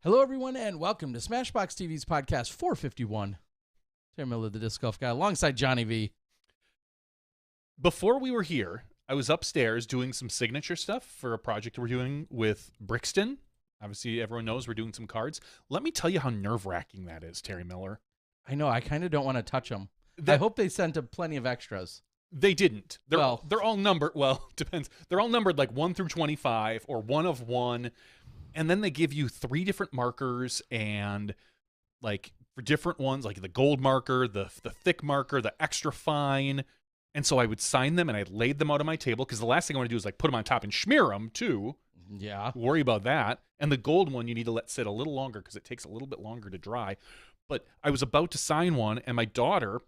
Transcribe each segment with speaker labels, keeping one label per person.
Speaker 1: Hello, everyone, and welcome to Smashbox TV's podcast 451. Terry Miller, the Disc Golf Guy, alongside Johnny V.
Speaker 2: Before we were here, I was upstairs doing some signature stuff for a project we're doing with Brixton. Obviously, everyone knows we're doing some cards. Let me tell you how nerve-wracking that is, Terry Miller.
Speaker 1: I know, I kind of don't want to touch them. I hope they sent up plenty of extras.
Speaker 2: They didn't. They're all numbered. Well, depends. They're all numbered like 1 through 25 or 1 of 1. And then they give you 3 different markers, and like for different ones, like the gold marker, the thick marker, the extra fine. And so I would sign them, and I laid them out on my table because the last thing I want to do is like put them on top and smear them too.
Speaker 1: Yeah.
Speaker 2: Worry about that. And the gold one you need to let sit a little longer because it takes a little bit longer to dry. But I was about to sign one, and my daughter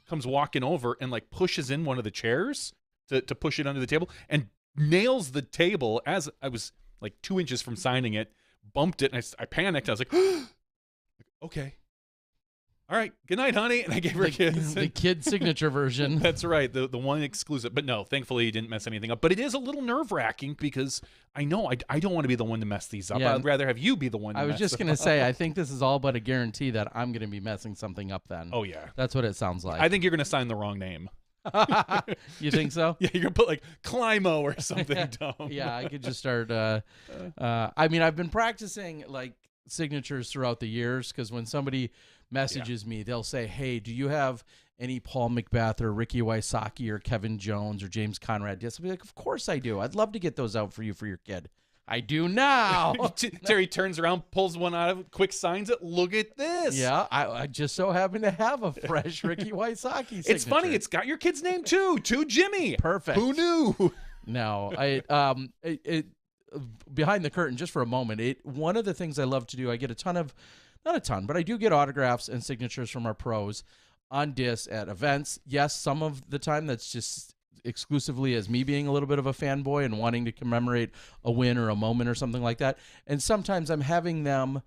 Speaker 2: comes walking over and like pushes in one of the chairs to push it under the table and nails the table as I was like 2 inches from signing it, bumped it, and I panicked. I was like, okay. All right, good night, honey. And I gave her
Speaker 1: the kid signature version.
Speaker 2: That's right, the one exclusive. But no, thankfully he didn't mess anything up. But it is a little nerve-wracking because I know I don't want to be the one to mess these up.
Speaker 1: Yeah.
Speaker 2: I'd rather have you be the one to
Speaker 1: I was
Speaker 2: mess
Speaker 1: just going to say, I think this is all but a guarantee that I'm going to be messing something up then.
Speaker 2: Oh, yeah.
Speaker 1: That's what it sounds like.
Speaker 2: I think you're going to sign the wrong name.
Speaker 1: You think so?
Speaker 2: Yeah, you're going to put like Climo or something dumb.
Speaker 1: Yeah, I could just start. I mean, I've been practicing like signatures throughout the years because when somebody messages me, they'll say, "Hey, do you have any Paul McBeth or Ricky Wysocki or Kevin Jones or James Conrad discs?" I'll be like, "Of course I do. I'd love to get those out for you for your kid." I do now.
Speaker 2: Terry turns around, pulls one out of it, quick signs it. Look at this.
Speaker 1: Yeah, I just so happen to have a fresh Ricky Wysocki signature.
Speaker 2: It's funny. It's got your kid's name too. To Jimmy.
Speaker 1: Perfect.
Speaker 2: Who knew?
Speaker 1: No, behind the curtain, just for a moment, one of the things I love to do, I get not a ton, but I do get autographs and signatures from our pros on discs at events. Yes, some of the time that's just exclusively as me being a little bit of a fanboy and wanting to commemorate a win or a moment or something like that. And sometimes I'm having them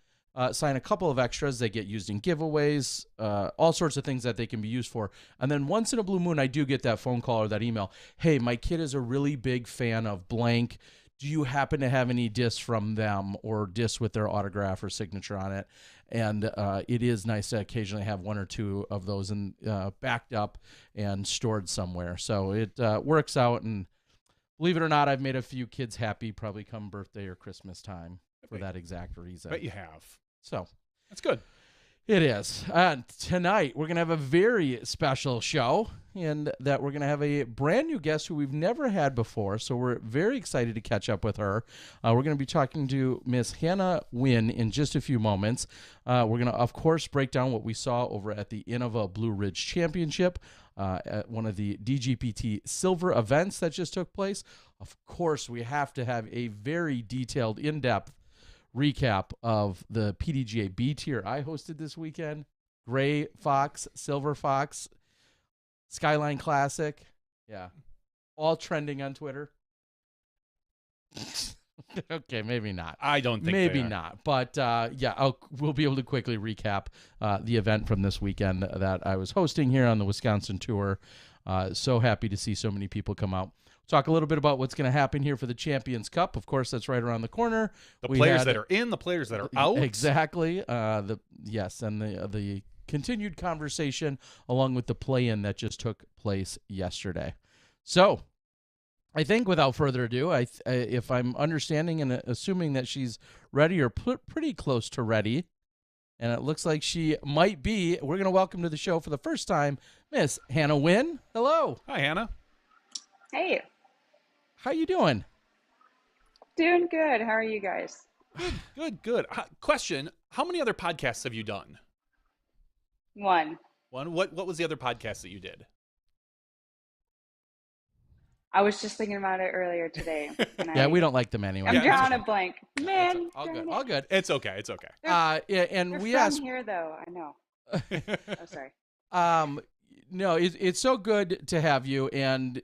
Speaker 1: sign a couple of extras. They get used in giveaways, all sorts of things that they can be used for. And then once in a blue moon, I do get that phone call or that email. "Hey, my kid is a really big fan of blank. Do you happen to have any discs from them or discs with their autograph or signature on it?" And it is nice to occasionally have 1 or 2 of those backed up and stored somewhere. So it works out. And believe it or not, I've made a few kids happy probably come birthday or Christmas time for that exact reason.
Speaker 2: Bet you have.
Speaker 1: So
Speaker 2: that's good.
Speaker 1: It is. Tonight, we're going to have a very special show, and that we're going to have a brand new guest who we've never had before, so we're very excited to catch up with her. We're going to be talking to Miss Hanna Huynh in just a few moments. We're going to, of course, break down what we saw over at the Innova Blue Ridge Championship, at one of the DGPT Silver events that just took place. Of course, we have to have a very detailed, in-depth recap of the PDGA B tier I hosted this weekend. Gray Fox, Silver Fox, Skyline Classic. Yeah. All trending on Twitter. Okay, maybe not.
Speaker 2: I don't think
Speaker 1: maybe
Speaker 2: they are.
Speaker 1: not. But yeah, we'll be able to quickly recap the event from this weekend that I was hosting here on the Wisconsin tour. So happy to see so many people come out. Talk a little bit about what's going to happen here for the Champions Cup. Of course, that's right around the corner.
Speaker 2: The players that are in, the players that are out.
Speaker 1: Exactly. And the continued conversation along with the play-in that just took place yesterday. So, I think without further ado, if I'm understanding and assuming that she's ready or pretty close to ready, and it looks like she might be, we're going to welcome to the show for the first time, Miss Hanna Huynh. Hello.
Speaker 2: Hi, Hannah.
Speaker 3: Hey.
Speaker 1: How you doing?
Speaker 3: Doing good. How are you guys?
Speaker 2: Good. Question, how many other podcasts have you done?
Speaker 3: One.
Speaker 2: What was the other podcast that you did?
Speaker 3: I was just thinking about it earlier today. And
Speaker 1: we don't like them anyway.
Speaker 3: I'm drawing a blank. Man.
Speaker 1: All good.
Speaker 2: It's okay.
Speaker 1: Yeah, and
Speaker 3: They're
Speaker 1: we
Speaker 3: from
Speaker 1: asked
Speaker 3: here though. I know. Oh, sorry.
Speaker 1: No, it's so good to have you, and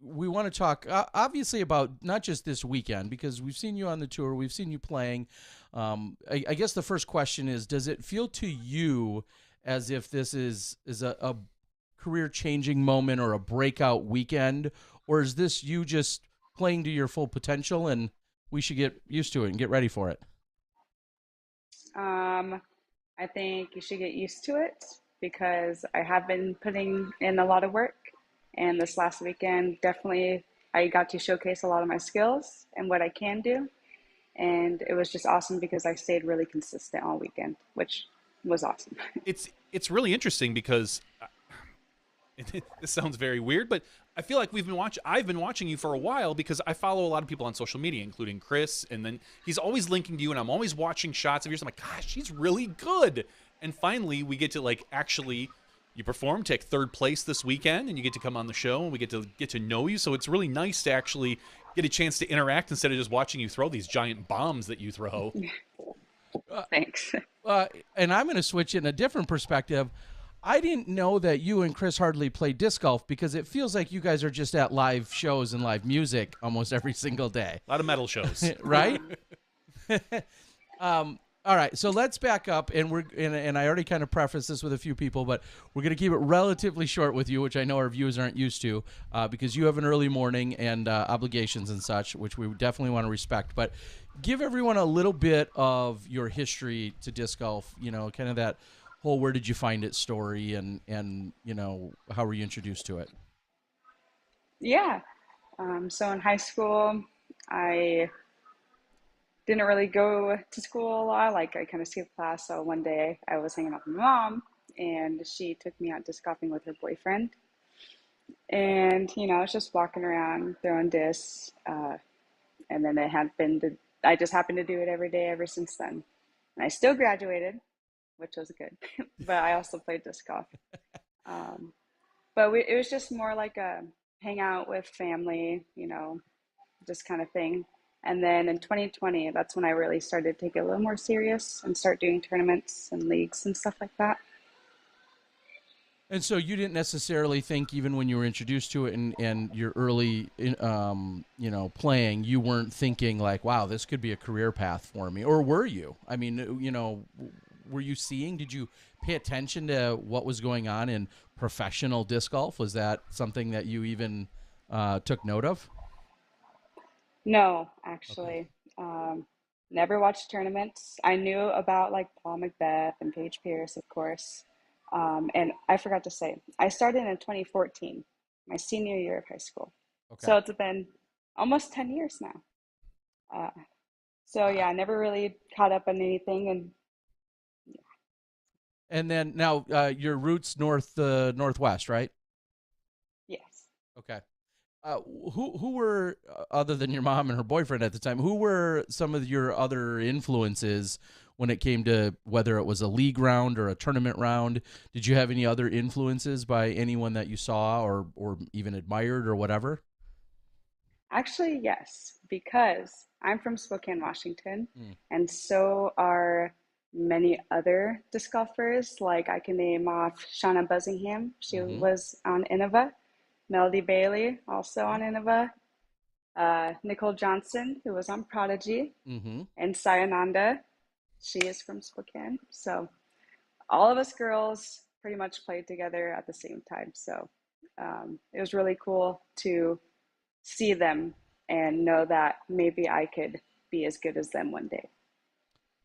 Speaker 1: we want to talk obviously about not just this weekend, because we've seen you on the tour, we've seen you playing. I guess the first question is, does it feel to you as if this is a career-changing moment or a breakout weekend, or is this you just playing to your full potential and we should get used to it and get ready for it?
Speaker 3: I think you should get used to it because I have been putting in a lot of work. And this last weekend, definitely, I got to showcase a lot of my skills and what I can do. And it was just awesome because I stayed really consistent all weekend, which was awesome.
Speaker 2: It's really interesting because this sounds very weird, but I feel like I've been watching you for a while because I follow a lot of people on social media, including Chris, and then he's always linking to you, and I'm always watching shots of yours. I'm like, gosh, she's really good. And finally, we get to like actually, you perform, take third place this weekend, and you get to come on the show, and we get to know you. So it's really nice to actually get a chance to interact instead of just watching you throw these giant bombs that you throw.
Speaker 3: Thanks.
Speaker 1: And I'm going to switch in a different perspective. I didn't know that you and Chris hardly play disc golf because it feels like you guys are just at live shows and live music almost every single day.
Speaker 2: A lot of metal shows.
Speaker 1: Right? All right, so let's back up, and I already kind of prefaced this with a few people, but we're going to keep it relatively short with you, which I know our viewers aren't used to, because you have an early morning and obligations and such, which we definitely want to respect. But give everyone a little bit of your history to disc golf, kind of that whole where did you find it story, and how were you introduced to it?
Speaker 3: Yeah. So in high school, I didn't really go to school a lot. Like I kind of skipped class. So one day I was hanging out with my mom and she took me out disc golfing with her boyfriend. And, I was just walking around throwing discs. And then I just happened to do it every day ever since then. And I still graduated, which was good. But I also played disc golf. But it was just more like a hang out with family, just kind of thing. And then in 2020, that's when I really started to take it a little more serious and start doing tournaments and leagues and stuff like that.
Speaker 1: And so you didn't necessarily think, even when you were introduced to it and your early, playing, you weren't thinking like, wow, this could be a career path for me. Or were you? I mean, were you seeing, did you pay attention to what was going on in professional disc golf? Was that something that you even took note of?
Speaker 3: No,
Speaker 1: Okay.
Speaker 3: actually. Never watched tournaments. I knew about like Paul Macbeth and Paige Pierce, of course. And I forgot to say, I started in 2014, my senior year of high school.
Speaker 1: Okay.
Speaker 3: So it's been almost 10 years now. Uh, so
Speaker 1: Wow.
Speaker 3: yeah, I never really caught up on anything. And
Speaker 1: And then now your roots northwest, right?
Speaker 3: yes.
Speaker 1: Okay. Who were, other than your mom and her boyfriend at the time, who were some of your other influences when it came to whether it was a league round or a tournament round? Did you have any other influences by anyone that you saw or even admired or whatever?
Speaker 3: Actually, yes, because I'm from Spokane, Washington,
Speaker 1: Mm.
Speaker 3: and so are many other disc golfers. Like I can name off Shauna Buzzingham. She
Speaker 1: Mm-hmm.
Speaker 3: was on Innova. Melody Bailey, also
Speaker 1: Okay.
Speaker 3: on Innova. Nicole Johnson, who was on Prodigy.
Speaker 1: Mm-hmm.
Speaker 3: And Sayananda, she is from Spokane. So all of us girls pretty much played together at the same time. So it was really cool to see them and know that maybe I could be as good as them one day.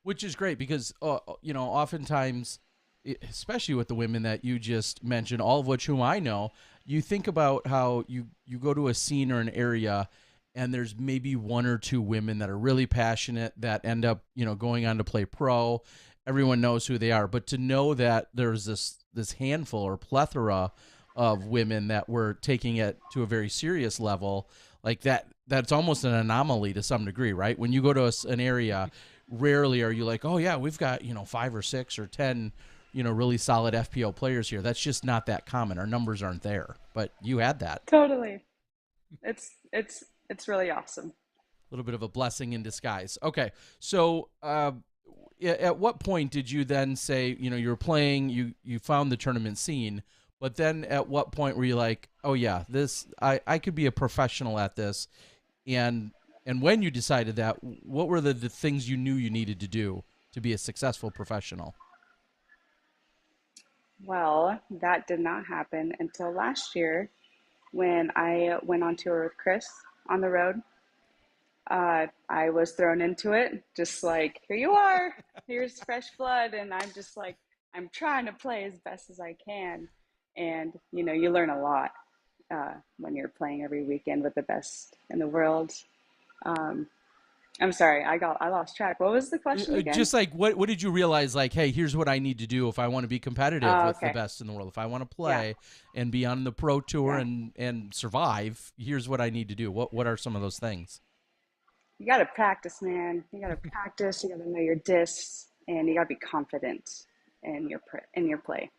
Speaker 1: Which is great because, oftentimes, especially with the women that you just mentioned, all of which whom I know, you think about how you go to a scene or an area and there's maybe one or two women that are really passionate that end up, going on to play pro. Everyone knows who they are. But to know that there's this handful or plethora of women that were taking it to a very serious level, like that's almost an anomaly to some degree, right? When you go to an area, rarely are you like, oh yeah, we've got 5 or 6 or 10 really solid FPO players here. That's just not that common. Our numbers aren't there, but you had that.
Speaker 3: Totally. It's really awesome.
Speaker 1: A little bit of a blessing in disguise. Okay, so at what point did you then say, you were playing, you found the tournament scene, but then at what point were you like, oh yeah, this I could be a professional at this, and when you decided that, what were the things you knew you needed to do to be a successful professional?
Speaker 3: Well, that did not happen until last year when I went on tour with Chris on the road. I was thrown into it, just like, here you are, here's fresh blood. And I'm just like, I'm trying to play as best as I can. And, you know, you learn a lot when you're playing every weekend with the best in the world. Um, I'm sorry, I lost track. What was the question again?
Speaker 1: Just like what did you realize? Like, hey, here's what I need to do if I want to be competitive
Speaker 3: Oh,
Speaker 1: with the
Speaker 3: okay.
Speaker 1: best in the world. If I want to
Speaker 3: Yeah,
Speaker 1: play and be on the pro tour
Speaker 3: yeah.
Speaker 1: and survive, here's what I need to do. What are some of those things?
Speaker 3: You got to practice, man. You got to practice. You got to know your discs, and you got to be confident in your play.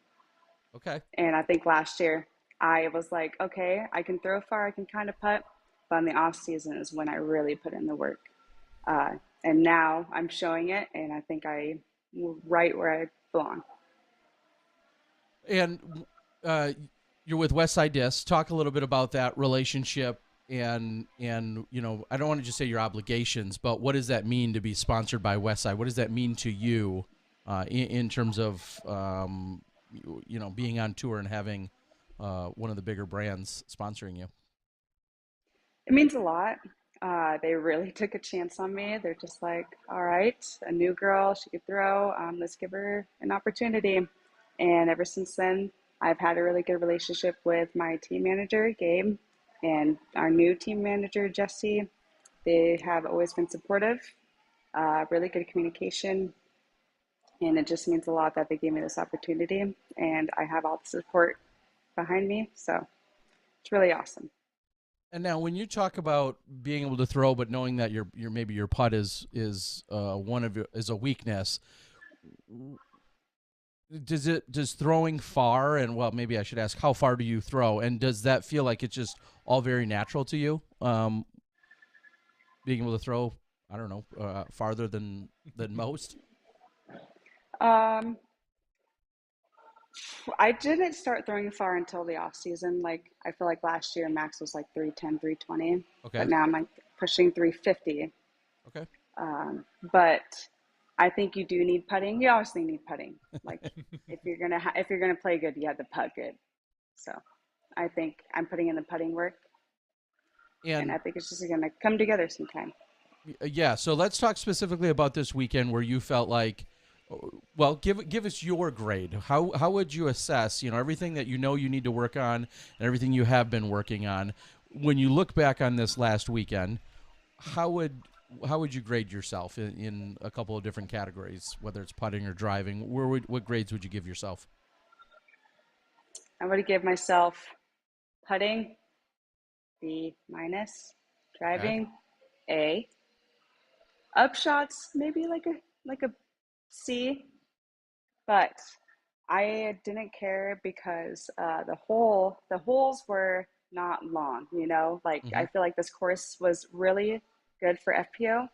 Speaker 1: Okay.
Speaker 3: And I think last year I was like, okay, I can throw far, I can kind of putt, but in the off season is when I really put in the work. Uh, and now I'm showing it, and I think I'm right where I belong.
Speaker 1: And you're with Westside Disc. Talk a little bit about that relationship and you know, I don't want to just say your obligations, but what does that mean to be sponsored by Westside? What does that mean to you in terms of you know, being on tour and having one of the bigger brands sponsoring you?
Speaker 3: It means a lot. They really took a chance on me. They're just like, all right, a new girl, she could throw. Let's give her an opportunity. And ever since then, I've had a really good relationship with my team manager, Gabe, and our new team manager, Jesse. They have always been supportive, really good communication, and it just means a lot that they gave me this opportunity. And I have all the support behind me, so it's really awesome.
Speaker 1: And now, when you talk about being able to throw, but knowing that your maybe your putt is one of your is a weakness, does throwing far and well, maybe I should ask, how far do you throw, and does that feel like it's just all very natural to you? Being able to throw, I don't know, farther than most.
Speaker 3: Um, I didn't start throwing far until the off season. Like I feel like last year max was like 310, 320, but
Speaker 1: Okay,
Speaker 3: now I'm like pushing 350.
Speaker 1: okay.
Speaker 3: But I think you do need putting. You obviously need putting. Like if you're gonna play good, you have to putt good. So I think I'm putting in the putting work, and
Speaker 1: And
Speaker 3: I think it's just gonna come together sometime.
Speaker 1: yeah, so let's talk specifically about this weekend where you felt like, well, give us your grade. How would you assess, you know, everything that you know you need to work on and everything you have been working on? When you look back on this last weekend, how would how would you grade yourself in a couple of different categories, whether it's putting or driving? What grades would you give yourself?
Speaker 3: I would give myself putting B minus,
Speaker 1: Okay.
Speaker 3: driving A, upshots maybe like a C, but I didn't care because the holes were not long. You know, like
Speaker 1: Mm-hmm.
Speaker 3: I feel like this course was really good for FPO.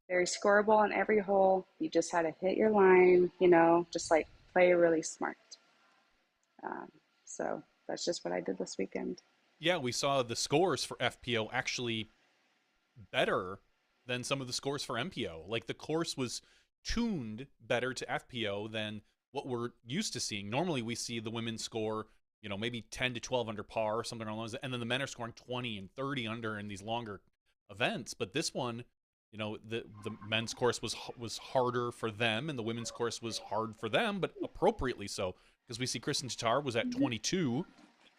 Speaker 3: Very scoreable on every hole. You just had to hit your line. You know, just like play really smart. Um, so that's just what I did this weekend.
Speaker 2: Yeah, we saw the scores for FPO actually better than some of the scores for MPO. Like the course was tuned better to FPO than what we're used to seeing. Normally we see the women score, you know, maybe 10 to 12 under par or something along those, and then the men are scoring 20 and 30 under in these longer events. But this one, you know, the men's course was harder for them and the women's course was hard for them, but appropriately so, because we see Kristen Tatar was at 22,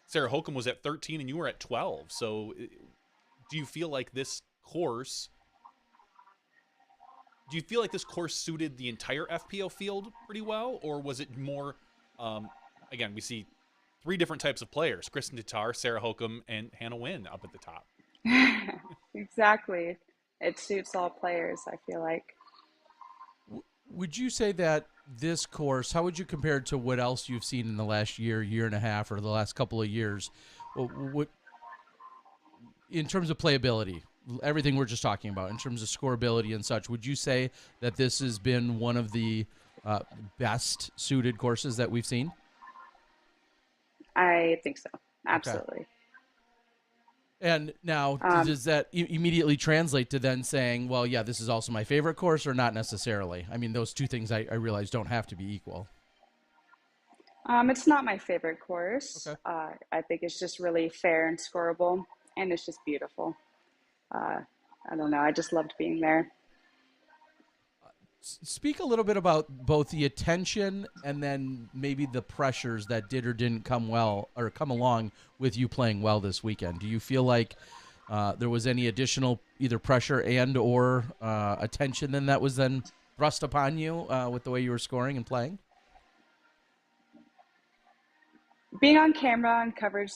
Speaker 2: Sarah Holcomb was at 13, and you were at 12. So do you feel like this course do you feel like this course suited the entire FPO field pretty well, or was it more? Um, again, we see three different types of players: Kristen Tatar, Sarah Holcomb, and Hanna Huynh up at the top.
Speaker 3: Exactly. It suits all players, I feel like.
Speaker 1: Would you say that this course, how would you compare it to what else you've seen in the last year, year and a half, or the last couple of years? What in terms of playability, everything we're just talking about, in terms of scoreability and such, would you say that this has been one of the best suited courses that we've seen?
Speaker 3: I think so.
Speaker 1: Okay.
Speaker 3: Absolutely.
Speaker 1: And now,
Speaker 3: Um,
Speaker 1: does that immediately translate to then saying, well, yeah, this is also my favorite course, or not necessarily? I mean, those two things I realize don't have to be equal.
Speaker 3: it's not my favorite course.
Speaker 1: Okay.
Speaker 3: I think it's just really fair and scoreable, and it's just beautiful. Uh, I don't know. I just loved being there.
Speaker 1: Speak a little bit about both the attention and then maybe the pressures that did or didn't come well or come along with you playing well this weekend. Do you feel like there was any additional either pressure and or attention then that was then thrust upon you with the way you were scoring and playing?
Speaker 3: Being on camera on coverage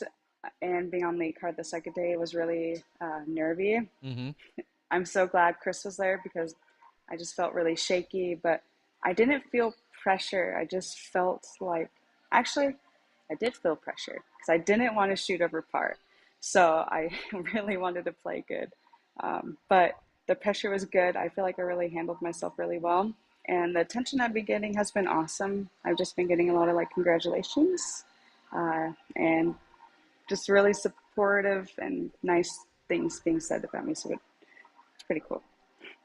Speaker 3: and being on late card the second day was really nervy.
Speaker 1: Mm-hmm.
Speaker 3: I'm so glad Chris was there because I just felt really shaky, but I didn't feel pressure. I just felt like, actually, I did feel pressure because I didn't want to shoot over par. So I really wanted to play good. But the pressure was good. I feel like I really handled myself really well. And the attention I've been getting has been awesome. I've just been getting a lot of like congratulations and just really supportive and nice things being said about me. So it's pretty cool.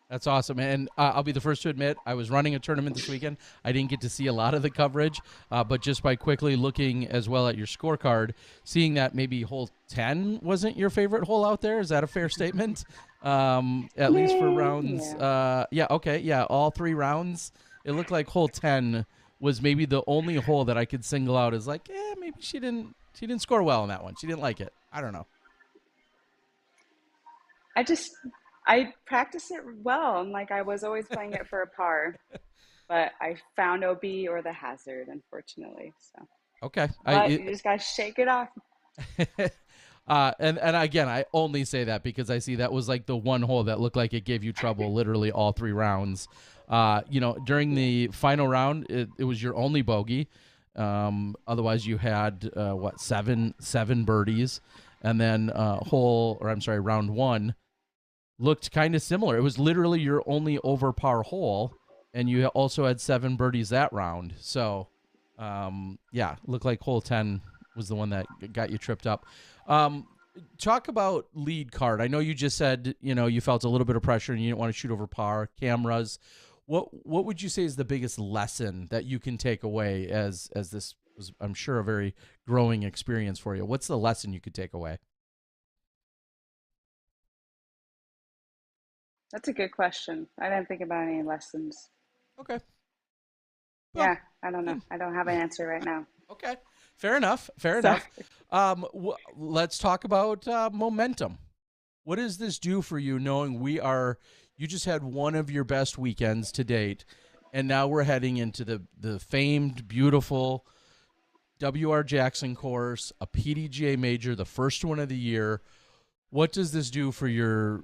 Speaker 1: That's awesome. And I'll be the first to admit, I was running a tournament this weekend. I didn't get to see a lot of the coverage, but just by quickly looking as well at your scorecard, seeing that maybe hole 10 wasn't your favorite hole out there. Is that a fair statement? At least for rounds. Yeah. Okay. Yeah. All 3 rounds. It looked like hole 10 was maybe the only hole that I could single out as like, maybe she didn't score well on that one. She didn't like it. I don't know.
Speaker 3: I practiced it well, and like I was always playing it for a par, but I found OB or the hazard, unfortunately. So,
Speaker 1: okay,
Speaker 3: but you just gotta shake it off.
Speaker 1: And again, I only say that because I see that was like the one hole that looked like it gave you trouble literally all 3 rounds. During the final round, it was your only bogey. Otherwise, you had seven birdies, and then round 1 looked kind of similar. It was literally your only over par hole, and you also had 7 birdies that round. So, looked like hole 10 was the one that got you tripped up. Talk about lead card. I know you just said, you felt a little bit of pressure and you didn't want to shoot over par, cameras. What would you say is the biggest lesson that you can take away as this was, I'm sure, a very growing experience for you? What's the lesson you could take away?
Speaker 3: That's a good question. I didn't think about any lessons.
Speaker 1: Okay.
Speaker 3: Well, yeah, I don't know. I don't have an answer right now.
Speaker 1: Okay. Fair enough. Let's talk about momentum. What does this do for you knowing you just had one of your best weekends to date, and now we're heading into the famed, beautiful W.R. Jackson course, a PDGA major, the first one of the year. What does this do for your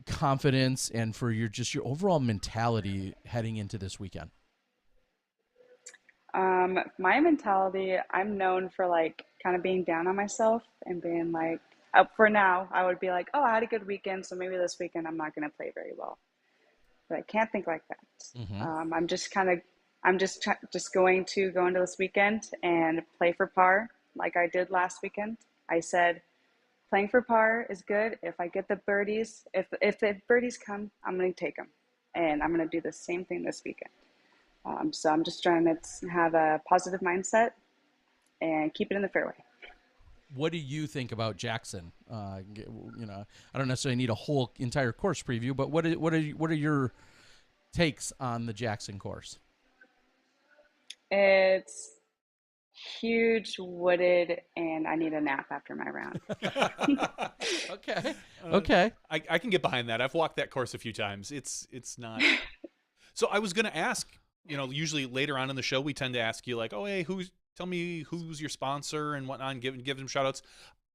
Speaker 1: confidence and for your overall mentality heading into this weekend?
Speaker 3: My mentality, I'm known for like kind of being down on myself and being like, up for now, I would be like, oh, I had a good weekend, so maybe this weekend I'm not going to play very well. But I can't think like that.
Speaker 1: Mm-hmm.
Speaker 3: I'm just going to go into this weekend and play for par like I did last weekend. I said, playing for par is good. If I get the birdies, if the birdies come, I'm going to take them. And I'm going to do the same thing this weekend. So I'm just trying to have a positive mindset and keep it in the fairway.
Speaker 1: What do you think about Jackson? I don't necessarily need a whole entire course preview, but what are your takes on the Jackson course?
Speaker 3: It's huge, wooded, and I need a nap after my round.
Speaker 1: Okay.
Speaker 2: I can get behind that. I've walked that course a few times. It's not. So I was going to ask. Usually later on in the show, we tend to ask you like, oh, hey, tell me who's your sponsor and whatnot, and give them shout outs.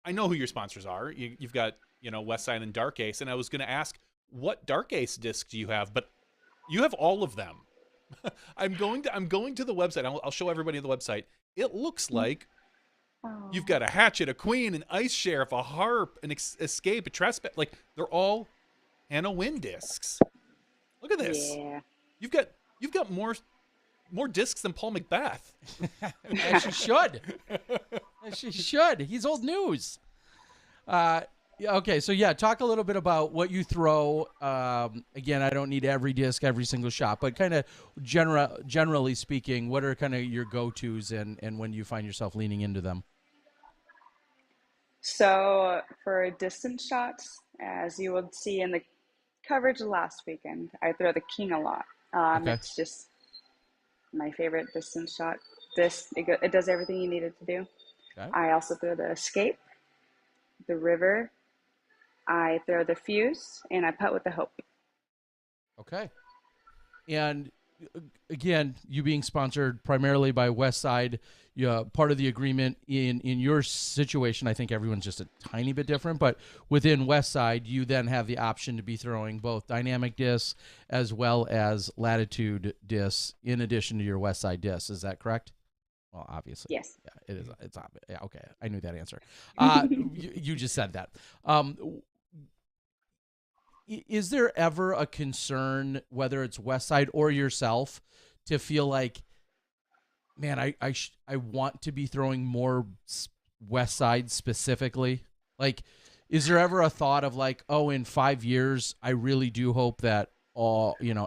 Speaker 2: I know who your sponsors are. You've got, Westside and Dark Ace. And I was going to ask, what Dark Ace disc do you have? But you have all of them. I'm going to the website. I'll show everybody the website. It looks like you've got a hatchet, a queen, an ice sheriff, a harp, an escape, a trespass. Like they're all Hanna Huynh discs. Look at this.
Speaker 3: Yeah.
Speaker 2: You've got more discs than Paul Macbeth.
Speaker 1: As she should. As she should. He's old news. Okay, so talk a little bit about what you throw. Again, I don't need every disc, every single shot, but kind of generally speaking, what are kind of your go-tos and when you find yourself leaning into them?
Speaker 3: So for distance shots, as you would see in the coverage last weekend. I throw the king a lot.
Speaker 1: Okay.
Speaker 3: It's just my favorite distance shot. It does everything you need it to do.
Speaker 1: Okay.
Speaker 3: I also throw the escape, the river. I throw the fuse, and I putt with the hope.
Speaker 1: Okay. And again, you being sponsored primarily by Westside, part of the agreement in your situation, I think everyone's just a tiny bit different, but within Westside, you then have the option to be throwing both dynamic discs as well as latitude discs in addition to your Westside discs. Is that correct? Well, obviously.
Speaker 3: Yes.
Speaker 1: Yeah, it is. It's obvious. Yeah, okay. I knew that answer. You just said that. Is there ever a concern, whether it's Westside or yourself, to feel like, man, I want to be throwing more Westside specifically? Like, is there ever a thought of like, oh, in 5 years, I really do hope that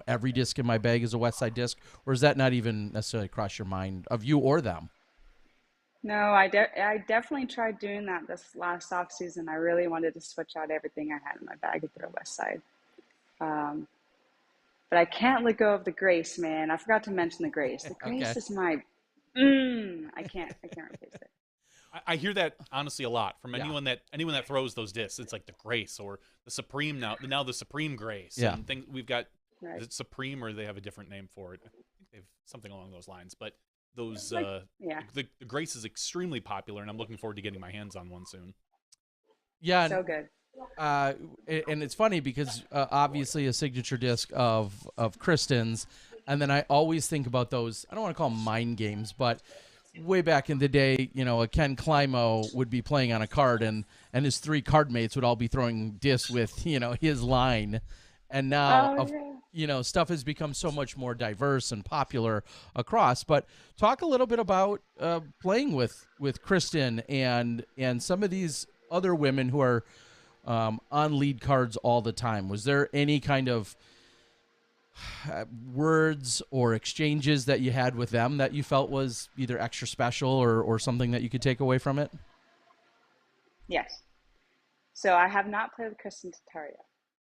Speaker 1: every disc in my bag is a Westside disc, or is that not even necessarily cross your mind of you or them?
Speaker 3: No, I definitely tried doing that this last off season. I really wanted to switch out everything I had in my bag and throw Westside. But I can't let go of the Grace, man. I forgot to mention the Grace. The
Speaker 1: Okay.
Speaker 3: Grace is my, I can't replace it.
Speaker 2: I hear that honestly a lot from
Speaker 1: Yeah.
Speaker 2: anyone that throws those discs. It's like the Grace or the Supreme now the Supreme Grace.
Speaker 1: Yeah.
Speaker 2: And things we've got.
Speaker 3: Right.
Speaker 2: Is it Supreme or they have a different name for it? I think they have something along those lines. But those
Speaker 3: Yeah.
Speaker 2: the Grace is extremely popular, and I'm looking forward to getting my hands on one soon.
Speaker 1: Yeah.
Speaker 3: So good.
Speaker 1: And it's funny because obviously a signature disc of Kristen's, and then I always think about those. I don't want to call them mind games, but way back in the day, a Ken Climo would be playing on a card, and his 3 card mates would all be throwing discs with his line, and now stuff has become so much more diverse and popular across. But talk a little bit about playing with Kristen and some of these other women who are on lead cards all the time. Was there any kind of words or exchanges that you had with them that you felt was either extra special or something that you could take away from it?
Speaker 3: Yes. So I have not played with Kristen Tataria.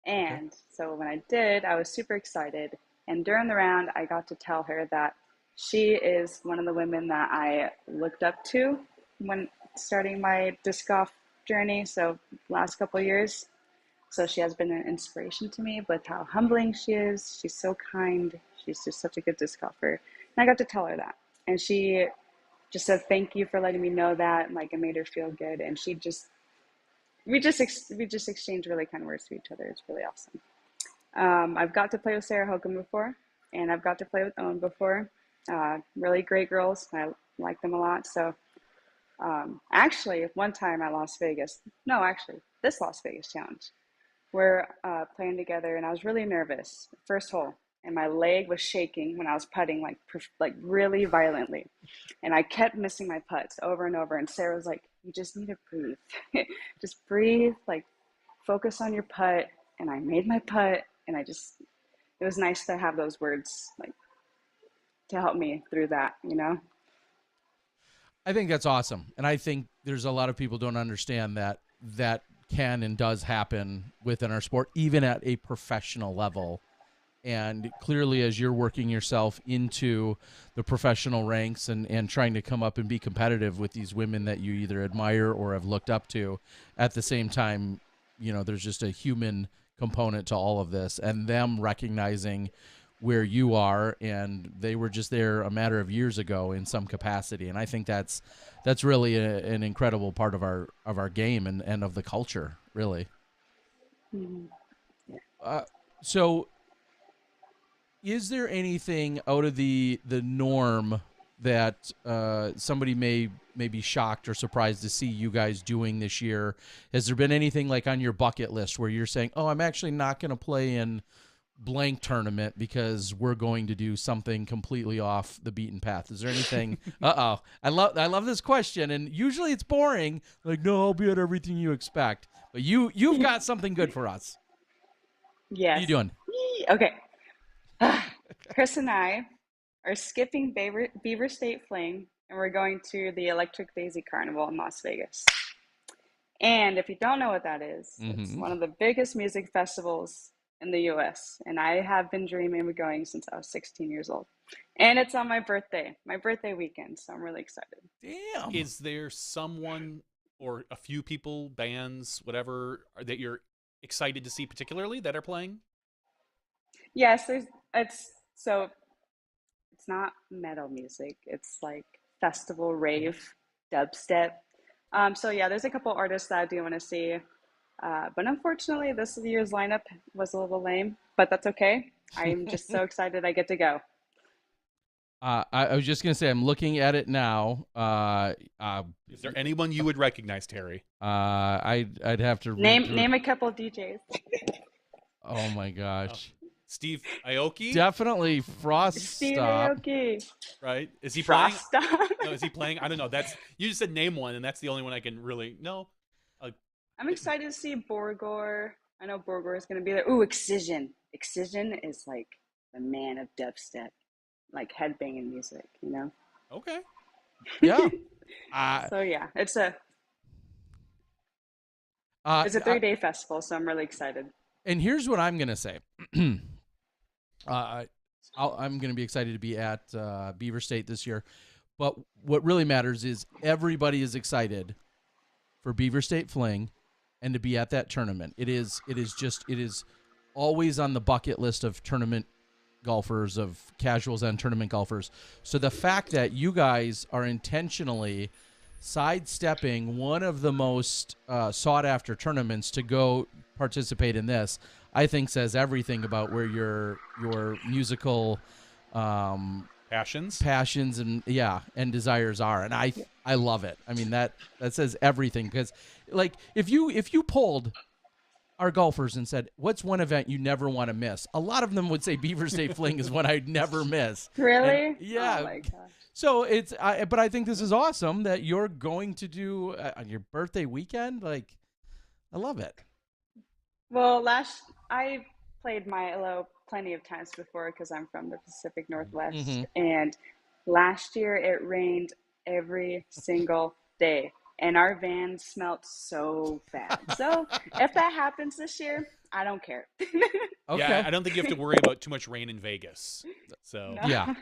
Speaker 3: And so when I did, I was super excited. And during the round, I got to tell her that she is one of the women that I looked up to when starting my disc golf journey. So last couple of years. So she has been an inspiration to me with how humbling she is. She's so kind. She's just such a good disc golfer. And I got to tell her that. And she just said, thank you for letting me know that. And, it made her feel good. And we just exchanged really kind words to each other. It's really awesome. I've got to play with Sarah Hogan before, and I've got to play with Owen before. Really great girls. I like them a lot. So actually, one time at this Las Vegas challenge, we're playing together, and I was really nervous. First hole, and my leg was shaking when I was putting like really violently, and I kept missing my putts over and over. And Sarah was like, "You just need to breathe, just breathe, focus on your putt." And I made my putt, and it was nice to have those words to help me through that.
Speaker 1: I think that's awesome. And I think there's a lot of people don't understand that can and does happen within our sport, even at a professional level. And clearly, as you're working yourself into the professional ranks and trying to come up and be competitive with these women that you either admire or have looked up to, at the same time, there's just a human component to all of this, and them recognizing where you are, and they were just there a matter of years ago in some capacity. And I think that's really an incredible part of our game and of the culture, really.
Speaker 3: Mm-hmm.
Speaker 1: So is there anything out of the norm that somebody may be shocked or surprised to see you guys doing this year? Has there been anything on your bucket list where you're saying, oh, I'm actually not going to play in blank tournament because we're going to do something completely off the beaten path? Is there anything? I love this question, and usually it's boring. No, I'll be at everything you expect. But you've got something good for us.
Speaker 3: Yes.
Speaker 1: What are you doing?
Speaker 3: Okay. Chris and I are skipping Beaver State Fling, and we're going to the Electric Daisy Carnival in Las Vegas. And if you don't know what that is, it's one of the biggest music festivals in the US, and I have been dreaming of going since I was 16 years old. And it's on my birthday weekend, so I'm really excited.
Speaker 1: Damn.
Speaker 2: Is there someone or a few people, bands, whatever, that you're excited to see particularly that are playing?
Speaker 3: Yes, so it's not metal music. It's like festival rave dubstep. So yeah, there's a couple artists that I do want to see. But unfortunately, this year's lineup was a little lame, but that's okay. I'm just so excited I get to go.
Speaker 1: I was just gonna say I'm looking at it now.
Speaker 2: Is there anyone you would recognize, Terry?
Speaker 1: I'd have to
Speaker 3: Name a couple DJs.
Speaker 1: Oh my gosh.
Speaker 2: Steve Aoki?
Speaker 1: Definitely Frost
Speaker 3: Steve
Speaker 1: Stop.
Speaker 3: Aoki.
Speaker 2: Right? Is he
Speaker 3: Frost
Speaker 2: playing?
Speaker 3: Stop.
Speaker 2: No, is he playing? I don't know. You just said name one, and that's the only one I can really know.
Speaker 3: I'm excited to see Borgor. I know Borgor is going to be there. Ooh, Excision. Excision is like the man of dubstep, like headbanging music, you know?
Speaker 2: Okay.
Speaker 1: Yeah.
Speaker 3: So yeah, it's a 3-day festival, so I'm really excited.
Speaker 1: And here's what I'm gonna say. I'm going to be excited to be at Beaver State this year. But what really matters is everybody is excited for Beaver State Fling and to be at that tournament. It is always on the bucket list of tournament golfers, of casuals and tournament golfers. So the fact that you guys are intentionally sidestepping one of the most sought after tournaments to go participate in this, I think says everything about where your musical passions and desires are. And I love it. I mean, that says everything, because like if you polled our golfers and said, what's one event you never want to miss? A lot of them would say Beaver State Fling is one I'd never miss.
Speaker 3: Really?
Speaker 1: And, yeah.
Speaker 3: Oh my gosh.
Speaker 1: So but I think this is awesome that you're going to do on your birthday weekend. Like, I love it.
Speaker 3: Well, I played Milo plenty of times before because I'm from the Pacific Northwest, and last year it rained every single day, and our van smelt so bad. So if that happens this year, I don't care.
Speaker 1: Okay.
Speaker 2: Yeah, I don't think you have to worry about too much rain in Vegas. So
Speaker 3: No.
Speaker 1: Yeah.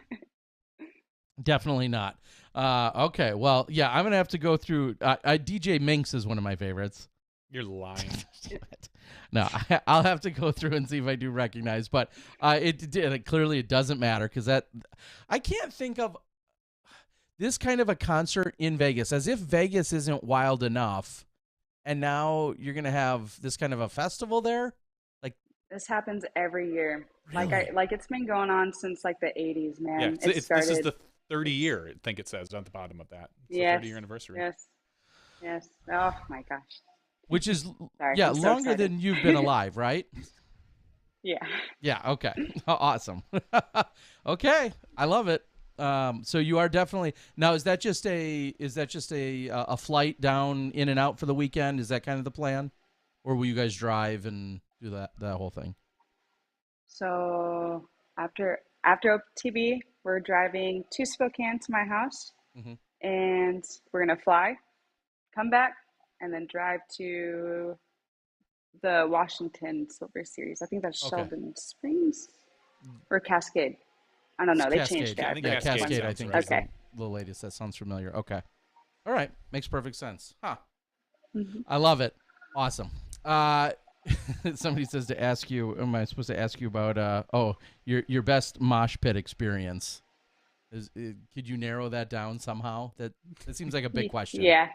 Speaker 1: Definitely not. Okay. Well, yeah, I'm gonna have to go through. DJ Minx is one of my favorites.
Speaker 2: you're lying.
Speaker 1: No, I'll have to go through and see if I do recognize. But clearly it doesn't matter, because I can't think of this kind of a concert in Vegas, as if Vegas isn't wild enough, and now you're gonna have this kind of a festival there. Like,
Speaker 3: this happens every year.
Speaker 1: Really?
Speaker 3: Like it's been going on since like the 80s, man.
Speaker 2: Yeah,
Speaker 3: It started.
Speaker 2: this is the 30 year, I think it says on the bottom of that. It's
Speaker 3: Yes.
Speaker 2: the 30-year anniversary.
Speaker 3: Yes. Oh my gosh.
Speaker 1: which is
Speaker 3: Sorry,
Speaker 1: yeah,
Speaker 3: I'm so
Speaker 1: longer
Speaker 3: excited.
Speaker 1: than you've been alive, right?
Speaker 3: Yeah.
Speaker 1: Yeah. Okay. Awesome. Okay. I love it. So you are definitely now. Is that just a flight down in and out for the weekend? Is that kind of the plan, or will you guys drive and do that whole thing?
Speaker 3: So after OTB, we're driving to Spokane to my house, and we're gonna fly, come back, and then drive to the Washington Silver Series. I think that's
Speaker 1: Okay.
Speaker 3: Sheldon Springs or Cascade. I don't know. They changed that.
Speaker 2: I think
Speaker 1: Yeah,
Speaker 2: Cascade
Speaker 1: Cascade. I
Speaker 2: sounds
Speaker 1: think
Speaker 2: right.
Speaker 1: is the latest. That sounds familiar. Okay. All right. Makes perfect sense. Huh. I love it. Awesome. Somebody says to ask you. Am I supposed to ask you about? Your best mosh pit experience? Could you narrow that down somehow? That seems like a big question.
Speaker 3: Yeah.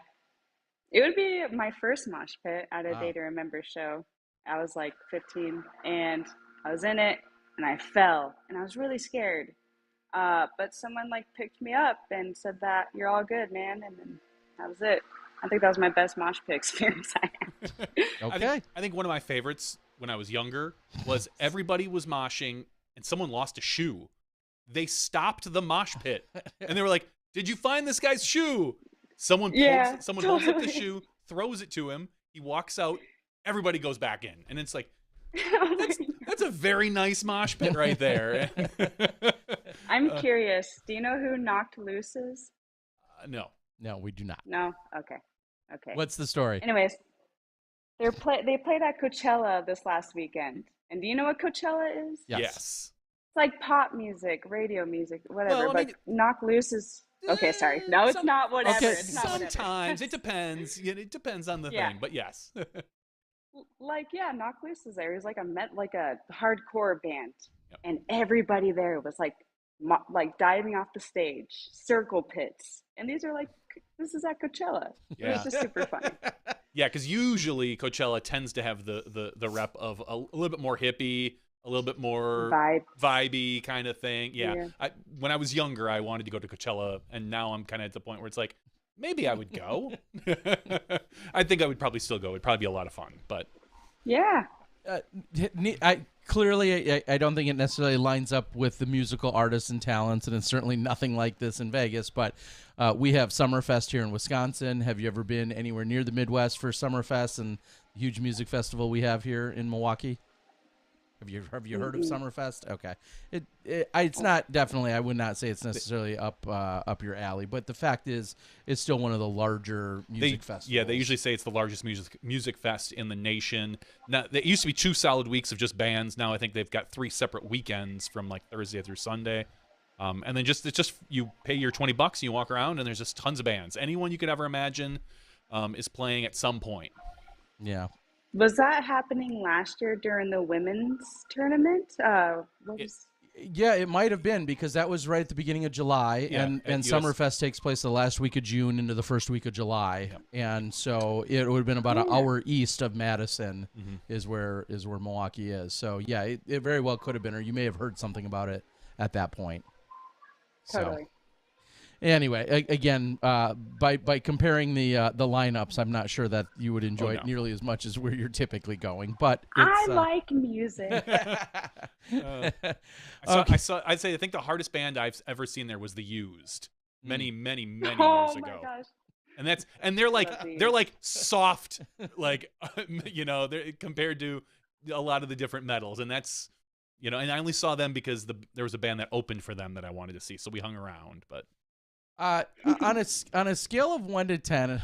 Speaker 3: It would be my first mosh pit at a
Speaker 1: Wow.
Speaker 3: Day to Remember show. I was like 15, and I was in it, and I fell, and I was really scared. But someone like picked me up and said that you're all good, man, and then that was it. I think that was my best mosh pit experience I had.
Speaker 1: Okay.
Speaker 2: I think one of my favorites when I was younger was everybody was moshing and someone lost a shoe. They stopped the mosh pit and they were like, "Did you find this guy's shoe?" Someone holds up the
Speaker 3: totally.
Speaker 2: shoe, throws it to him. He walks out. Everybody goes back in, and it's like, that's a very nice mosh pit right there.
Speaker 3: I'm curious. Do you know who Knocked Loose is?
Speaker 2: No.
Speaker 1: No, we do not.
Speaker 3: No? Okay.
Speaker 1: What's the story?
Speaker 3: Anyways, they played at Coachella this last weekend, And do you know what Coachella is?
Speaker 1: Yes.
Speaker 2: Yes.
Speaker 3: It's like pop music, radio music, whatever.
Speaker 2: Well, I
Speaker 3: But
Speaker 2: mean,
Speaker 3: Knock Loose is okay. Sorry, no, it's not. Whatever.
Speaker 1: Okay.
Speaker 3: It's not whatever.
Speaker 2: sometimes it depends. It depends on the
Speaker 3: Yeah.
Speaker 2: thing, but yes.
Speaker 3: Like yeah, Knock Loose is there. It was like a hardcore band,
Speaker 2: Yep.
Speaker 3: and everybody there was like diving off the stage, circle pits, and these are like this is at Coachella. It
Speaker 2: Yeah.
Speaker 3: was just super funny.
Speaker 2: Yeah, because usually Coachella tends to have the rep of a little bit more hippie, a little bit more
Speaker 3: Vibe.
Speaker 2: vibey kind of thing.
Speaker 3: Yeah.
Speaker 2: When I was younger, I wanted to go to Coachella, and now I'm kind of at the point where it's like, maybe I would go. I think I would probably still go. It'd probably be a lot of fun, but
Speaker 3: Yeah.
Speaker 1: I don't think it necessarily lines up with the musical artists and talents, and it's certainly nothing like this in Vegas. But we have Summerfest here in Wisconsin. Have you ever been anywhere near the Midwest for Summerfest and the huge music festival we have here in Milwaukee? Have you heard of Summerfest? Okay, it's not definitely. I would not say it's necessarily up your alley, but the fact is, it's still one of the larger music festivals.
Speaker 2: Yeah, they usually say it's the largest music fest in the nation. Now, it used to be 2 solid weeks of just bands. Now I think they've got 3 separate weekends from like Thursday through Sunday. And then it's just you pay your $20 and you walk around, and there's just tons of bands. Anyone you could ever imagine is playing at some point.
Speaker 1: Yeah.
Speaker 3: Was that happening last year during the women's tournament?
Speaker 1: Yeah, it might have been because that was right at the beginning of July,
Speaker 2: Yeah,
Speaker 1: and
Speaker 2: at US
Speaker 1: Summerfest takes place the last week of June into the first week of July, and so it would have been about an hour east of Madison is where Milwaukee is. So yeah, it very well could have been, or you may have heard something about it at that point.
Speaker 3: Totally.
Speaker 1: So, anyway, again, by comparing the lineups, I'm not sure that you would enjoy it nearly as much as where you're typically going. But
Speaker 3: I
Speaker 1: it's,
Speaker 3: like music.
Speaker 2: I'd say I think the hardest band I've ever seen there was The Used, many years
Speaker 3: Oh
Speaker 2: ago.
Speaker 3: my gosh.
Speaker 2: And they're like soft, like they're compared to a lot of the different metals, and that's and I only saw them because there was a band that opened for them that I wanted to see, so we hung around. But
Speaker 1: on a scale of 1 to 10,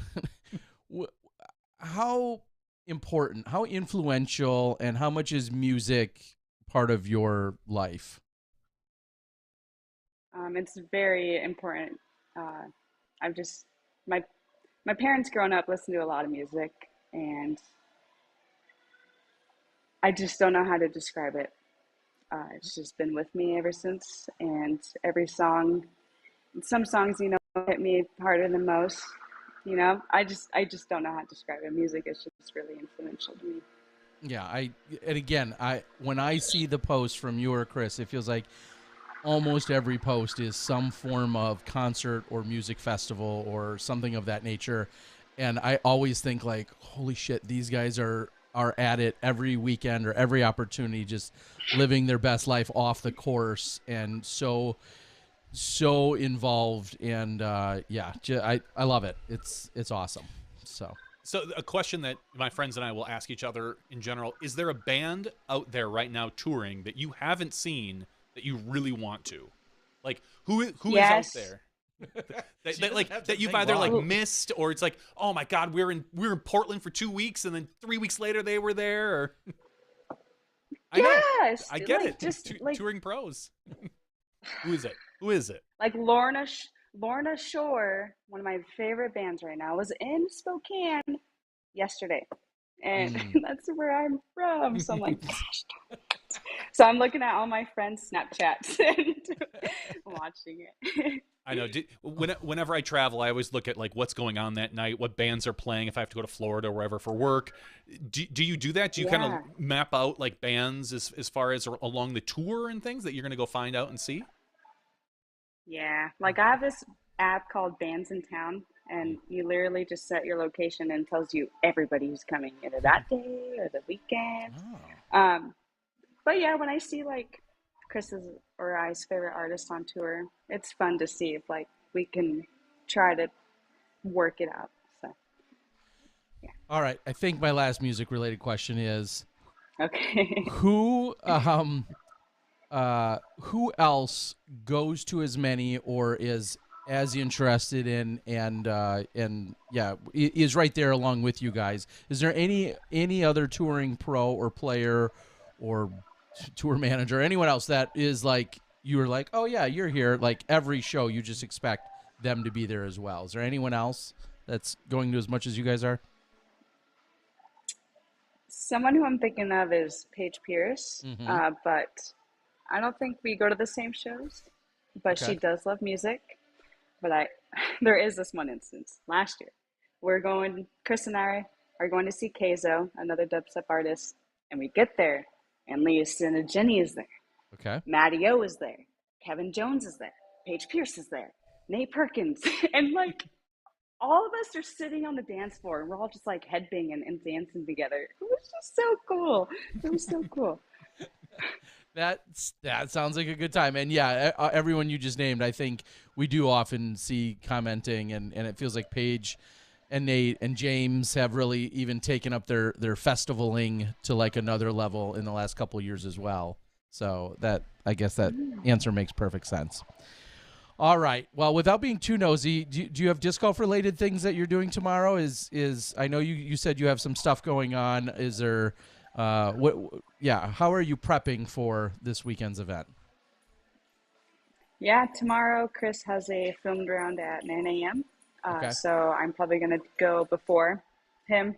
Speaker 1: how important, how influential, and how much is music part of your life?
Speaker 3: It's very important. I've just my parents growing up listened to a lot of music, and I just don't know how to describe it. It's just been with me ever since, and every song, some songs hit me harder than most. I just don't know how to describe it. Music is just really influential to me.
Speaker 1: Yeah, when I see the post from you or Chris, it feels like almost every post is some form of concert or music festival or something of that nature, and I always think like, holy shit, these guys are at it every weekend or every opportunity, just living their best life off the course, and so involved, and I love it. It's awesome. So
Speaker 2: a question that my friends and I will ask each other in general: is there a band out there right now touring that you haven't seen that you really want to? Like who is out there? that you've either missed, or it's like, oh my god, we're in Portland for 2 weeks, and then 3 weeks later they were there. Or
Speaker 3: yes,
Speaker 2: I get it.
Speaker 3: Just
Speaker 2: touring pros. Who is it?
Speaker 3: Like Lorna Shore, one of my favorite bands right now, was in Spokane yesterday, and that's where I'm from. So I'm like, gosh. So I'm looking at all my friends' Snapchats and watching it.
Speaker 2: I know. Whenever I travel, I always look at like what's going on that night, what bands are playing. If I have to go to Florida or wherever for work, do you do that? Do you kind of map out like bands as far as along the tour and things that you're going to go find out and see?
Speaker 3: Yeah, like I have this app called Bands in Town, and you literally just set your location and tells you everybody who's coming either that day or the weekend. Oh. But yeah, when I see like Chris's or I's favorite artist on tour, it's fun to see if like we can try to work it out. So yeah.
Speaker 1: All right, I think my last music related question is,
Speaker 3: okay,
Speaker 1: who else goes to as many or is as interested in and is right there along with you guys? Is there any other touring pro or player or tour manager, anyone else that is like, you were like, oh yeah, you're here. Like every show, you just expect them to be there as well. Is there anyone else that's going to as much as you guys are?
Speaker 3: Someone who I'm thinking of is Paige Pierce,
Speaker 1: Mm-hmm.
Speaker 3: but I don't think we go to the same shows. But she
Speaker 1: Okay.
Speaker 3: does love music. But there is this one instance last year. Chris and I are going to see Keizo, another dubstep artist, and we get there, and Leah Jenny is there,
Speaker 1: Okay.
Speaker 3: Matty O is there, Kevin Jones is there, Paige Pierce is there, Nate Perkins, and like all of us are sitting on the dance floor, and we're all just like headbanging and dancing together. It was just so cool. It was so cool.
Speaker 1: That sounds like a good time. And yeah, everyone you just named, I think we do often see commenting, and it feels like Paige and Nate and James have really even taken up their festivaling to like another level in the last couple of years as well. So I guess that answer makes perfect sense. All right. Well, without being too nosy, do you have disc golf related things that you're doing tomorrow? Is I know you said you have some stuff going on. Is there how are you prepping for this weekend's event?
Speaker 3: Yeah, tomorrow Chris has a filmed round at 9 a.m.
Speaker 1: Okay.
Speaker 3: So I'm probably going to go before him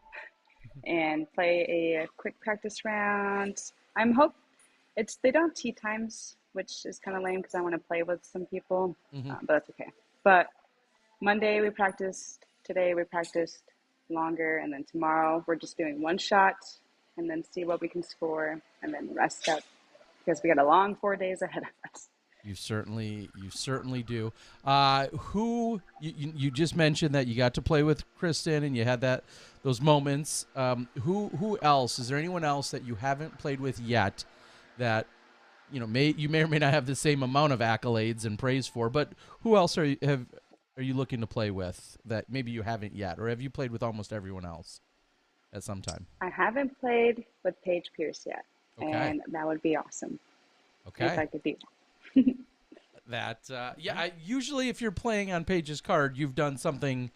Speaker 3: and play a quick practice round. They don't have tee times, which is kind of lame because I want to play with some people,
Speaker 1: Mm-hmm.
Speaker 3: but that's okay. But Monday we practiced, today we practiced longer, and then tomorrow we're just doing one shot and then see what we can score and then rest up because we got a long 4 days ahead of us.
Speaker 1: You certainly do. Who you just mentioned that you got to play with Kristen and you had those moments. Who else? Is there anyone else that you haven't played with yet that you may or may not have the same amount of accolades and praise for? But who else are you looking to play with that maybe you haven't yet, or have you played with almost everyone else at some time?
Speaker 3: I haven't played with Paige Pierce yet,
Speaker 1: Okay.
Speaker 3: and that would be awesome if
Speaker 1: Okay.
Speaker 3: I could do that.
Speaker 1: Usually if you're playing on Paige's card, you've done something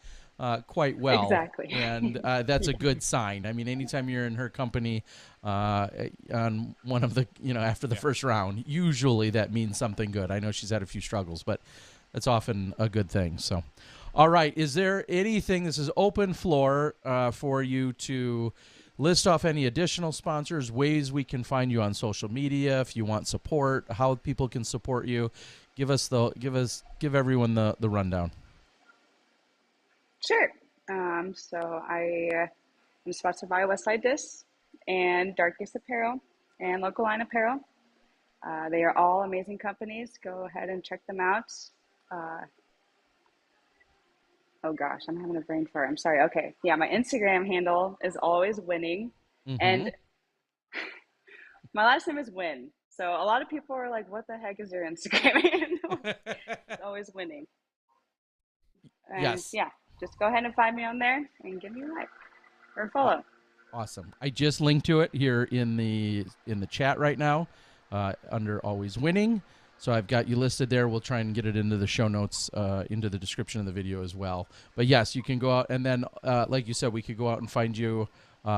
Speaker 1: quite well.
Speaker 3: Exactly.
Speaker 1: And that's a good sign. I mean, anytime you're in her company on one of the, after the first round, usually that means something good. I know she's had a few struggles, but that's often a good thing. So, all right. Is there anything, this is open floor for you to list off any additional sponsors, ways we can find you on social media, if you want support, how people can support you. Give everyone the rundown.
Speaker 3: Sure. So I am sponsored by Westside Discs and Darkest Apparel and Local Line Apparel. They are all amazing companies. Go ahead and check them out. Oh gosh, I'm having a brain fart. I'm sorry. Okay. Yeah, my Instagram handle is always winning.
Speaker 1: Mm-hmm.
Speaker 3: And my last name is Nguyen. So a lot of people are like, what the heck is your Instagram handle? It's always winning. And
Speaker 1: Yes.
Speaker 3: yeah, just go ahead and find me on there and give me a like or a follow.
Speaker 1: Awesome. I just linked to it here in the chat right now under Always Winning. So I've got you listed there. We'll try and get it into the show notes, into the description of the video as well. But yes, you can go out and then, like you said, we could go out and find you,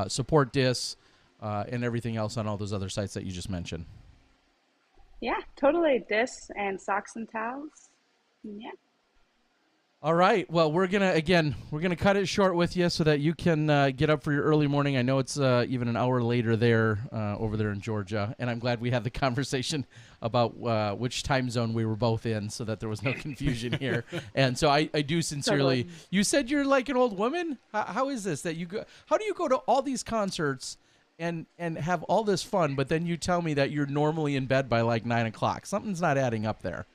Speaker 1: support DIS, and everything else on all those other sites that you just mentioned.
Speaker 3: Yeah, totally. Discs and socks and towels. Yeah.
Speaker 1: All right. Well, we're gonna cut it short with you so that you can get up for your early morning. I know it's even an hour later there over there in Georgia, and I'm glad we had the conversation about which time zone we were both in, so that there was no confusion here. And so I do sincerely.
Speaker 3: Totally.
Speaker 1: You said you're like an old woman. How is this that you go? How do you go to all these concerts and have all this fun, but then you tell me that you're normally in bed by like 9 o'clock? Something's not adding up there.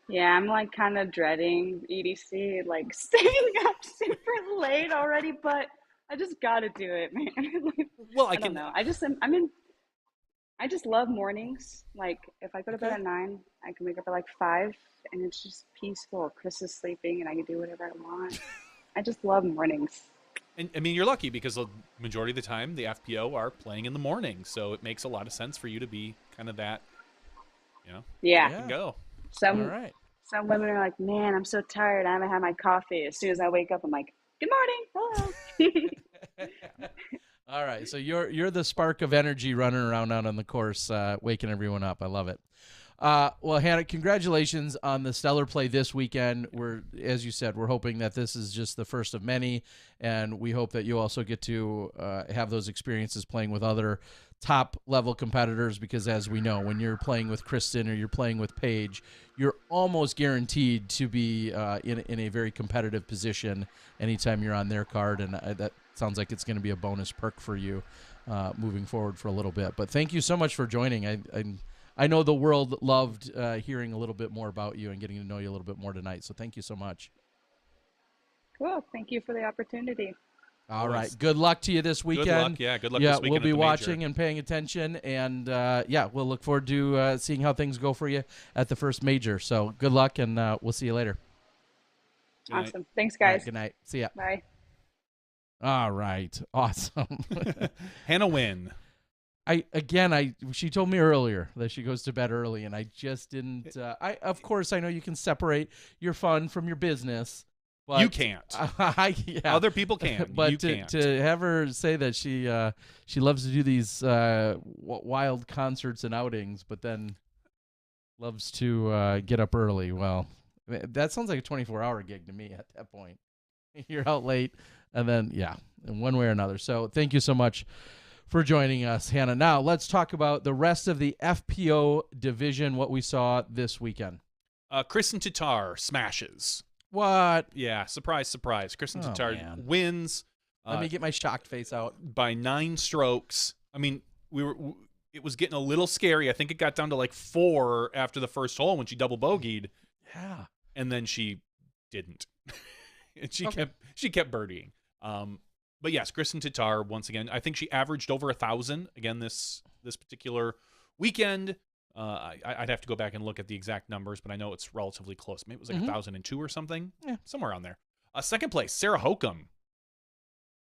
Speaker 3: Yeah, I'm like kind of dreading EDC, like staying up super late already, but I just gotta do it, man.
Speaker 2: Well,
Speaker 3: I don't know. I just love mornings. Like if I go to bed at 9, I can wake up at like 5 and it's just peaceful. Chris is sleeping and I can do whatever I want. I just love mornings.
Speaker 2: And I mean, you're lucky because the majority of the time the FPO are playing in the morning, so it makes a lot of sense for you to be kind of that,
Speaker 3: Yeah.
Speaker 2: go.
Speaker 1: All right.
Speaker 3: Some women are like, man, I'm so tired. I haven't had my coffee. As soon as I wake up, I'm like, good morning. Hello.
Speaker 1: All right, so you're the spark of energy running around out on the course, waking everyone up. I love it. Well, Hannah, congratulations on the stellar play this weekend. As you said, we're hoping that this is just the first of many, and we hope that you also get to have those experiences playing with other top-level competitors, because as we know, when you're playing with Kristen or you're playing with Paige, you're almost guaranteed to be in a very competitive position anytime you're on their card, and that sounds like it's going to be a bonus perk for you moving forward for a little bit. But thank you so much for joining. I know the world loved hearing a little bit more about you and getting to know you a little bit more tonight. So thank you so much.
Speaker 3: Cool. Thank you for the opportunity.
Speaker 1: All right. Good luck to you this weekend.
Speaker 2: Good luck. Yeah, good luck this weekend.
Speaker 1: We'll be
Speaker 2: at the
Speaker 1: watching
Speaker 2: major.
Speaker 1: and paying attention. And, we'll look forward to seeing how things go for you at the first major. So good luck, and we'll see you later.
Speaker 2: Good night.
Speaker 3: Awesome. Thanks,
Speaker 1: All right,
Speaker 3: guys.
Speaker 1: good night. See ya.
Speaker 3: Bye.
Speaker 1: All right. Awesome.
Speaker 2: Hanna Huynh.
Speaker 1: She told me earlier that she goes to bed early, and I just didn't. Of course, I know you can separate your fun from your business. But
Speaker 2: You can't. Other people can.
Speaker 1: But
Speaker 2: you can't.
Speaker 1: to have her say that she loves to do these wild concerts and outings, but then loves to get up early. Well, that sounds like a 24-hour gig to me at that point. You're out late, and then, in one way or another. So thank you so much for joining us, Hannah. Now, let's talk about the rest of the FPO division, what we saw this weekend.
Speaker 2: Kristen Tatar smashes.
Speaker 1: What?
Speaker 2: Yeah, surprise, surprise. Kristen Tatar
Speaker 1: man.
Speaker 2: wins.
Speaker 1: Let me get my shocked face out.
Speaker 2: By 9 strokes. I mean, it was getting a little scary. I think it got down to like 4 after the first hole when she double bogeyed.
Speaker 1: Yeah.
Speaker 2: And then she didn't. And she kept birdieing. But yes, Kristen Tatar once again. I think she averaged over 1,000 again this particular weekend. I'd have to go back and look at the exact numbers, but I know it's relatively close. Maybe it was like 1,002 or something. Yeah, somewhere around there. Second place, Sarah Hokum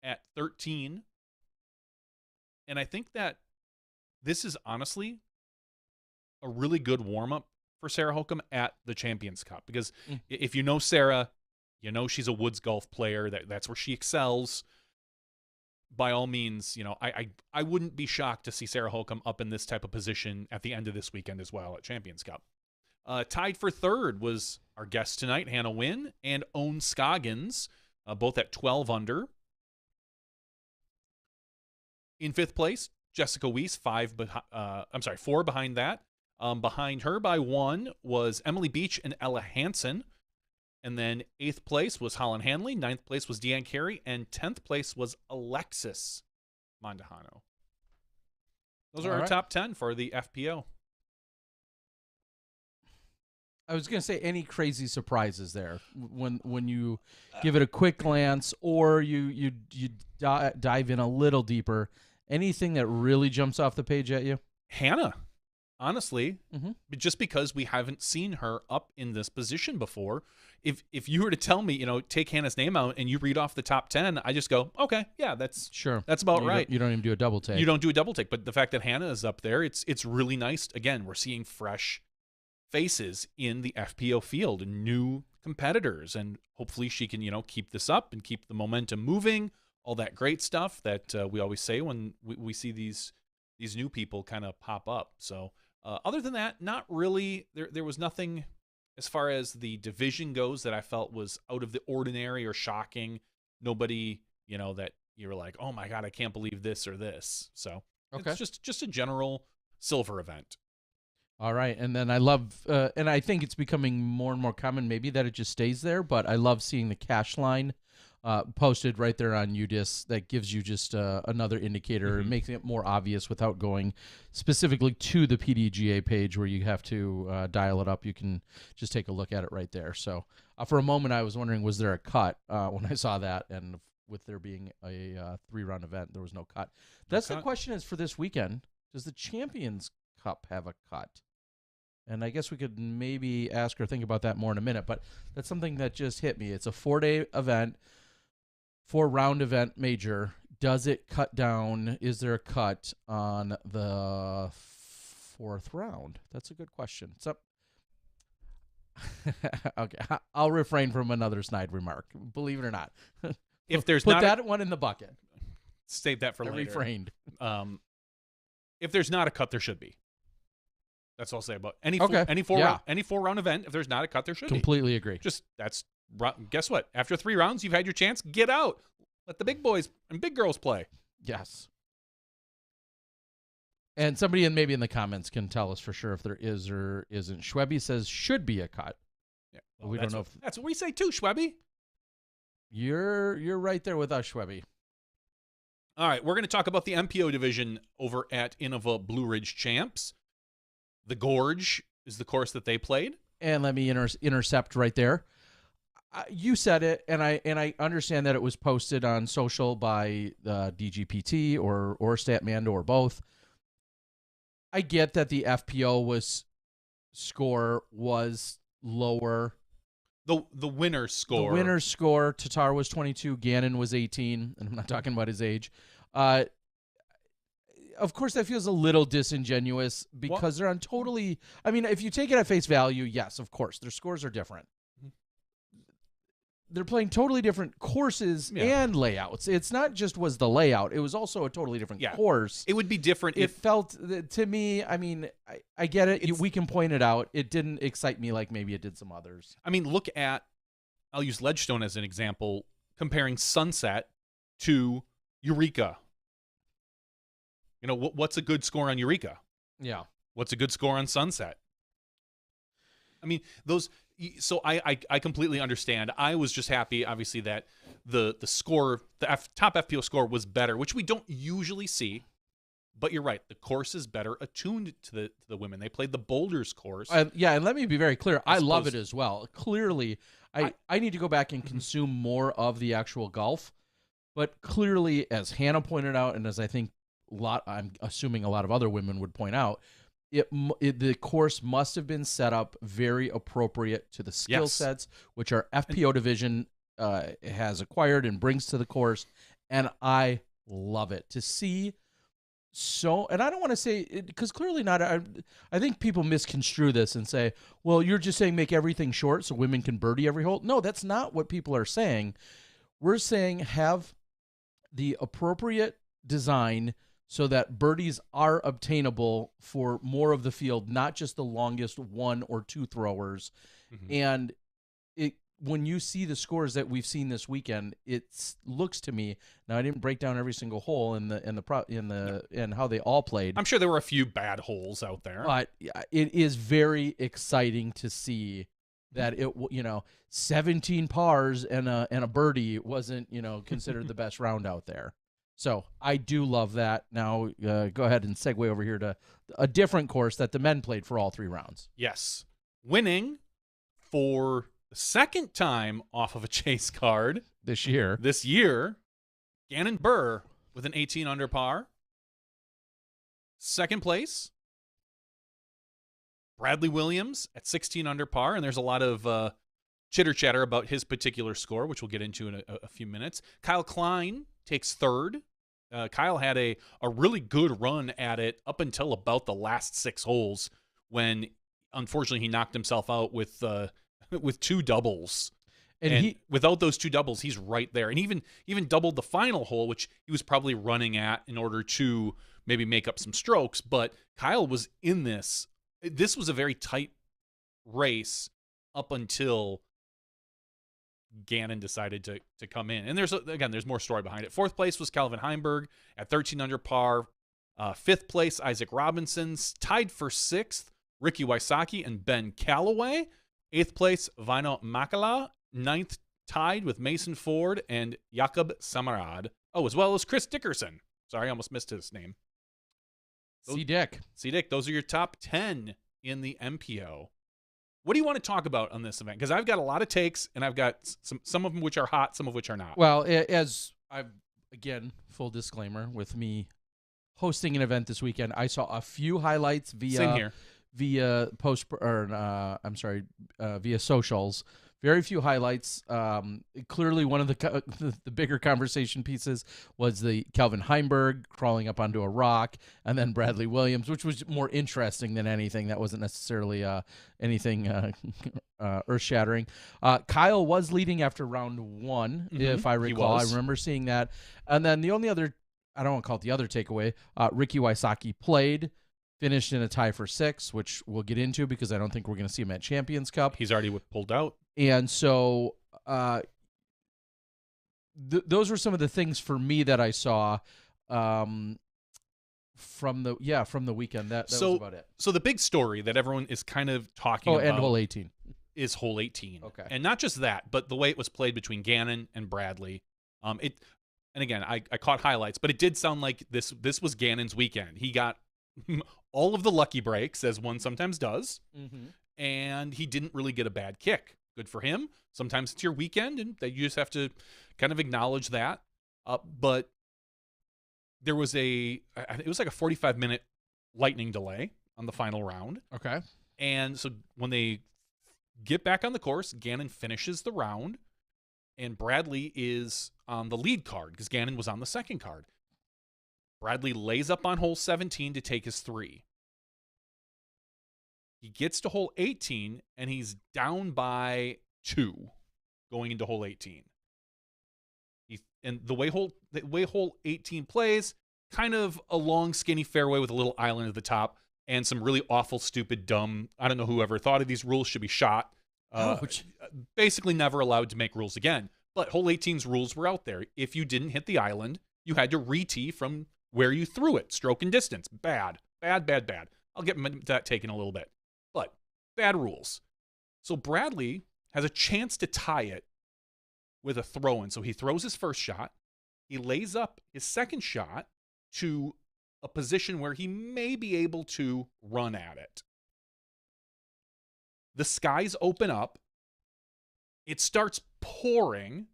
Speaker 2: at 13. And I think that this is honestly a really good warm-up for Sarah Hokum at the Champions Cup, because if you know Sarah, you know she's a woods golf player. That's where she excels. By all means, I wouldn't be shocked to see Sarah Hokum up in this type of position at the end of this weekend as well at Champions Cup. Tied for third was our guest tonight, Hanna Huynh, and Owen Scoggins, both at 12 under. In fifth place, Jessica Weiss, 4 behind that. Behind her by 1 was Emily Beach and Ella Hansen. And then 8th place was Holland Hanley, 9th place was Deanne Carey, and 10th place was Alexis Mondahano. Those are our top 10 for the FPO.
Speaker 1: I was going to say, any crazy surprises there when you give it a quick glance, or you dive in a little deeper? Anything that really jumps off the page at you?
Speaker 2: Hannah. Honestly, just because we haven't seen her up in this position before. If you were to tell me, take Hannah's name out and you read off the top 10, I just go, okay, yeah, that's about right.
Speaker 1: You don't even do a double take.
Speaker 2: You don't do a double take, but the fact that Hannah is up there, it's really nice. Again, we're seeing fresh faces in the FPO field and new competitors, and hopefully she can, keep this up and keep the momentum moving. All that great stuff that we always say when we see these new people kind of pop up. So. Other than that, not really. There was nothing as far as the division goes that I felt was out of the ordinary or shocking. Nobody, that you were like, oh my God, I can't believe this or this. So it's just a general silver event.
Speaker 1: All right. And then I love, and I think it's becoming more and more common maybe that it just stays there, but I love seeing the cash line posted right there on UDIS. That gives you just another indicator, making it more obvious without going specifically to the PDGA page where you have to dial it up. You can just take a look at it right there. So for a moment, I was wondering, was there a cut when I saw that? And with there being a 3-round event, there was no cut. That's the question is for this weekend. Does the Champions Cup have a cut? And I guess we could maybe ask or think about that more in a minute, but that's something that just hit me. It's a 4-day event, 4-round event major. Does it cut down? Is there a cut on the 4th round? That's a good question. So, okay, I'll refrain from another snide remark. Believe it or not.
Speaker 2: If there's
Speaker 1: Put
Speaker 2: not
Speaker 1: that one in the bucket.
Speaker 2: save that for
Speaker 1: I
Speaker 2: later.
Speaker 1: refrained.
Speaker 2: If there's not a cut, there should be. That's all I'll say about any four round event. If there's not a cut, there should
Speaker 1: Completely agree.
Speaker 2: Just guess what? After 3 rounds, you've had your chance. Get out. Let the big boys and big girls play.
Speaker 1: Yes. And somebody maybe in the comments can tell us for sure if there is or isn't. Schwebby says should be a cut.
Speaker 2: Yeah,
Speaker 1: we don't know if
Speaker 2: that's what we say too, Schwebby.
Speaker 1: You're right there with us, Schwebby.
Speaker 2: All right, we're going to talk about the MPO division over at Innova Blue Ridge Champs. The Gorge is the course that they played. And
Speaker 1: let me intercept right there. You said it, and I understand that it was posted on social by DGPT or Statmando or both. I get that the FPO score was lower.
Speaker 2: The winner's score.
Speaker 1: The winner's score. Tatar was 22. Gannon was 18, and I'm not talking about his age. Of course, that feels a little disingenuous because they're on totally. I mean, if you take it at face value, yes, of course, their scores are different. They're playing totally different courses and layouts. It's not just was the layout; it was also a totally different course.
Speaker 2: It would be different.
Speaker 1: It felt to me. I mean, I get it. We can point it out. It didn't excite me like maybe it did some others.
Speaker 2: I mean, look at. I'll use Ledgestone as an example, comparing Sunset to Eureka. You know, what's a good score on Eureka?
Speaker 1: Yeah.
Speaker 2: What's a good score on Sunset? I mean, those. So I completely understand. I was just happy, obviously, that the score, top FPO score was better, which we don't usually see. But you're right. The course is better attuned to the women. They played the Boulders course.
Speaker 1: And let me be very clear. I love it as well. Clearly, I need to go back and consume more of the actual golf. But clearly, as Hannah pointed out, and as I think I'm assuming a lot of other women would point out, the course must have been set up very appropriate to the skill sets, which our FPO division has acquired and brings to the course. And I love it to see. So, and I don't want to say it because clearly not. I think people misconstrue this and say, well, you're just saying make everything short so women can birdie every hole. No, that's not what people are saying. We're saying have the appropriate design so that birdies are obtainable for more of the field, not just the longest 1 or 2 throwers. Mm-hmm. And when you see the scores that we've seen this weekend, it looks to me. Now I didn't break down every single hole and how they all played.
Speaker 2: I'm sure there were a few bad holes out there,
Speaker 1: but it is very exciting to see that 17 pars and a birdie wasn't considered the best round out there. So I do love that. Now go ahead and segue over here to a different course that the men played for all 3 rounds.
Speaker 2: Yes. Winning for the second time off of a chase card
Speaker 1: this year,
Speaker 2: Gannon Burr with an 18 under par. Second place, Bradley Williams at 16 under par. And there's a lot of chitter-chatter about his particular score, which we'll get into in a few minutes. Kyle Klein takes third. Kyle had a really good run at it up until about the last 6 holes when, unfortunately, he knocked himself out with 2 doubles. And without those 2 doubles, he's right there. And even doubled the final hole, which he was probably running at in order to maybe make up some strokes. But Kyle was in this. This was a very tight race up until Gannon decided to come in. And there's more story behind it. 4th place was Calvin Heimberg at 13 under par. 5th place, Isaac Robinson's. Tied for 6th, Ricky Wysocki and Ben Calloway. 8th place, Vino Makala. 9th, tied with Mason Ford and Jakob Samarad. Oh, as well as Chris Dickerson. Sorry, I almost missed his name.
Speaker 1: C-Dick,
Speaker 2: those are your top 10 in the MPO. What do you want to talk about on this event? Because I've got a lot of takes, and I've got some of them which are hot, some of which are not.
Speaker 1: Well, as I've, again, full disclaimer, with me hosting an event this weekend, I saw a few highlights via socials. Very few highlights. Clearly, one of the bigger conversation pieces was the Calvin Heimberg crawling up onto a rock, and then Bradley Williams, which was more interesting than anything. That wasn't necessarily anything earth-shattering. Kyle was leading after round 1, if I recall. I remember seeing that. And then the only other I don't want to call it the other takeaway. Ricky Wysocki played, finished in a tie for 6, which we'll get into because I don't think we're going to see him at Champions Cup.
Speaker 2: He's already pulled out.
Speaker 1: And so those were some of the things for me that I saw from the weekend. That was about it.
Speaker 2: So the big story that everyone is kind of talking about
Speaker 1: and hole 18
Speaker 2: is hole 18.
Speaker 1: Okay.
Speaker 2: And not just that, but the way it was played between Gannon and Bradley. And again, I caught highlights, but it did sound like this was Gannon's weekend. He got all of the lucky breaks, as one sometimes does, and he didn't really get a bad kick. Good for him. Sometimes it's your weekend, and that you just have to kind of acknowledge that. But there was it was like a 45-minute lightning delay on the final round.
Speaker 1: Okay.
Speaker 2: And so when they get back on the course, Gannon finishes the round, and Bradley is on the lead card because Gannon was on the second card. Bradley lays up on hole 17 to take his 3. He gets to hole 18, and he's down by 2 going into hole 18. And the way hole 18 plays, kind of a long, skinny fairway with a little island at the top and some really awful, stupid, dumb, I don't know whoever thought of these rules should be shot. Basically never allowed to make rules again. But hole 18's rules were out there. If you didn't hit the island, you had to re-tee from where you threw it. Stroke and distance. Bad. I'll get that taken a little bit. But bad rules. So Bradley has a chance to tie it with a throw-in. So he throws his first shot. He lays up his second shot to a position where he may be able to run at it. The skies open up. It starts pouring.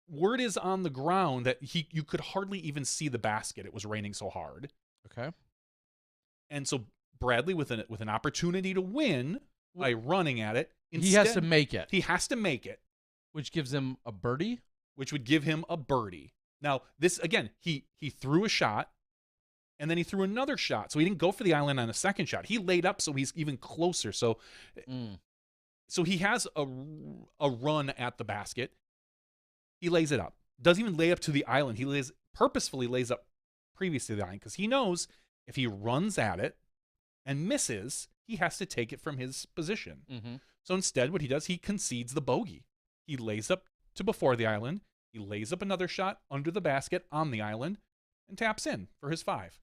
Speaker 2: Word is on the ground that you could hardly even see the basket. It was raining so hard.
Speaker 1: Okay.
Speaker 2: And so Bradley, with an opportunity to win by running at it,
Speaker 1: he has to make it.
Speaker 2: He has to make it.
Speaker 1: Which gives him a birdie?
Speaker 2: Which would give him a birdie. Now, this, again, he threw a shot, and then he threw another shot. So he didn't go for the island on a second shot. He laid up, so he's even closer. So he has a run at the basket. He lays it up. Doesn't even lay up to the island. He purposefully lays up previous to the island because he knows if he runs at it and misses, he has to take it from his position. So instead, what he does, he concedes the bogey. He lays up to before the island. He lays up another shot under the basket on the island and taps in for his 5.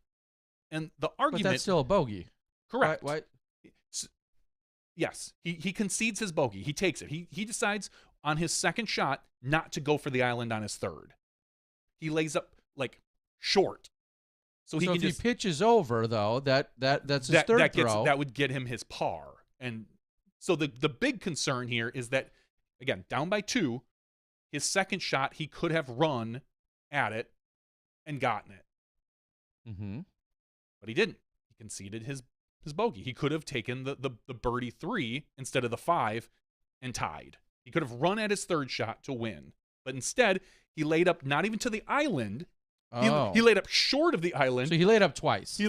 Speaker 2: And the argument...
Speaker 1: But that's still a bogey.
Speaker 2: Correct.
Speaker 1: Why?
Speaker 2: Yes. He concedes his bogey. He takes it. He decides on his second shot not to go for the island on his third. He lays up, like, short. So
Speaker 1: if he pitches over, though, that's his third throw.
Speaker 2: That would get him his par. And so the big concern here is that, again, down by 2, his second shot, he could have run at it and gotten it. But he didn't. He conceded his bogey. He could have taken the birdie 3 instead of the 5 and tied. He could have run at his third shot to win. But instead, he laid up not even to the island. He laid up short of the island.
Speaker 1: So he laid up twice.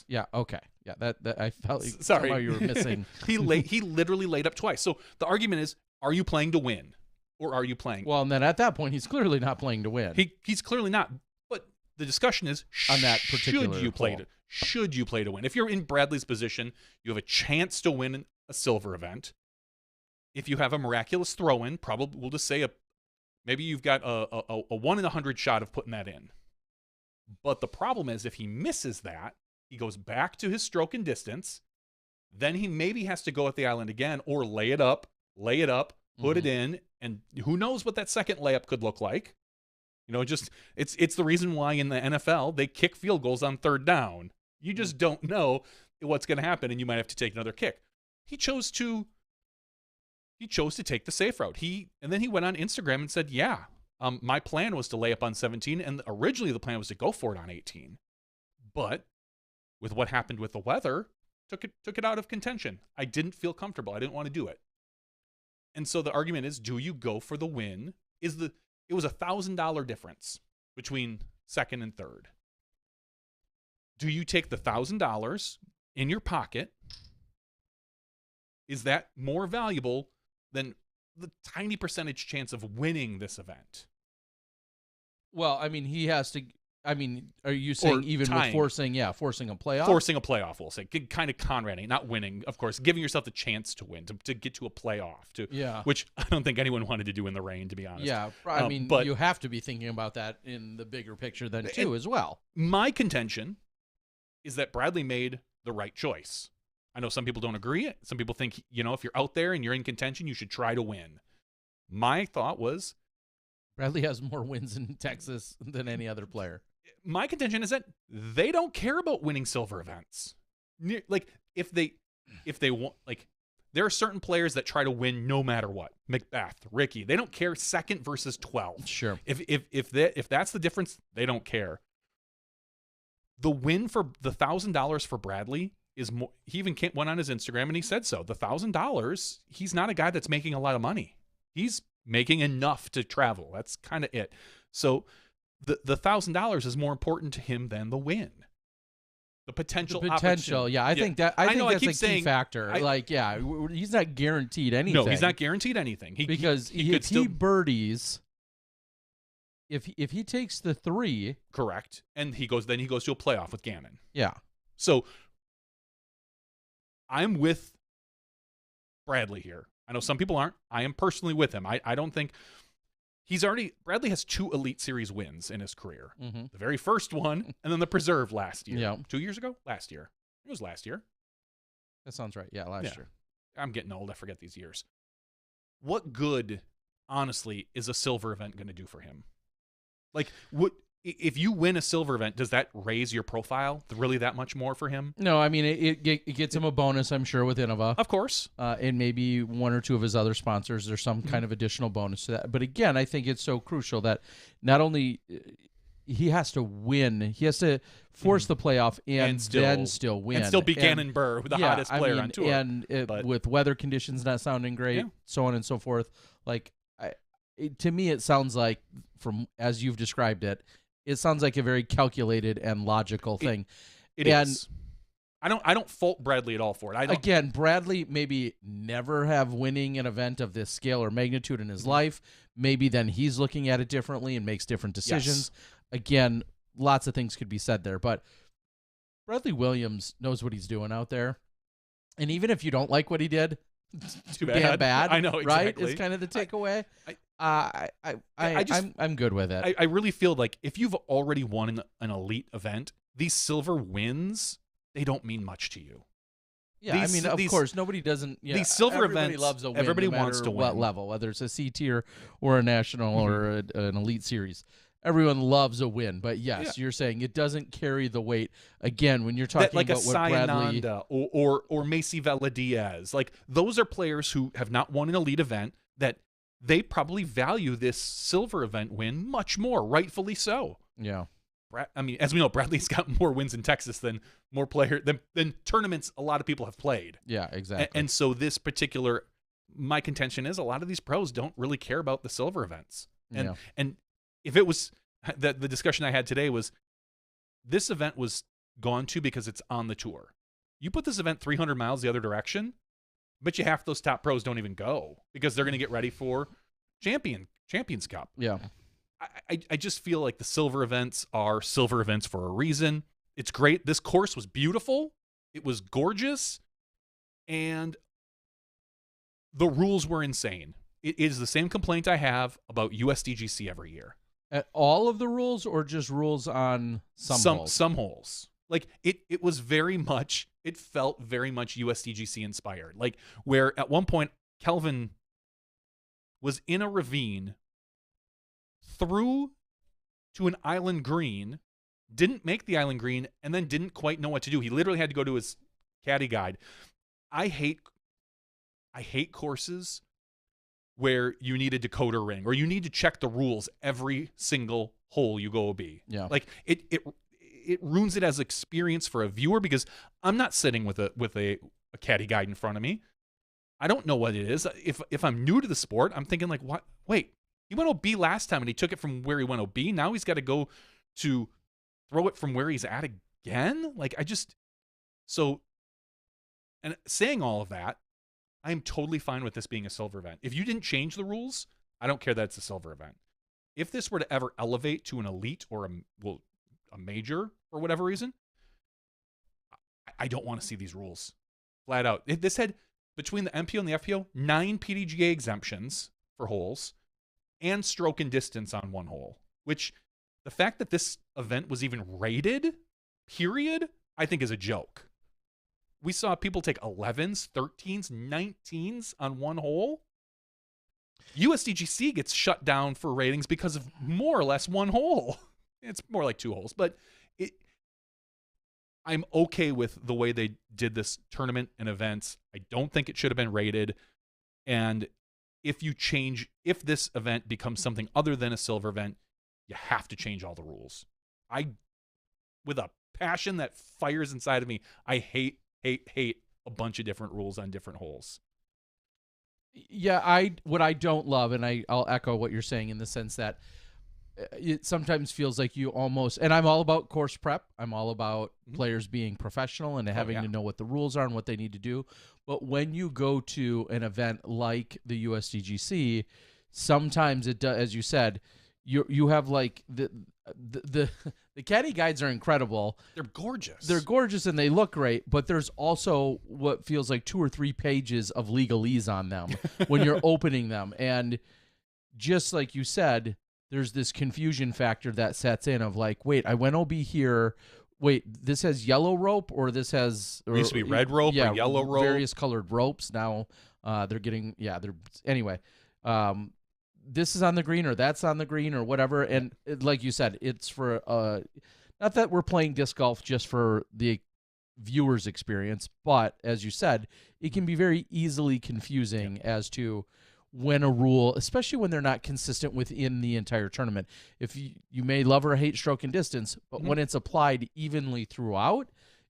Speaker 2: Yeah,
Speaker 1: okay. Yeah, that I felt like
Speaker 2: sorry
Speaker 1: somehow you were missing.
Speaker 2: He literally laid up twice. So the argument is, are you playing to win? Or are you playing?
Speaker 1: Well, and then at that point, he's clearly not playing to win.
Speaker 2: He's clearly not. But the discussion is,
Speaker 1: on that particular
Speaker 2: should you play to win? If you're in Bradley's position, you have a chance to win a silver event. If you have a miraculous throw-in, probably we'll just say maybe you've got a 1 in 100 shot of putting that in. But the problem is, if he misses that, he goes back to his stroke and distance. Then he maybe has to go at the island again or lay it up, put it in, and who knows what that second layup could look like. You know, just it's the reason why in the NFL they kick field goals on third down. You just don't know what's going to happen, and you might have to take another kick. He chose to take the safe route. And then he went on Instagram and said, "Yeah, my plan was to lay up on 17, and originally the plan was to go for it on 18, but with what happened with the weather, took it out of contention. I didn't feel comfortable. I didn't want to do it." And so the argument is, do you go for the win? It was $1,000 difference between second and third. Do you take the $1,000 in your pocket? Is that more valuable than the tiny percentage chance of winning this event?
Speaker 1: Well, I mean, he has to. I mean, are you saying even
Speaker 2: tying.
Speaker 1: with forcing a playoff?
Speaker 2: Forcing a playoff, we'll say. Kind of Conrading, not winning, of course. Giving yourself the chance to win, to get to a playoff. Which I don't think anyone wanted to do in the rain, to be honest.
Speaker 1: Yeah, I mean,
Speaker 2: but
Speaker 1: you have to be thinking about that in the bigger picture then, too, as well.
Speaker 2: My contention is that Bradley made the right choice. I know some people don't agree. Some people think, if you're out there and you're in contention, you should try to win. My thought was,
Speaker 1: Bradley has more wins in Texas than any other player.
Speaker 2: My contention is that they don't care about winning silver events. Like if they want, like there are certain players that try to win no matter what. Macbeth, Ricky, they don't care second versus 12.
Speaker 1: Sure.
Speaker 2: If that's the difference, they don't care. The win for the $1,000 for Bradley is more. He even went on his Instagram and he said so. The $1,000, he's not a guy that's making a lot of money. He's making enough to travel. That's kind of it. So the $1,000 is more important to him than the win. The potential.
Speaker 1: Yeah. I think that's a key
Speaker 2: saying,
Speaker 1: factor. He's not guaranteed anything.
Speaker 2: No, he's not guaranteed anything.
Speaker 1: Because if he birdies, if he takes the 3,
Speaker 2: correct, and he goes to a playoff with Gannon.
Speaker 1: Yeah.
Speaker 2: So I'm with Bradley here. I know some people aren't. I am personally with him. I don't think Bradley has 2 Elite Series wins in his career.
Speaker 1: Mm-hmm.
Speaker 2: The very first one, and then the Preserve last year.
Speaker 1: Yeah.
Speaker 2: 2 years ago? Last year. It was last year.
Speaker 1: That sounds right. Yeah, last year.
Speaker 2: I'm getting old. I forget these years. What good, honestly, is a silver event going to do for him? Like, if you win a silver event, does that raise your profile really that much more for him?
Speaker 1: No, I mean, it gets him a bonus, I'm sure, with Innova.
Speaker 2: Of course.
Speaker 1: And maybe 1 or 2 of his other sponsors. There's some kind of additional bonus to that. But again, I think it's so crucial that not only he has to win, he has to force the playoff and then still win.
Speaker 2: And still be Gannon Burr, the hottest player on tour.
Speaker 1: And with weather conditions not sounding great, so on and so forth. Like, to me, it sounds like, from as you've described it, it sounds like a very calculated and logical thing.
Speaker 2: It is. I don't fault Bradley at all for it.
Speaker 1: Again, Bradley maybe never have winning an event of this scale or magnitude in his life. Maybe then he's looking at it differently and makes different decisions. Yes. Again, lots of things could be said there, but Bradley Williams knows what he's doing out there. And even if you don't like what he did,
Speaker 2: too
Speaker 1: damn bad.
Speaker 2: I know, exactly.
Speaker 1: Right? It's kind of the takeaway. I'm good with it.
Speaker 2: I really feel like if you've already won an elite event, these silver wins, they don't mean much to you.
Speaker 1: Yeah, of course, nobody doesn't. Yeah,
Speaker 2: these silver
Speaker 1: everybody
Speaker 2: events,
Speaker 1: loves a win.
Speaker 2: Everybody
Speaker 1: no
Speaker 2: wants to win.
Speaker 1: What level? Whether it's a C tier or a national or an elite series, everyone loves a win. But yes, you're saying it doesn't carry the weight. Again, when you're talking
Speaker 2: like
Speaker 1: about
Speaker 2: a
Speaker 1: what Bradley
Speaker 2: or Macy Vela Diaz, like those are players who have not won an elite event that they probably value this silver event win much more, rightfully so.
Speaker 1: Yeah.
Speaker 2: I mean, as we know, Bradley's got more wins in Texas than tournaments a lot of people have played.
Speaker 1: Yeah, exactly.
Speaker 2: And so this particular, my contention is a lot of these pros don't really care about the silver events. And if it was the discussion I had today was this event was gone to because it's on the tour. You put this event 300 miles the other direction, but half those top pros don't even go because they're going to get ready for Champions Cup.
Speaker 1: Yeah.
Speaker 2: I just feel like the silver events are silver events for a reason. It's great. This course was beautiful. It was gorgeous. And the rules were insane. It is the same complaint I have about USDGC every year.
Speaker 1: At all of the rules or just rules on some holes?
Speaker 2: Some holes. Like it was very much, it felt very much USDGC inspired. Like where at one point Kelvin was in a ravine, threw to an island green, didn't make the island green, and then didn't quite know what to do. He literally had to go to his caddy guide. I hate courses where you need a decoder ring or you need to check the rules every single hole you go OB.
Speaker 1: Yeah.
Speaker 2: Like it ruins it as experience for a viewer because I'm not sitting with a caddy guide in front of me. I don't know what it is. If I'm new to the sport, I'm thinking like, what? Wait, he went OB last time and he took it from where he went OB. Now he's got to go to throw it from where he's at again. Like and saying all of that, I am totally fine with this being a silver event. If you didn't change the rules, I don't care that it's a silver event. If this were to ever elevate to an elite or a major for whatever reason, I don't want to see these rules. Flat out. This had, between the MPO and the FPO, 9 PDGA exemptions for holes and stroke and distance on one hole, which the fact that this event was even rated, period, I think is a joke. We saw people take 11s, 13s, 19s on one hole. USDGC gets shut down for ratings because of more or less one hole. It's more like 2 holes, but I'm okay with the way they did this tournament and events. I don't think it should have been rated. And if this event becomes something other than a silver event, you have to change all the rules. With a passion that fires inside of me, I hate a bunch of different rules on different holes.
Speaker 1: Yeah, what I don't love, and I'll echo what you're saying in the sense that it sometimes feels like you almost, and I'm all about course prep. I'm all about players being professional and having to know what the rules are and what they need to do. But when you go to an event like the USDGC, sometimes it does, as you said, you have like the caddy guides are incredible.
Speaker 2: They're gorgeous.
Speaker 1: They're gorgeous and they look great, but there's also what feels like 2 or 3 pages of legalese on them when you're opening them. And just like you said, there's this confusion factor that sets in of like, wait, I went OB here. Wait, this has yellow rope or this has...
Speaker 2: It used to be red rope or yellow rope.
Speaker 1: Various colored ropes. Now they're getting... Anyway, this is on the green or that's on the green or whatever. And like you said, it's for... not that we're playing disc golf just for the viewer's experience, but as you said, it can be very easily confusing as to when a rule, especially when they're not consistent within the entire tournament. If you may love or hate stroke and distance, but when it's applied evenly throughout,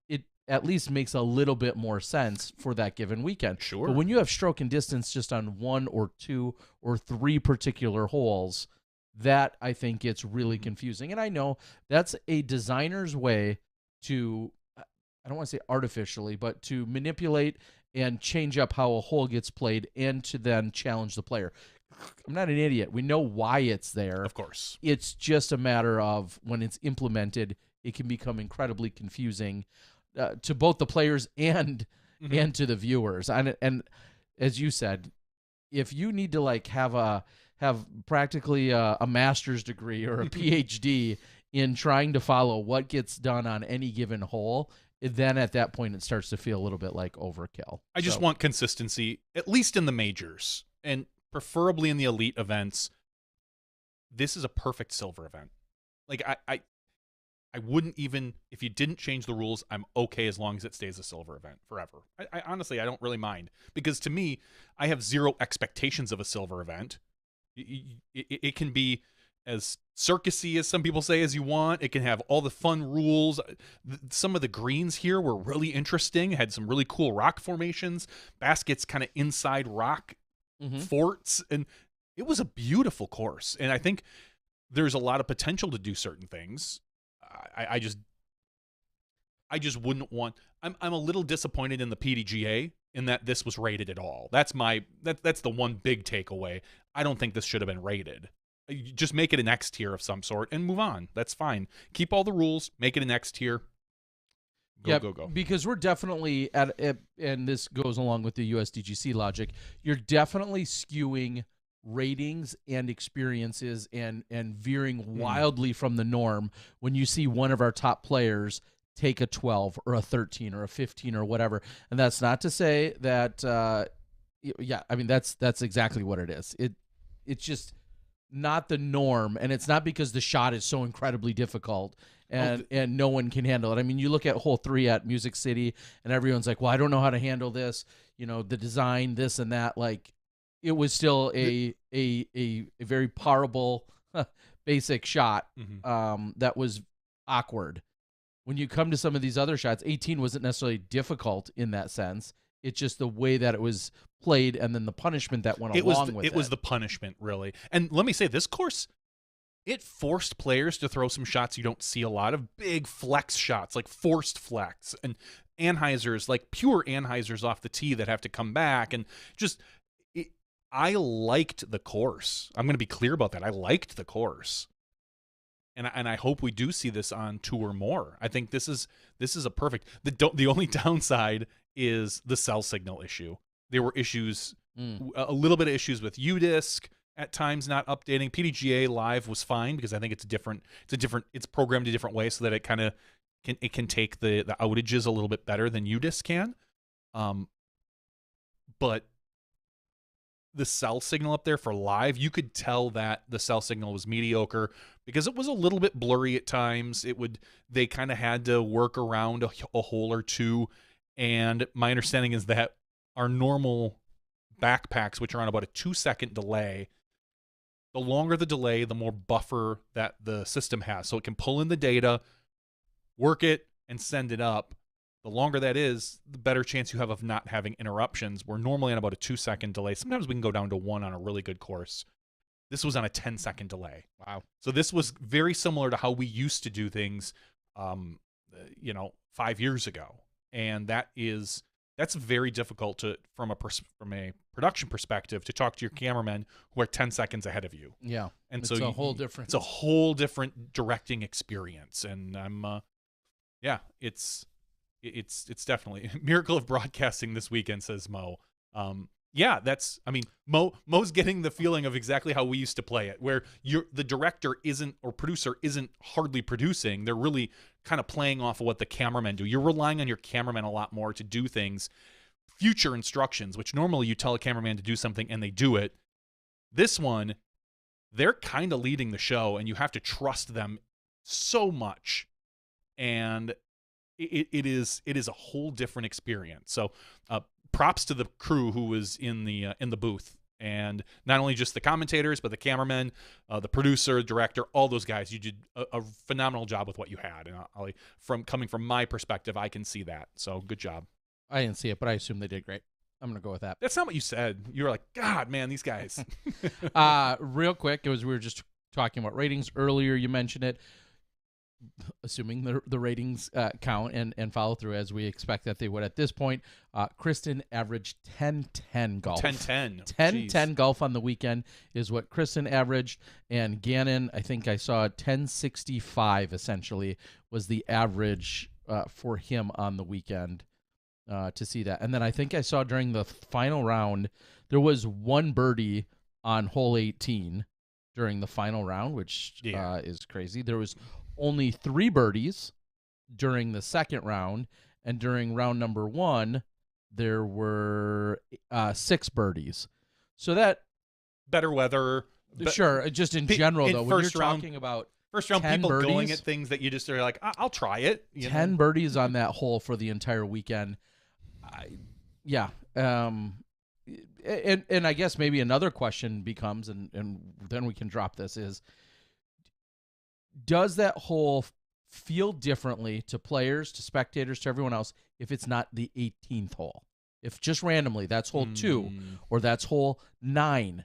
Speaker 1: it at least makes a little bit more sense for that given weekend.
Speaker 2: Sure.
Speaker 1: But when you have stroke and distance just on 1 or 2 or 3 particular holes, that I think gets really confusing. And I know that's a designer's way to, I don't want to say artificially, but to manipulate and change up how a hole gets played and to then challenge the player. I'm not an idiot. We know why it's there.
Speaker 2: Of course.
Speaker 1: It's just a matter of when it's implemented, it can become incredibly confusing to both the players and to the viewers. And as you said, if you need to like have practically a master's degree or a PhD in trying to follow what gets done on any given hole, then at that point it starts to feel a little bit like overkill.
Speaker 2: I just want consistency, at least in the majors, and preferably in the elite events. This is a perfect silver event. Like I wouldn't even, if you didn't change the rules, I'm okay as long as it stays a silver event forever. I honestly, I don't really mind, because to me, I have zero expectations of a silver event. It can be as circusy as some people say as you want. It can have all the fun rules. Some of the greens here were really interesting, had some really cool rock formations, baskets kind of inside rock forts, and it was a beautiful course. And I think there's a lot of potential to do certain things. I just wouldn't want. I'm a little disappointed in the PDGA in that this was rated at all. That's the one big takeaway. I don't think this should have been rated. You just make it an X tier of some sort and move on. That's fine. Keep all the rules. Make it an X tier. Go.
Speaker 1: Because we're definitely and this goes along with the USDGC logic. You're definitely skewing ratings and experiences and veering wildly from the norm when you see one of our top players take a 12 or a 13 or a 15 or whatever. And that's not to say that I mean that's exactly what it is. It's just not the norm, and it's not because the shot is so incredibly difficult and no one can handle it. I mean, you look at hole 3 at Music City and everyone's like, well, I don't know how to handle this, the design, this and that. Like, it was still a very parable basic shot that was awkward. When you come to some of these other shots, 18 wasn't necessarily difficult in that sense. It's just the way that it was played and then the punishment that went along with it.
Speaker 2: It was the punishment, really. And let me say, this course, it forced players to throw some shots you don't see a lot of, big flex shots, like forced flex, and Anheuser's, like pure Anheuser's off the tee that have to come back. And just, I liked the course. I'm going to be clear about that. I liked the course. and I hope we do see this on tour more. I think this is a perfect. The only downside is the cell signal issue. There were issues, a little bit of issues with UDisc at times not updating. PDGA Live was fine because I think it's programmed a different way so that it kind of can take the outages a little bit better than UDisc can. But the cell signal up there for live, you could tell that the cell signal was mediocre because it was a little bit blurry at times. They kind of had to work around a hole or two. And my understanding is that our normal backpacks, which are on about a 2-second delay, the longer the delay, the more buffer that the system has. So it can pull in the data, work it, and send it up. The longer that is, the better chance you have of not having interruptions. We're normally on about a 2-second delay. Sometimes we can go down to 1 on a really good course. This was on a 10-second delay.
Speaker 1: Wow.
Speaker 2: So this was very similar to how we used to do things, 5 years ago. And that's very difficult from a production perspective to talk to your cameramen who are 10 seconds ahead of you.
Speaker 1: Yeah.
Speaker 2: And
Speaker 1: it's
Speaker 2: so
Speaker 1: a whole different.
Speaker 2: It's a whole different directing experience. And it's definitely a miracle of broadcasting this weekend, says Mo. Mo's getting the feeling of exactly how we used to play it, where the director or producer isn't hardly producing. They're really kind of playing off of what the cameramen do. You're relying on your cameraman a lot more to do things. Future instructions, which normally you tell a cameraman to do something and they do it. This one, they're kind of leading the show and you have to trust them so much. And it is a whole different experience. So props to the crew who was in the booth, and not only just the commentators, but the cameramen, the producer, director, all those guys. You did a phenomenal job with what you had, and coming from my perspective, I can see that. So good job.
Speaker 1: I didn't see it, but I assume they did great. I'm gonna go with that.
Speaker 2: That's not what you said. You were like, God, man, these guys.
Speaker 1: Real quick, we were just talking about ratings earlier. You mentioned it. Assuming the ratings count and follow through as we expect that they would at this point, Kristen averaged 10-10 golf.
Speaker 2: 10-10.
Speaker 1: 10-10 golf on the weekend is what Kristen averaged, and Gannon, I think I saw 10-65 essentially was the average for him on the weekend to see that. And then I think I saw during the final round, there was one birdie on hole 18 during the final round, which is crazy. There was only 3 birdies during the second round, and during round number 1, there were 6 birdies. So that
Speaker 2: better weather.
Speaker 1: Sure, just in general, though, when you're talking about
Speaker 2: first round,
Speaker 1: 10
Speaker 2: people
Speaker 1: birdies,
Speaker 2: going at things that you just are like, I'll try it.
Speaker 1: 10 birdies on that hole for the entire weekend. And I guess maybe another question becomes, and then we can drop this, is does that hole feel differently to players, to spectators, to everyone else if it's not the 18th hole? If just randomly that's hole 2 or that's hole 9,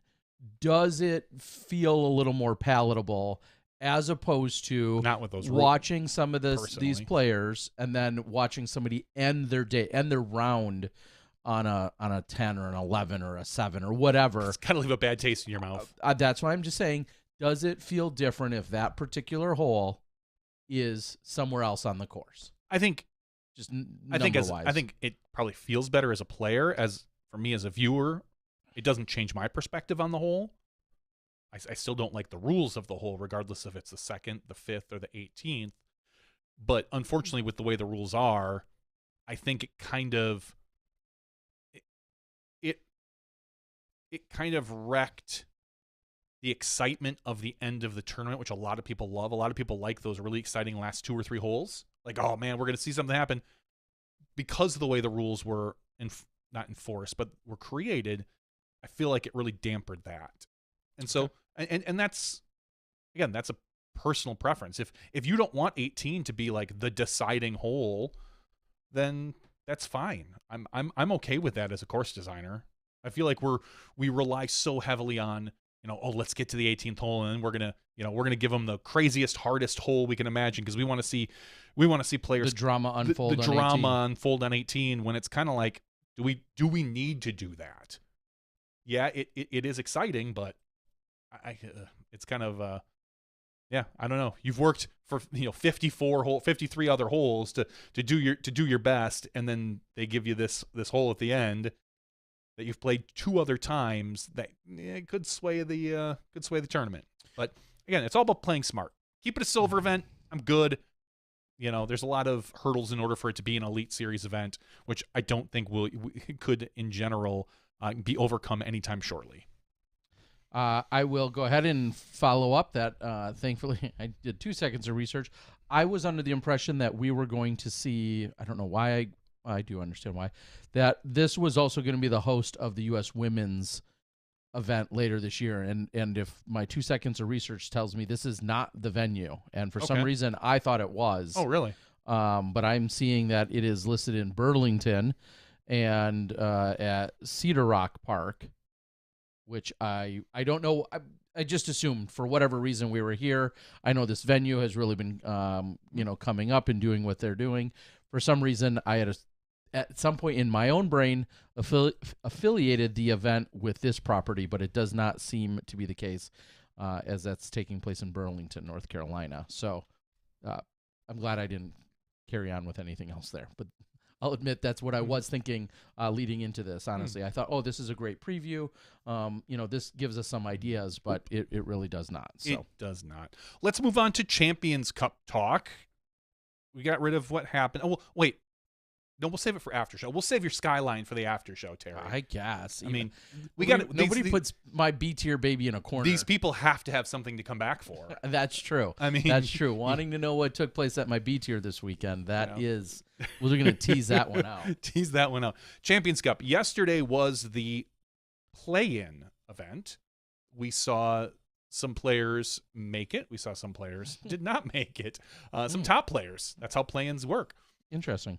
Speaker 1: does it feel a little more palatable as opposed to
Speaker 2: not with those
Speaker 1: watching some of these players and then watching somebody end their round on a 10 or an 11 or a 7 or whatever?
Speaker 2: It's kind of leave a bad taste in your mouth.
Speaker 1: That's why I'm just saying, does it feel different if that particular hole is somewhere else on the course?
Speaker 2: I think
Speaker 1: number-wise.
Speaker 2: I think it probably feels better as a player. As for me as a viewer, it doesn't change my perspective on the hole. I still don't like the rules of the hole, regardless if it's the 2nd, the 5th, or the 18th. But unfortunately, with the way the rules are, I think it kind of wrecked the excitement of the end of the tournament, which a lot of people love. A lot of people like those really exciting last 2 or 3 holes. Like, oh man, we're going to see something happen. Because of the way the rules were not enforced, but were created, I feel like it really dampened that. And so, and that's, again, that's a personal preference. If you don't want 18 to be like the deciding hole, then that's fine. I'm okay with that as a course designer. I feel like we rely so heavily on, let's get to the 18th hole, and then we're gonna give them the craziest, hardest hole we can imagine because we want to see players
Speaker 1: the drama unfold.
Speaker 2: The drama unfold on 18 when it's kind of like, do we need to do that? Yeah, it is exciting, but it's kind of Yeah, I don't know. You've worked for 53 other holes to do your best, and then they give you this hole at the end that you've played 2 other times that could sway the tournament. But again, it's all about playing smart. Keep it a silver event. I'm good. There's a lot of hurdles in order for it to be an Elite Series event, which I don't think could in general be overcome anytime shortly.
Speaker 1: I will go ahead and follow up that. Thankfully, I did 2 seconds of research. I was under the impression that we were going to see, I don't know why, I do understand why, that this was also going to be the host of the U.S. Women's event later this year. And if my 2 seconds of research tells me this is not the venue, and for some reason I thought it was.
Speaker 2: Oh, really?
Speaker 1: But I'm seeing that it is listed in Burlington and at Cedar Rock Park, which I don't know. I just assumed for whatever reason we were here. I know this venue has really been, coming up and doing what they're doing. For some reason, I had at some point in my own brain affiliated the event with this property, but it does not seem to be the case, as that's taking place in Burlington, North Carolina. So I'm glad I didn't carry on with anything else there. But I'll admit that's what I was thinking leading into this, honestly. I thought, oh, this is a great preview. This gives us some ideas, but it really does not. So.
Speaker 2: It does not. Let's move on to Champions Cup talk. We got rid of what happened. Oh, well, wait. No, we'll save it for after show. We'll save your skyline for the after show, Terry.
Speaker 1: I guess.
Speaker 2: I mean,
Speaker 1: nobody puts my B tier baby in a corner.
Speaker 2: These people have to have something to come back for.
Speaker 1: That's true.
Speaker 2: I mean,
Speaker 1: that's true. Wanting to know what took place at my B tier this weekend. That is, we're going to tease that one out.
Speaker 2: Tease that one out. Champions Cup. Yesterday was the play-in event. We saw some players make it. We saw some players did not make it. Some top players. That's how play-ins work.
Speaker 1: Interesting.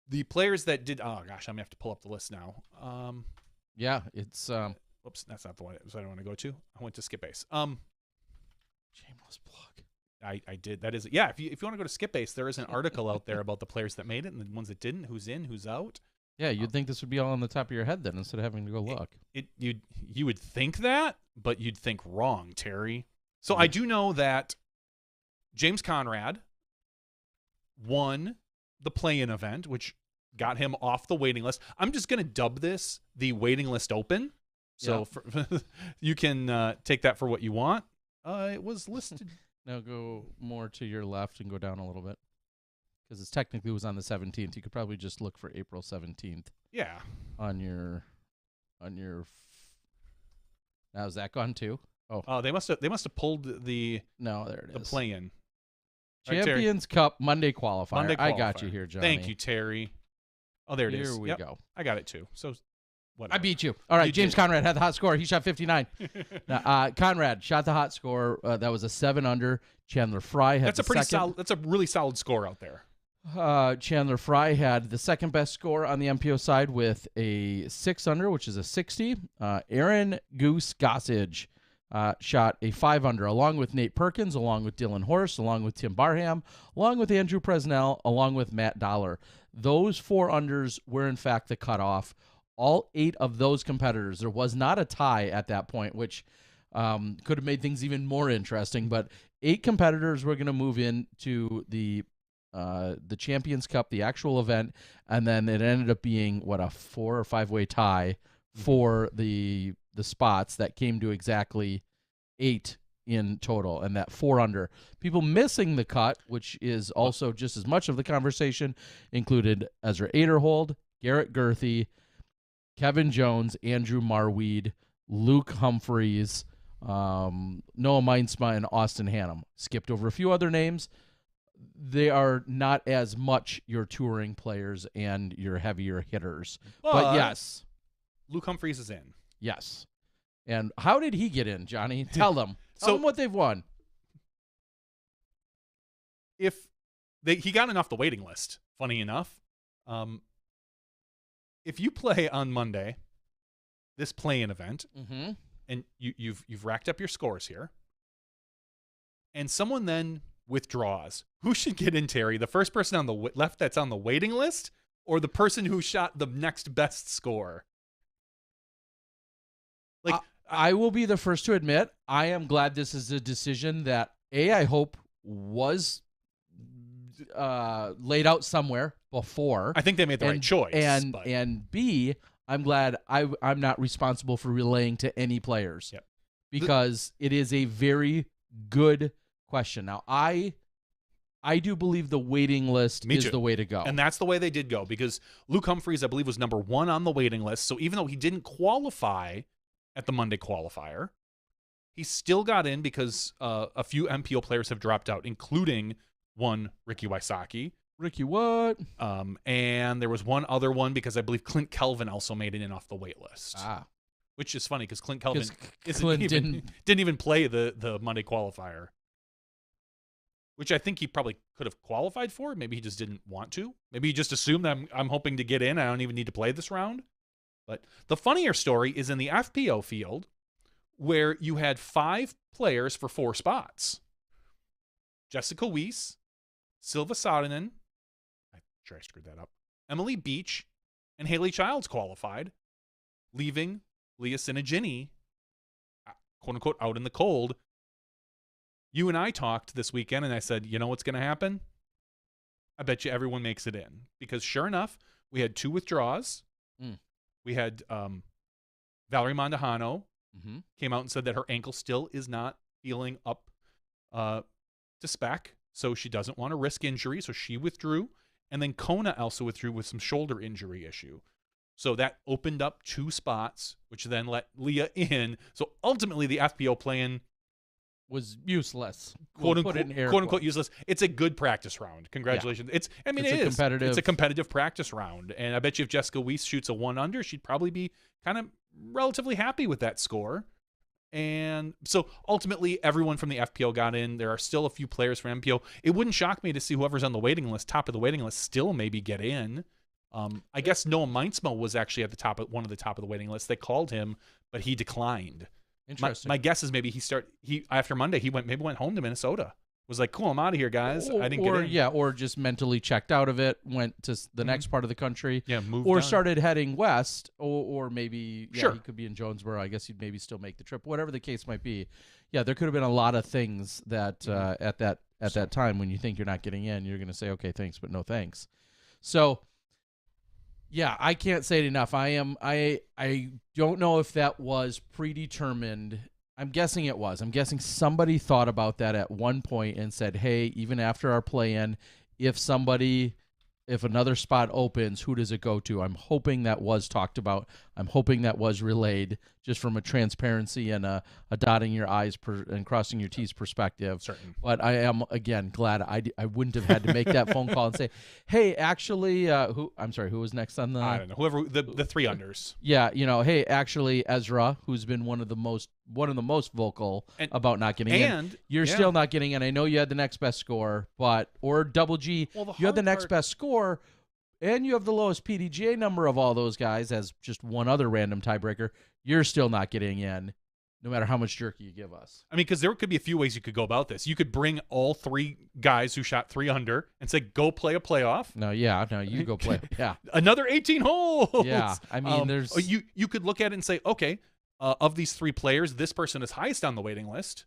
Speaker 2: The players that did, oh gosh, I'm gonna have to pull up the list now.
Speaker 1: Yeah, it's
Speaker 2: whoops, that's not the one I don't want to go to. I went to Skip Base.
Speaker 1: Shameless plug.
Speaker 2: I did. That is, yeah. If you want to go to Skip Base, there is an article out there about the players that made it and the ones that didn't, who's in, who's out.
Speaker 1: Yeah, you'd think this would be all on the top of your head then, instead of having to go look.
Speaker 2: You would think that, but you'd think wrong, Terry. So I do know that James Conrad won the play-in event, which got him off the waiting list. I'm just going to dub this the waiting list open. So you can take that for what you want. It was listed.
Speaker 1: Now go more to your left and go down a little bit. Because it technically was on the 17th. You could probably just look for April 17th.
Speaker 2: Yeah.
Speaker 1: On your now is that gone too?
Speaker 2: Oh, they must have pulled the
Speaker 1: no, there it is.
Speaker 2: The play-in.
Speaker 1: Champions Cup Monday qualifier. I got you here, Johnny.
Speaker 2: Thank you, Terry. Oh, there it is.
Speaker 1: Here we go.
Speaker 2: I got it too. So, whatever.
Speaker 1: I beat you. All right, James Conrad had the hot score. He shot 59. Now, Conrad shot the hot score. That was a 7-under. Chandler Fry had
Speaker 2: That's a really solid score out there.
Speaker 1: Chandler Fry had the second best score on the MPO side with a 6-under, which is a 60. Aaron Goose Gossage shot a 5-under, along with Nate Perkins, along with Dylan Horst, along with Tim Barham, along with Andrew Presnell, along with Matt Dollar. Those 4 unders were, in fact, the cutoff. All 8 of those competitors, there was not a tie at that point, which could have made things even more interesting, but 8 competitors were going to move into the Champions Cup, the actual event, and then it ended up being, a 4 or 5-way tie for the spots that came to exactly 8 in total, and that 4 under. People missing the cut, which is also just as much of the conversation, included Ezra Aderhold, Garrett Gerthy, Kevin Jones, Andrew Marweed, Luke Humphreys, Noah Meinsma, and Austin Hannum. Skipped over a few other names. They are not as much your touring players and your heavier hitters. But yes.
Speaker 2: Luke Humphreys is in.
Speaker 1: Yes. And how did he get in, Johnny? Tell them. Tell them what they've won.
Speaker 2: He got enough the waiting list, funny enough. If you play on Monday, this play-in event, and you've racked up your scores here, and someone then withdraws, who should get in, Terry? The first person on the left that's on the waiting list, or the person who shot the next best score?
Speaker 1: I will be the first to admit I am glad this is a decision that I hope was laid out somewhere before.
Speaker 2: I think they made the right choice.
Speaker 1: And B, I'm glad I'm not responsible for relaying to any players.
Speaker 2: Yep.
Speaker 1: Because it is a very good question. Now, I do believe the waiting list is the way to go.
Speaker 2: And that's the way they did go, because Luke Humphreys, I believe, was number 1 on the waiting list. So even though he didn't qualify at the Monday qualifier, he still got in because a few MPO players have dropped out, including one Ricky Wysocki.
Speaker 1: Ricky what?
Speaker 2: And there was one other one because I believe Clint Kelvin also made it in off the wait list. Which is funny because Clint Kelvin didn't even play the Monday qualifier, which I think he probably could have qualified for. Maybe he just didn't want to. Maybe he just assumed that I'm hoping to get in. I don't even need to play this round. But the funnier story is in the FPO field, where you had 5 players for 4 spots. Jessica Weiss, Silva Saarinen, I'm sure I screwed that up, Emily Beach, and Haley Childs qualified, leaving Leah Sinagini, quote-unquote, out in the cold. You and I talked this weekend, and I said, you know what's going to happen? I bet you everyone makes it in. Because sure enough, we had 2 withdraws. We had Valerie Mondahano came out and said that her ankle still is not healing up to spec, so she doesn't want to risk injury, so she withdrew. And then Kona also withdrew with some shoulder injury issue. So that opened up 2 spots, which then let Leah in. So ultimately, the FPO plan
Speaker 1: was useless.
Speaker 2: Quote unquote useless. It's a good practice round. Congratulations. Yeah. It's a competitive practice round. And I bet you if Jessica Weiss shoots a 1 under, she'd probably be kind of relatively happy with that score. And so ultimately, everyone from the FPO got in. There are still a few players from MPO. It wouldn't shock me to see whoever's on the waiting list, top of the waiting list, still maybe get in. I guess Noah Meinsma was actually at the top of the top of the waiting list. They called him, but he declined.
Speaker 1: Interesting.
Speaker 2: My guess is maybe he after Monday he went home to Minnesota. Was like, cool, I'm out of here, guys. I didn't get in.
Speaker 1: Yeah, or just mentally checked out of it, went to the next part of the country.
Speaker 2: Yeah, moved
Speaker 1: or
Speaker 2: on.
Speaker 1: Started heading west, or maybe
Speaker 2: sure.
Speaker 1: He could be in Jonesboro. I guess he'd maybe still make the trip. Whatever the case might be. Yeah, there could have been a lot of things that at that time when you think you're not getting in, you're going to say, okay, thanks, but no thanks. So. Yeah, I can't say it enough. I don't know if that was predetermined. I'm guessing it was. I'm guessing somebody thought about that at one point and said, hey, even after our play-in, if another spot opens, who does it go to? I'm hoping that was talked about. I'm hoping that was relayed just from a transparency and a dotting your I's and crossing your T's perspective.
Speaker 2: Certain.
Speaker 1: But I am, again, glad I wouldn't have had to make that phone call and say, hey, actually, who was next on the...
Speaker 2: I don't know. Whoever, the 3 unders.
Speaker 1: Yeah, hey, actually, Ezra, who's been one of the most vocal about not getting in. You're still not getting in. I know you had the next best score, or Double G, you had the next best score, and you have the lowest PDGA number of all those guys as just one other random tiebreaker. You're still not getting in, no matter how much jerky you give us.
Speaker 2: I mean, because there could be a few ways you could go about this. You could bring all 3 guys who shot 3 under and say, go play a playoff.
Speaker 1: No, you go play. Yeah.
Speaker 2: Another 18 holes.
Speaker 1: Yeah. I mean, there's...
Speaker 2: You could look at it and say, okay, of these 3 players, this person is highest on the waiting list.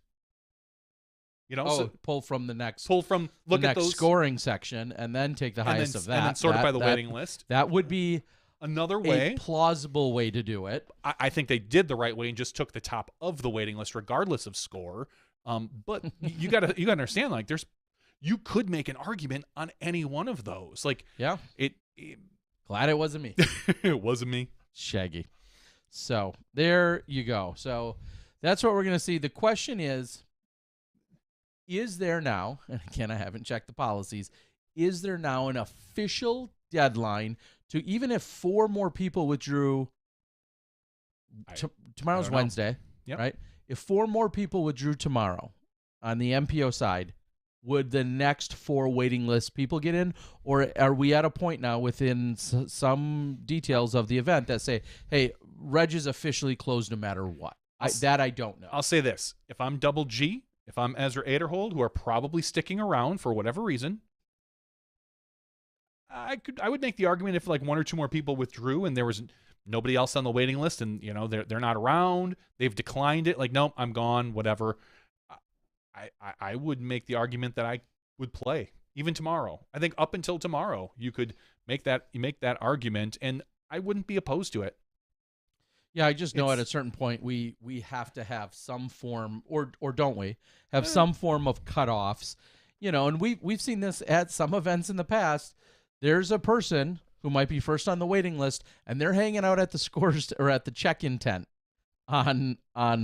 Speaker 2: So
Speaker 1: pull from the next
Speaker 2: those
Speaker 1: scoring section and then take the highest of that.
Speaker 2: And then sort it by the waiting list.
Speaker 1: That would be
Speaker 2: another way,
Speaker 1: a plausible way to do it.
Speaker 2: I think they did the right way and just took the top of the waiting list regardless of score. But you gotta understand, like, you could make an argument on any one of those. Like,
Speaker 1: yeah, glad it wasn't me.
Speaker 2: It wasn't me.
Speaker 1: Shaggy. So there you go. So that's what we're gonna see. The question is there now, and again, I haven't checked the policies, is there now an official deadline to, even if 4 more people withdrew, tomorrow's Wednesday, right? If 4 more people withdrew tomorrow on the MPO side, would the next 4 waiting list people get in? Or are we at a point now within some details of the event that say, hey, Reg is officially closed no matter what? I don't know.
Speaker 2: I'll say this. If I'm Double G, if I'm Ezra Aderhold, who are probably sticking around for whatever reason, I would make the argument if like 1 or 2 more people withdrew and there was nobody else on the waiting list, and they're not around. They've declined it. Like, nope, I'm gone. Whatever. I would make the argument that I would play even tomorrow. I think up until tomorrow you could make that argument, and I wouldn't be opposed to it.
Speaker 1: Yeah, I just know at a certain point we have to have some form, or don't we have some form of cutoffs, and we've seen this at some events in the past. There's a person who might be first on the waiting list, and they're hanging out at the scores or at the check-in tent on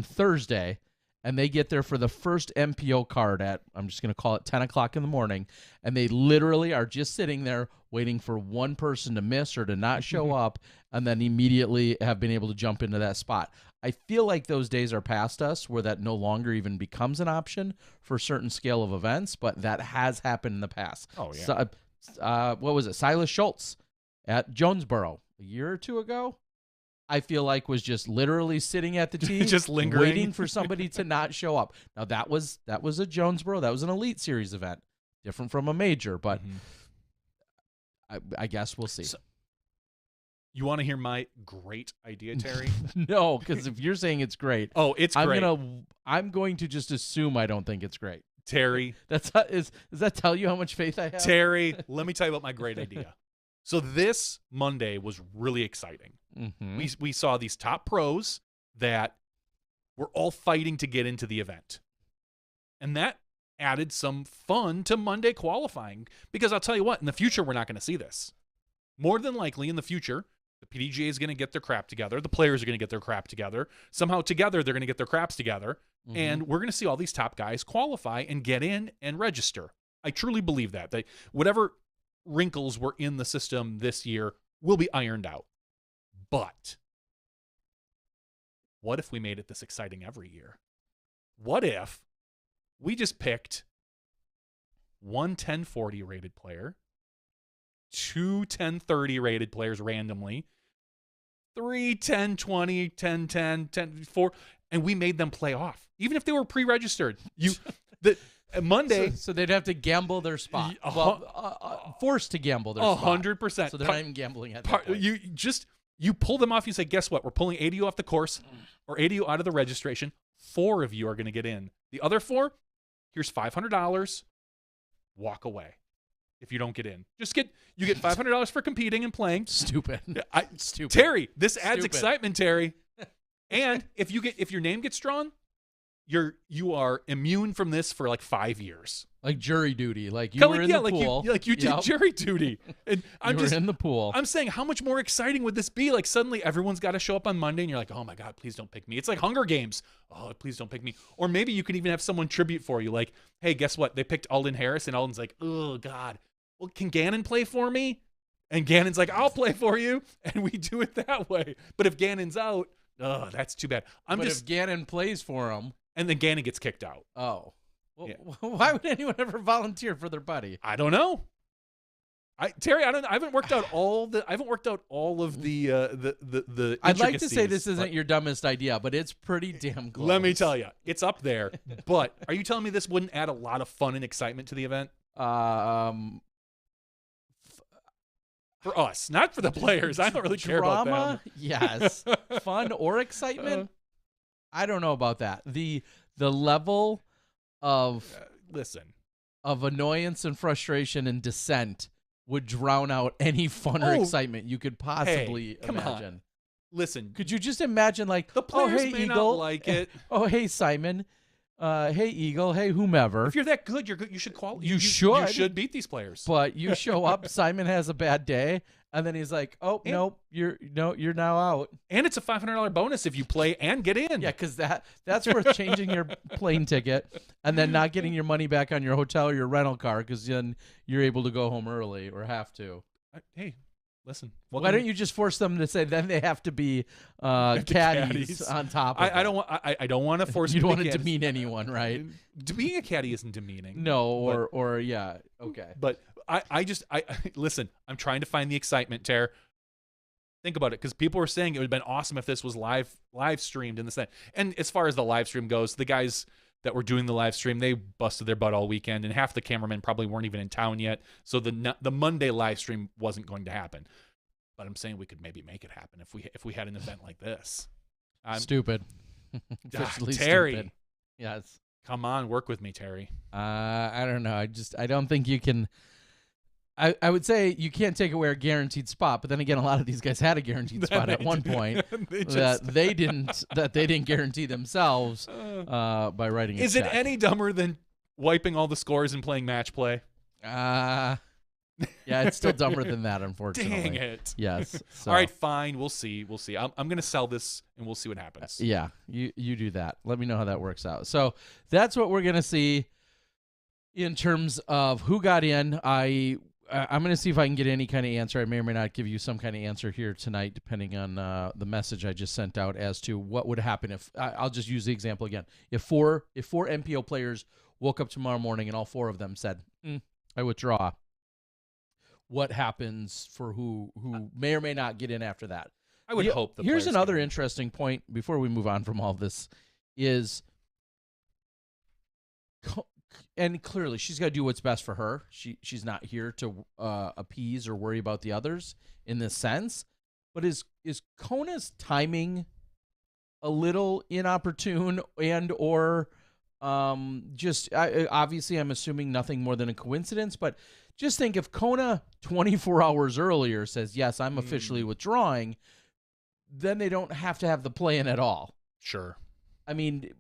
Speaker 1: Thursday, and they get there for the first MPO card at, I'm just going to call it 10 o'clock in the morning, and they literally are just sitting there waiting for one person to miss or to not show up, and then immediately have been able to jump into that spot. I feel like those days are past us where that no longer even becomes an option for a certain scale of events, but that has happened in the past.
Speaker 2: Oh, yeah.
Speaker 1: So, what was it? Silas Schultz at Jonesboro a year or two ago, I feel like was just literally sitting at the tee,
Speaker 2: just lingering,
Speaker 1: waiting for somebody to not show up. Now that was a Jonesboro, that was an Elite Series event, different from a major, but I guess we'll see.
Speaker 2: So, you want to hear my great idea, Terry?
Speaker 1: No, because if you're saying it's great,
Speaker 2: it's great.
Speaker 1: I'm going to just assume I don't think it's great.
Speaker 2: Terry,
Speaker 1: does that tell you how much faith I have?
Speaker 2: Terry, let me tell you about my great idea. So this Monday was really exciting.
Speaker 1: Mm-hmm.
Speaker 2: We saw these top pros that were all fighting to get into the event. And that added some fun to Monday qualifying, because I'll tell you what, in the future, we're not going to see this. More than likely in the future, the PDGA is going to get their crap together. The players are going to get their crap together. Somehow together, they're going to get their craps together. Mm-hmm. And we're going to see all these top guys qualify and get in and register. I truly believe that. Whatever wrinkles were in the system this year will be ironed out. But what if we made it this exciting every year? What if we just picked one 1040 rated player, two 1030 rated players randomly, three 1020, 1010, 10-4, and we made them play off, even if they were pre-registered. Monday,
Speaker 1: so they'd have to gamble their spot. Forced to gamble their spot.
Speaker 2: 100%.
Speaker 1: So they're not even gambling at that point.
Speaker 2: You pull them off. You say, guess what? We're pulling 80 off the course, or 80 out of the registration. 4 of you are going to get in. The other 4, here's $500. Walk away if you don't get in. You get $500 for competing and playing.
Speaker 1: Stupid.
Speaker 2: Stupid. Terry, this adds excitement, Terry. And if your name gets drawn, you are immune from this for like 5 years.
Speaker 1: Like jury duty. Like you were in the pool.
Speaker 2: You did jury duty. And
Speaker 1: you were in the pool.
Speaker 2: I'm saying, how much more exciting would this be? Like suddenly everyone's got to show up on Monday and you're like, oh my God, please don't pick me. It's like Hunger Games. Oh, please don't pick me. Or maybe you can even have someone tribute for you. Like, hey, guess what? They picked Alden Harris, and Alden's like, oh God. Well, can Gannon play for me? And Gannon's like, I'll play for you. And we do it that way. But if Gannon's out, oh, that's too bad.
Speaker 1: If Gannon plays for him,
Speaker 2: and then Gannon gets kicked out.
Speaker 1: Oh. Well, yeah. Why would anyone ever volunteer for their buddy?
Speaker 2: I don't know. Terry, I haven't worked out all of the
Speaker 1: I'd like to say this isn't your dumbest idea, but it's pretty damn close.
Speaker 2: Let me tell you, it's up there. But are you telling me this wouldn't add a lot of fun and excitement to the event? For us, not for the players. I don't really care about them.
Speaker 1: Yes. Fun or excitement? I don't know about that. The level of of annoyance and frustration and dissent would drown out any fun or excitement you could possibly imagine.
Speaker 2: On. Listen,
Speaker 1: could you just imagine, like,
Speaker 2: the players
Speaker 1: hey,
Speaker 2: may
Speaker 1: Eagle,
Speaker 2: not like it.
Speaker 1: Oh, hey, Simon. Hey, Eagle. Hey, whomever.
Speaker 2: If you're that good, you're good. You should qualify.
Speaker 1: You
Speaker 2: should beat these players.
Speaker 1: But you show up. Simon has a bad day, and then he's like, "Oh, nope, you're now out."
Speaker 2: And it's a $500 bonus if you play and get in.
Speaker 1: Yeah, because that's worth changing your plane ticket and then not getting your money back on your hotel or your rental car, because then you're able to go home early or have to.
Speaker 2: Hey. Listen,
Speaker 1: why don't you just force them to say then they have to be caddies on top of
Speaker 2: I don't want to force
Speaker 1: you. You don't want to
Speaker 2: caddies.
Speaker 1: demean anyone, right?
Speaker 2: Being a caddy isn't demeaning.
Speaker 1: No, or yeah, okay.
Speaker 2: But I listen, I'm trying to find the excitement, Tara. Think about it, because people were saying it would have been awesome if this was live streamed in the set. And as far as the live stream goes, the guys that were doing the live stream, they busted their butt all weekend, and half the cameramen probably weren't even in town yet. So the Monday live stream wasn't going to happen. But I'm saying we could maybe make it happen if we had an event like this.
Speaker 1: Stupid. Officially
Speaker 2: Terry.
Speaker 1: stupid. Yes.
Speaker 2: Come on, work with me, Terry.
Speaker 1: I don't know. I don't think you can. I would say you can't take away a guaranteed spot, but then again, a lot of these guys had a guaranteed spot at one point that they didn't guarantee themselves by writing.
Speaker 2: Is it any dumber than wiping all the scores and playing match play?
Speaker 1: Yeah, it's still dumber than that, unfortunately.
Speaker 2: Dang it.
Speaker 1: Yes. So.
Speaker 2: All right, fine. We'll see. I'm going to sell this, and we'll see what happens.
Speaker 1: Yeah, you do that. Let me know how that works out. So that's what we're going to see in terms of who got in. I'm going to see if I can get any kind of answer. I may or may not give you some kind of answer here tonight, depending on the message I just sent out as to what would happen if I'll just use the example again. If four MPO players woke up tomorrow morning and all four of them said, I withdraw. What happens for who may or may not get in after that?
Speaker 2: I would hope.
Speaker 1: Here's another interesting point before we move on from all this is, and clearly she's got to do what's best for her. She's not here to appease or worry about the others in this sense. But is Kona's timing a little inopportune and or obviously I'm assuming nothing more than a coincidence, but just think if Kona 24 hours earlier says, yes, I'm officially withdrawing, then they don't have to have the play-in at all.
Speaker 2: Sure.
Speaker 1: I mean,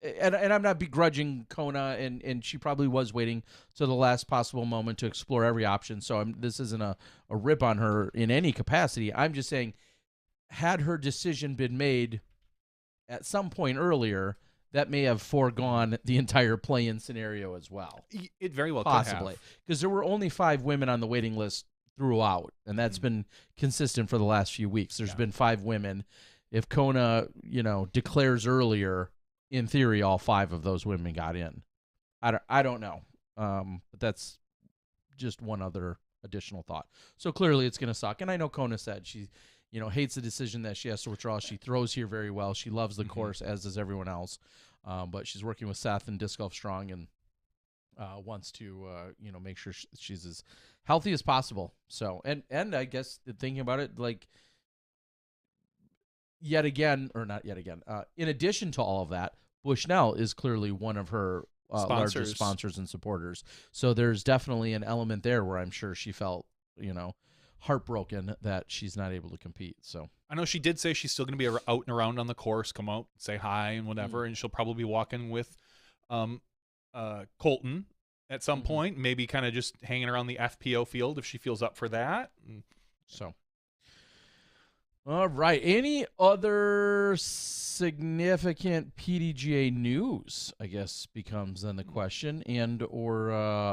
Speaker 1: and I'm not begrudging Kona, and she probably was waiting to the last possible moment to explore every option, so this isn't a rip on her in any capacity. I'm just saying, had her decision been made at some point earlier, that may have foregone the entire play-in scenario as well.
Speaker 2: It very well
Speaker 1: possibly, because there were only 5 women on the waiting list throughout, and that's been consistent for the last few weeks. There's been 5 women. If Kona, declares earlier, in theory, all 5 of those women got in. I don't know, but that's just one other additional thought. So clearly, it's going to suck, and I know Kona said she, hates the decision that she has to withdraw. She throws here very well. She loves the course, as does everyone else. But she's working with Seth and Disc Golf Strong and wants to, make sure she's as healthy as possible. So, and I guess thinking about it, like, in addition to all of that, Bushnell is clearly one of her largest sponsors and supporters. So there's definitely an element there where I'm sure she felt, heartbroken that she's not able to compete. So
Speaker 2: I know she did say she's still going to be out and around on the course, come out, say hi and whatever, and she'll probably be walking with Colton at some point, maybe kind of just hanging around the FPO field if she feels up for that.
Speaker 1: So, all right. Any other significant PDGA news, I guess, becomes then the question, and or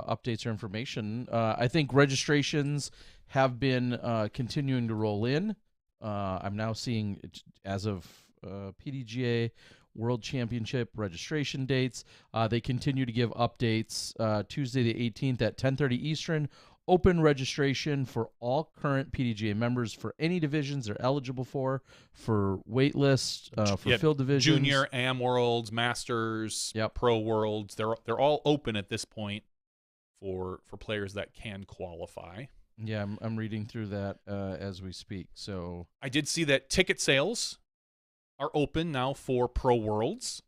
Speaker 1: updates or information. I think registrations have been continuing to roll in. I'm now seeing, as of PDGA World Championship registration dates, they continue to give updates. Tuesday the 18th at 10:30 Eastern, open registration for all current PDGA members for any divisions they're eligible for Waitlist, for field divisions.
Speaker 2: Junior, Am Worlds, Masters, Pro Worlds. They're all open at this point for players that can qualify.
Speaker 1: Yeah, I'm reading through that as we speak. So
Speaker 2: I did see that ticket sales are open now for Pro Worlds.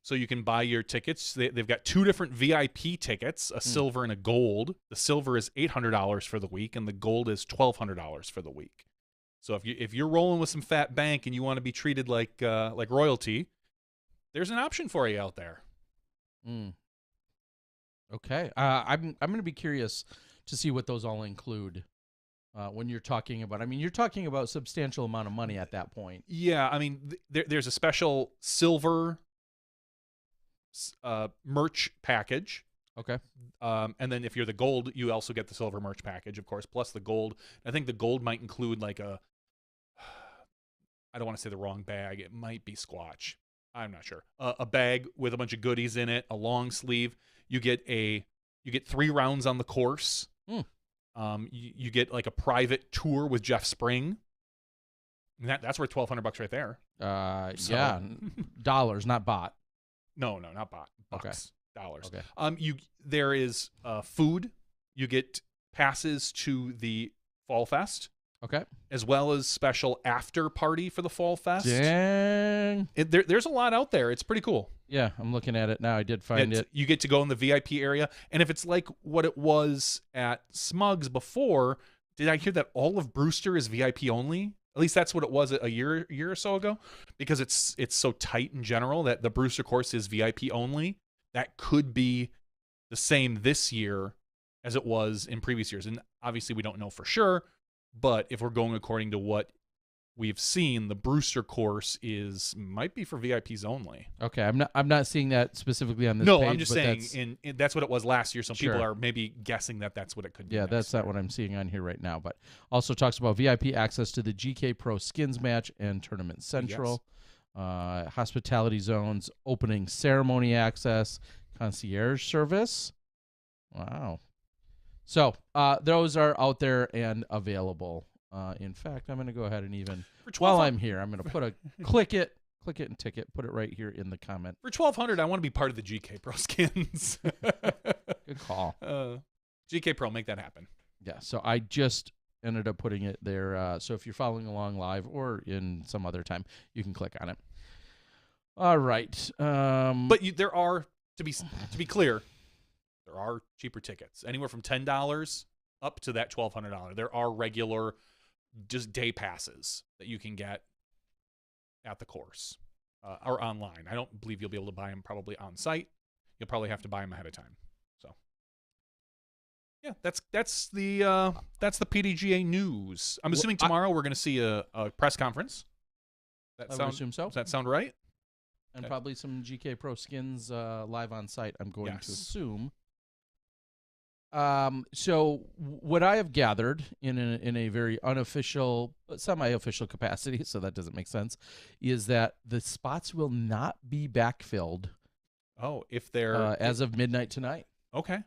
Speaker 2: So you can buy your tickets. They've got 2 different VIP tickets, a silver and a gold. The silver is $800 for the week, and the gold is $1,200 for the week. So if you're rolling with some fat bank and you want to be treated like royalty, there's an option for you out there.
Speaker 1: Okay, I'm going to be curious to see what those all include when you're talking about. I mean, you're talking about a substantial amount of money at that point.
Speaker 2: Yeah, I mean, there's a special silver merch package.
Speaker 1: Okay.
Speaker 2: And then if you're the gold, you also get the silver merch package, of course, plus the gold. I think the gold might include like I don't want to say the wrong bag. It might be Squatch. I'm not sure. A bag with a bunch of goodies in it, a long sleeve. You get 3 rounds on the course. You get like a private tour with Jeff Spring. And that's worth $1,200 right there.
Speaker 1: Yeah, dollars, not bot.
Speaker 2: No, not bot. Bucks, dollars.
Speaker 1: Okay.
Speaker 2: There is food. You get passes to the Fall Fest.
Speaker 1: Okay.
Speaker 2: as well as special after party for the Fall Fest.
Speaker 1: Dang.
Speaker 2: There's a lot out there. It's pretty cool.
Speaker 1: Yeah, I'm looking at it now. I did find it.
Speaker 2: You get to go in the VIP area, and if it's like what it was at Smugs before, did I hear that all of Brewster is VIP only? At least that's what it was a year or so ago, because it's so tight in general that the Brewster course is VIP only. That could be the same this year as it was in previous years, and obviously we don't know for sure. But if we're going according to what we've seen, the Brewster course might be for VIPs only.
Speaker 1: Okay, I'm not seeing that specifically on this
Speaker 2: No,
Speaker 1: page.
Speaker 2: I'm just saying that's what it was last year. So
Speaker 1: Sure.
Speaker 2: people are maybe guessing that's what it could be.
Speaker 1: Yeah, that's not what I'm seeing on here right now. But also talks about VIP access to the GK Pro Skins match and Tournament Central, hospitality zones, opening ceremony access, concierge service. Wow. So those are out there and available. In fact, I'm going to go ahead and even while I'm here, I'm going to put a click it and ticket, put it right here in the comment.
Speaker 2: For 1,200, I want to be part of the GK Pro skins.
Speaker 1: Good call.
Speaker 2: GK Pro, make that happen.
Speaker 1: Yeah, so I just ended up putting it there. So if you're following along live or in some other time, you can click on it. All right.
Speaker 2: But there are, to be clear, there are cheaper tickets, anywhere from $10 up to that $1,200. There are regular, just day passes that you can get at the course or online. I don't believe you'll be able to buy them probably on site. You'll probably have to buy them ahead of time. So, yeah, that's the PDGA news. I'm assuming tomorrow we're going to see a press conference.
Speaker 1: I would assume so.
Speaker 2: Does that sound right?
Speaker 1: And probably some GK Pro skins live on site, I'm going to assume. So what I have gathered in a very unofficial, semi-official capacity, so that doesn't make sense, is that the spots will not be backfilled.
Speaker 2: Oh, if they're
Speaker 1: as of midnight tonight.
Speaker 2: Okay.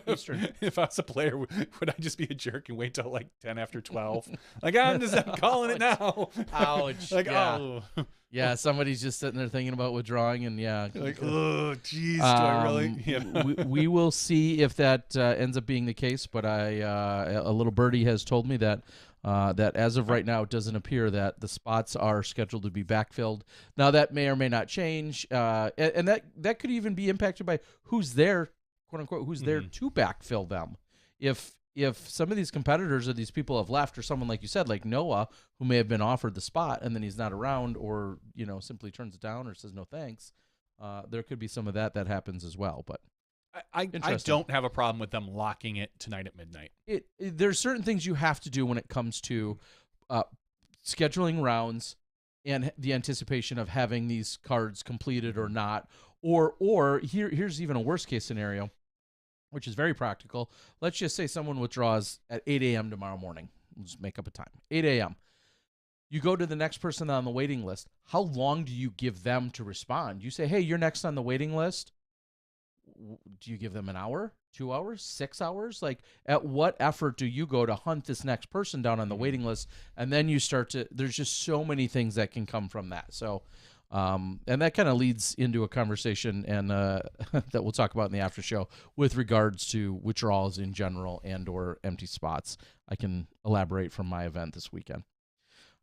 Speaker 1: Eastern.
Speaker 2: If I was a player, would I just be a jerk and wait till like 10 after 12? Like, I'm calling it now.
Speaker 1: Ouch.
Speaker 2: Like,
Speaker 1: yeah.
Speaker 2: oh.
Speaker 1: Yeah, somebody's just sitting there thinking about withdrawing, and
Speaker 2: like, oh, geez, do I really? Yeah.
Speaker 1: we will see if that ends up being the case, but a little birdie has told me that that as of right now, it doesn't appear that the spots are scheduled to be backfilled. Now, that may or may not change, and that could even be impacted by who's there, quote unquote, who's there to backfill them. If some of these competitors or these people have left, or someone like you said, like Noah, who may have been offered the spot and then he's not around, or simply turns it down or says no thanks, there could be some of that happens as well. But
Speaker 2: I don't have a problem with them locking it tonight at midnight.
Speaker 1: There's certain things you have to do when it comes to scheduling rounds and the anticipation of having these cards completed or not. Or here's even a worst case scenario, which is very practical. Let's just say someone withdraws at 8 a.m. tomorrow morning. We'll just make up a time. 8 a.m. You go to the next person on the waiting list. How long do you give them to respond? You say, hey, you're next on the waiting list. Do you give them an hour, 2 hours, 6 hours? Like, at what effort do you go to hunt this next person down on the waiting list? And then you start to, there's just so many things that can come from that. So, and that kind of leads into a conversation and that we'll talk about in the after show with regards to withdrawals in general and or empty spots. I can elaborate from my event this weekend.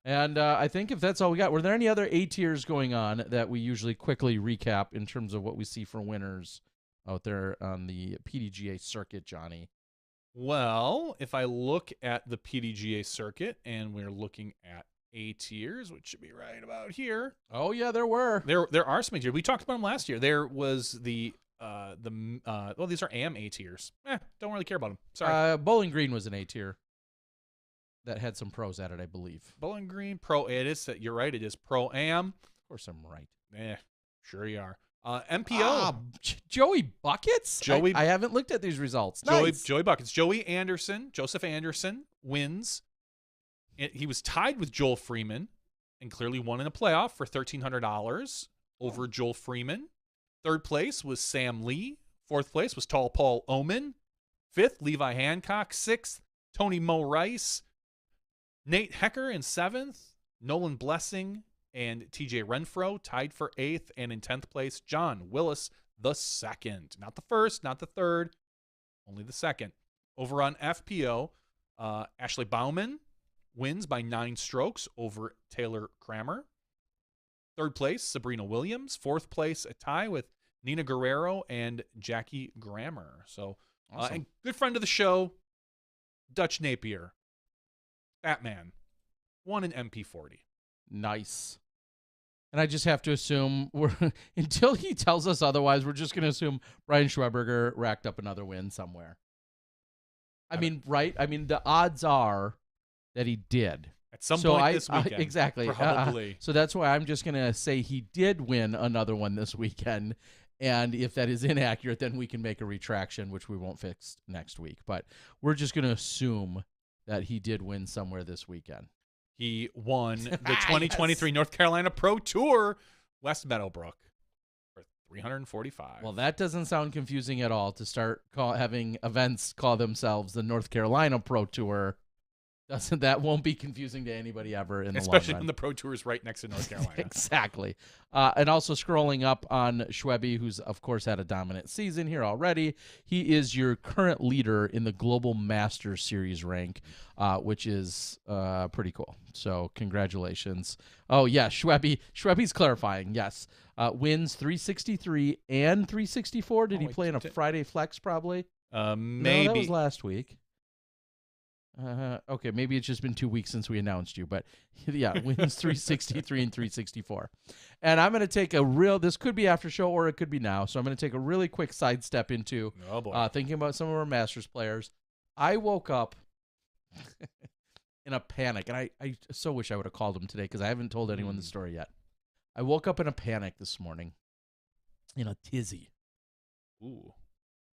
Speaker 1: And I think if that's all we got, were there any other A tiers going on that we usually quickly recap in terms of what we see for winners out there on the PDGA circuit, Johnny?
Speaker 2: Well, if I look at the PDGA circuit and we're looking at A tiers, which should be right about here.
Speaker 1: Oh yeah, there were.
Speaker 2: There are some A tiers. We talked about them last year. There was these are AM A tiers. Don't really care about them. Sorry.
Speaker 1: Bowling Green was an A tier that had some pros at it, I believe.
Speaker 2: Bowling Green Pro. It is. You're right. It is Pro Am.
Speaker 1: Of course, I'm right.
Speaker 2: Sure you are. MPO.
Speaker 1: Joey Buckets?
Speaker 2: Joey.
Speaker 1: I haven't looked at these results.
Speaker 2: Joey Buckets. Joseph Anderson wins. He was tied with Joel Freeman and clearly won in a playoff for $1,300 over Joel Freeman. Third place was Sam Lee. Fourth place was Tall Paul Oman. Fifth, Levi Hancock. Sixth, Tony Mo Rice. Nate Hecker in seventh. Nolan Blessing and TJ Renfro tied for eighth. And in 10th place, John Willis the second. Not the first, not the third, only the second. Over on FPO, Ashley Bauman wins by 9 strokes over Taylor Kramer. Third place, Sabrina Williams. Fourth place, a tie with Nina Guerrero and Jackie Grammer. So,
Speaker 1: Awesome.
Speaker 2: and good friend of the show, Dutch Napier. Batman. Won an MP40.
Speaker 1: Nice. And I just have to assume until he tells us otherwise, we're just going to assume Brian Schweberger racked up another win somewhere. I mean, right? I mean, the odds are that he did.
Speaker 2: At some point this weekend.
Speaker 1: Exactly.
Speaker 2: Probably.
Speaker 1: So that's why I'm just going to say he did win another one this weekend. And if that is inaccurate, then we can make a retraction, which we won't fix next week. But we're just going to assume that he did win somewhere this weekend.
Speaker 2: He won the 2023 North Carolina Pro Tour, West Meadowbrook, for $345.
Speaker 1: Well, that doesn't sound confusing at all to start having events call themselves the North Carolina Pro Tour. That won't be confusing to anybody ever in the long run.
Speaker 2: Especially when the Pro Tour is right next to North Carolina.
Speaker 1: Exactly. And also scrolling up on Schwebe, who's, of course, had a dominant season here already. He is your current leader in the Global Masters Series rank, which is pretty cool. So congratulations. Oh, yeah, Schwebe's clarifying, yes. Wins 363 and 364. Did he play in a Friday flex probably?
Speaker 2: Maybe.
Speaker 1: No, that was last week. Okay, maybe it's just been 2 weeks since we announced you, but yeah, wins 363 and 364. And I'm going to take this could be after show or it could be now, so I'm going to take a really quick sidestep into thinking about some of our Masters players. I woke up in a panic, and I so wish I would have called him today because I haven't told anyone the story yet. I woke up in a panic this morning, in a tizzy.
Speaker 2: Ooh.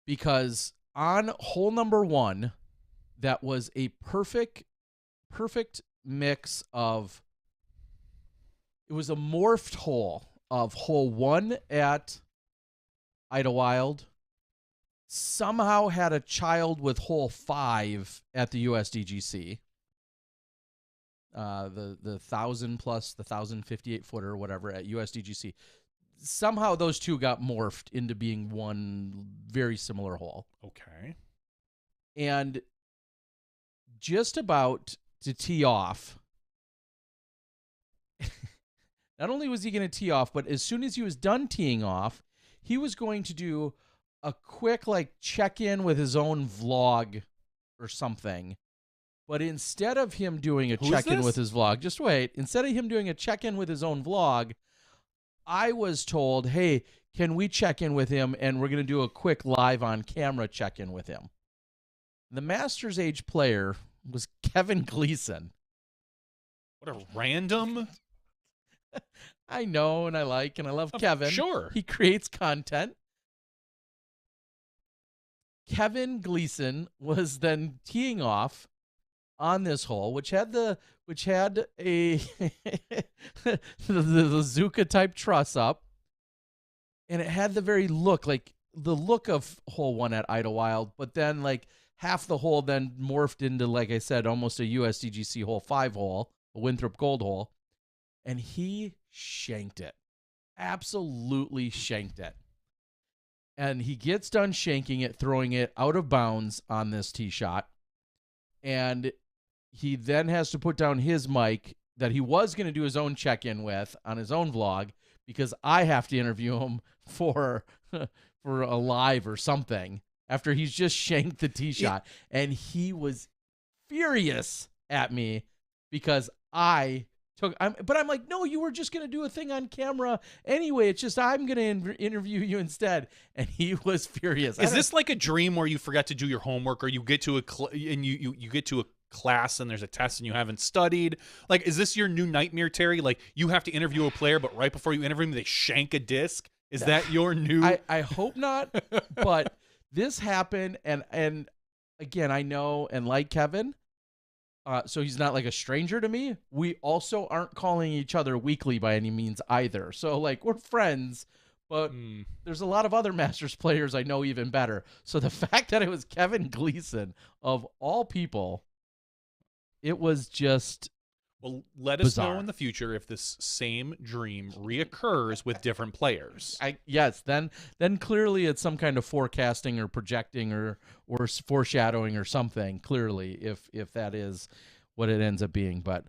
Speaker 1: Because on hole number 1, that was a perfect mix of, it was a morphed hole of hole 1 at Idlewild, somehow had a child with hole 5 at the USDGC, the 1,000 plus the 1,058 footer or whatever at USDGC. Somehow those two got morphed into being one very similar hole.
Speaker 2: Okay.
Speaker 1: And just about to tee off, not only was he going to tee off, but as soon as he was done teeing off, he was going to do a quick check-in with his own vlog or something. But instead of him doing a check-in with his vlog, just wait, instead of him doing a check-in with his own vlog, I was told, hey, can we check in with him? And we're going to do a quick live on camera check-in with him. The Masters age player was Kevin Gleason.
Speaker 2: What a random.
Speaker 1: I know, and I love Kevin.
Speaker 2: Sure.
Speaker 1: He creates content. Kevin Gleason was then teeing off on this hole, which had a the Zuka type truss up, and it had the very look of hole 1 at Idlewild, but then half the hole then morphed into, like I said, almost a USDGC hole 5 hole, a Winthrop Gold hole, and he shanked it. Absolutely shanked it. And he gets done shanking it, throwing it out of bounds on this tee shot, and he then has to put down his mic that he was going to do his own check-in with on his own vlog because I have to interview him for a live or something after he's just shanked the tee shot. And he was furious at me because but I'm like, no, you were just going to do a thing on camera anyway. It's just I'm going to interview you instead. And he was furious.
Speaker 2: Is this like a dream where you forgot to do your homework, or you get to you get to a class and there's a test and you haven't studied? Is this your new nightmare, Terry? You have to interview a player, but right before you interview him, they shank a disc. Is that your new?
Speaker 1: I hope not, but this happened, and again, I know and like Kevin, so he's not a stranger to me. We also aren't calling each other weekly by any means either. So we're friends, but there's a lot of other Masters players I know even better. So the fact that it was Kevin Gleason of all people, it was just
Speaker 2: Well, let us know in the future if this same dream reoccurs with different players.
Speaker 1: Yes, then clearly it's some kind of forecasting or projecting or foreshadowing or something. Clearly, if that is what it ends up being. But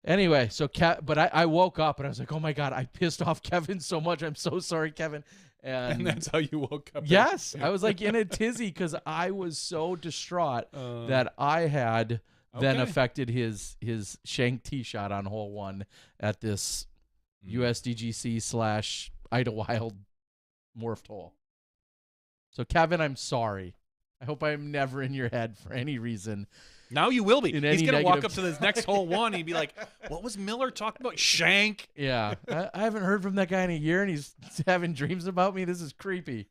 Speaker 1: anyway, so but I woke up and I was like, oh my God, I pissed off Kevin so much. I'm so sorry, Kevin.
Speaker 2: And that's how you woke up.
Speaker 1: Yes, I was like in a tizzy because I was so distraught that I had then affected his shank tee shot on hole 1 at this USDGC / Idlewild morphed hole. So Kevin, I'm sorry. I hope I'm never in your head for any reason.
Speaker 2: Now you will be. He's going to walk up to this next hole 1 and he'd be like, what was Miller talking about? Shank.
Speaker 1: Yeah. I haven't heard from that guy in a year, and he's having dreams about me. This is creepy.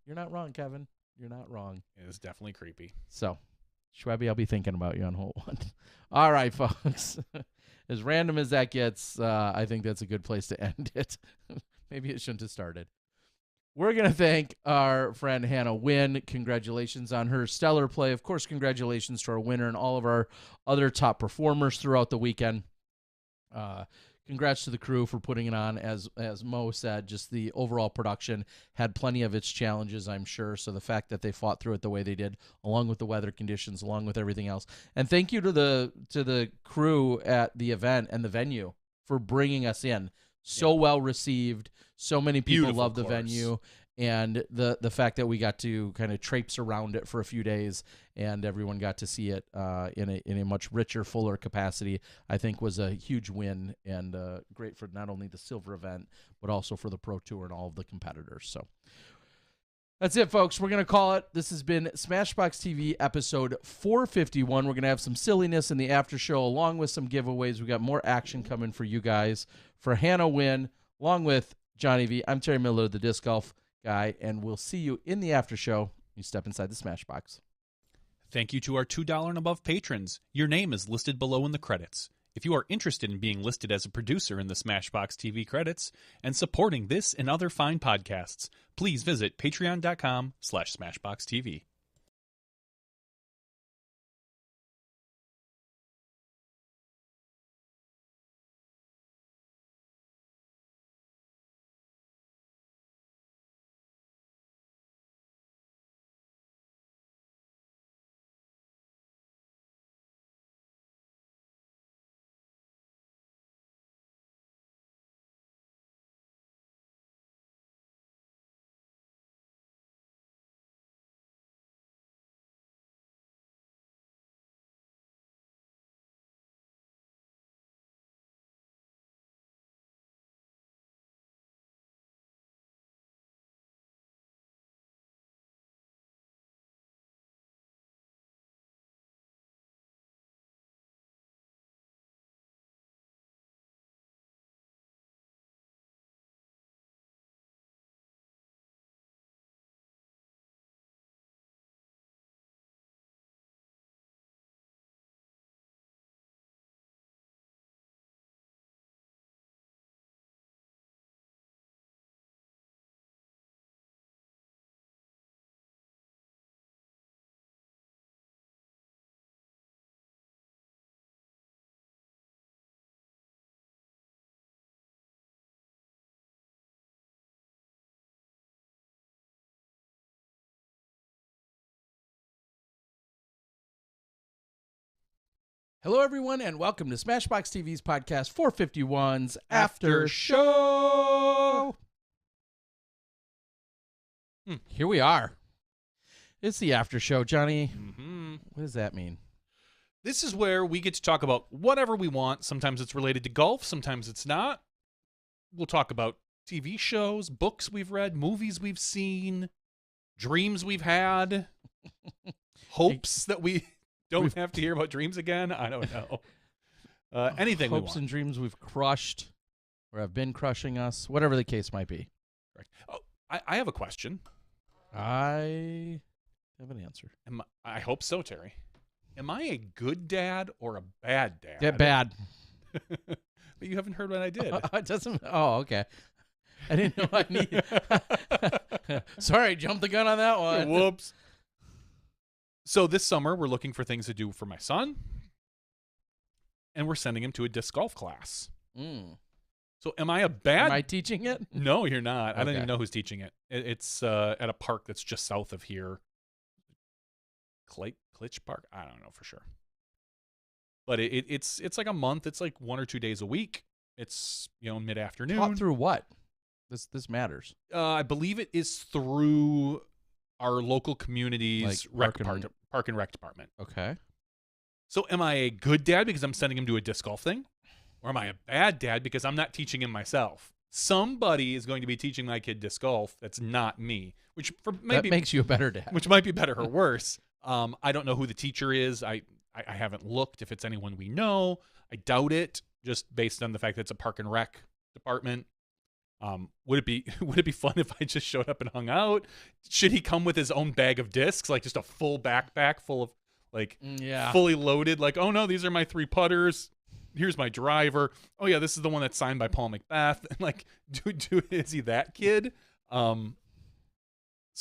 Speaker 1: You're not wrong, Kevin. You're not wrong.
Speaker 2: It is definitely creepy.
Speaker 1: So, Schwebby, I'll be thinking about you on hole 1. All right, folks. As random as that gets, I think that's a good place to end it. Maybe it shouldn't have started. We're going to thank our friend Hanna Huynh. Congratulations on her stellar play. Of course, congratulations to our winner and all of our other top performers throughout the weekend. Congrats to the crew for putting it on. As Mo said, just the overall production had plenty of its challenges, I'm sure. So the fact that they fought through it the way they did, along with the weather conditions, along with everything else. And thank you to the crew at the event and the venue for bringing us in. So well received. So many people love the venue, and the fact that we got to kind of traipse around it for a few days and everyone got to see it in a much richer, fuller capacity, I think was a huge win and great for not only the silver event, but also for the Pro Tour and all of the competitors. So that's it, folks. We're going to call it. This has been Smashbox TV episode 451. We're going to have some silliness in the after show along with some giveaways. We got more action coming for you guys. For Hanna Huynh, along with Johnny V, I'm Terry Miller, the disc golf guy, and we'll see you in the after show. You step inside the Smashbox.
Speaker 2: Thank you to our $2 and above patrons. Your name is listed below in the credits. If you are interested in being listed as a producer in the Smashbox TV credits and supporting this and other fine podcasts, please visit patreon.com/SmashboxTV.
Speaker 1: Hello, everyone, and welcome to Smashbox TV's podcast 451's After Show. Here we are. It's the after show, Johnny. What does that mean?
Speaker 2: This is where we get to talk about whatever we want. Sometimes it's related to golf. Sometimes it's not. We'll talk about TV shows, books we've read, movies we've seen, dreams we've had, hopes that we don't have to hear about dreams again. I don't know. Anything we want.
Speaker 1: Hopes and dreams we've crushed or have been crushing us, whatever the case might be.
Speaker 2: Correct. Oh, I have a question.
Speaker 1: I have an answer.
Speaker 2: I hope so, Terry. Am I a good dad or a bad dad?
Speaker 1: Yeah, bad.
Speaker 2: But you haven't heard what I did.
Speaker 1: It doesn't. Oh, okay. I didn't know I needed. Sorry, I jumped the gun on that one.
Speaker 2: Whoops. So this summer, we're looking for things to do for my son, and we're sending him to a disc golf class. So am I a bad...
Speaker 1: Am I teaching it?
Speaker 2: No, you're not.
Speaker 1: Okay.
Speaker 2: I don't even know who's teaching it. It's at a park that's just south of here. Klitsch Park? I don't know for sure. but it's like a month. It's like 1 or 2 days a week. It's, mid-afternoon.
Speaker 1: Taught through what? This matters.
Speaker 2: I believe it is through our local community's
Speaker 1: Like
Speaker 2: park and rec department.
Speaker 1: Okay.
Speaker 2: So am I a good dad because I'm sending him to a disc golf thing? Or am I a bad dad because I'm not teaching him myself? Somebody is going to be teaching my kid disc golf. That's not me,
Speaker 1: that makes you a better dad.
Speaker 2: which might be better or worse. I don't know who the teacher is. I haven't looked if it's anyone we know. I doubt it, just based on the fact that it's a park and rec department. Would it be fun if I just showed up and hung out? Should he come with his own bag of discs, like just a full backpack full of fully loaded? Like, oh no, these are my 3 putters. Here's my driver. Oh yeah, this is the one that's signed by Paul Macbeth. Like, is he that kid? So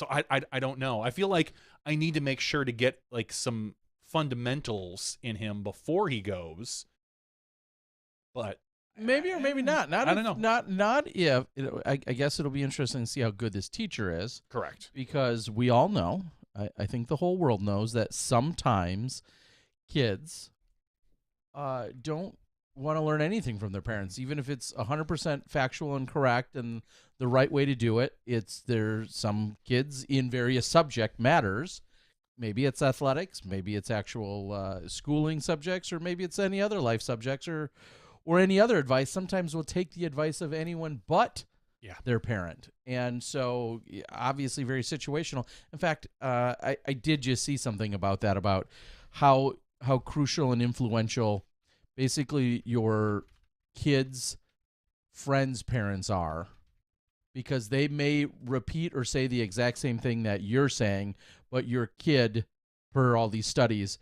Speaker 2: I don't know. I feel like I need to make sure to get like some fundamentals in him before he goes. But
Speaker 1: maybe or maybe not.
Speaker 2: I don't know.
Speaker 1: Not if. I guess it'll be interesting to see how good this teacher is.
Speaker 2: Correct.
Speaker 1: Because we all know, I think the whole world knows that sometimes kids don't want to learn anything from their parents, even if it's 100% factual and correct and the right way to do it. There's some kids in various subject matters. Maybe it's athletics, maybe it's actual schooling subjects, or maybe it's any other life subjects or any other advice. Sometimes we'll take the advice of anyone but their parent. And so obviously very situational. In fact, I did just see something about that, about how crucial and influential basically your kids' friends' parents are, because they may repeat or say the exact same thing that you're saying, but your kid, per all these studies,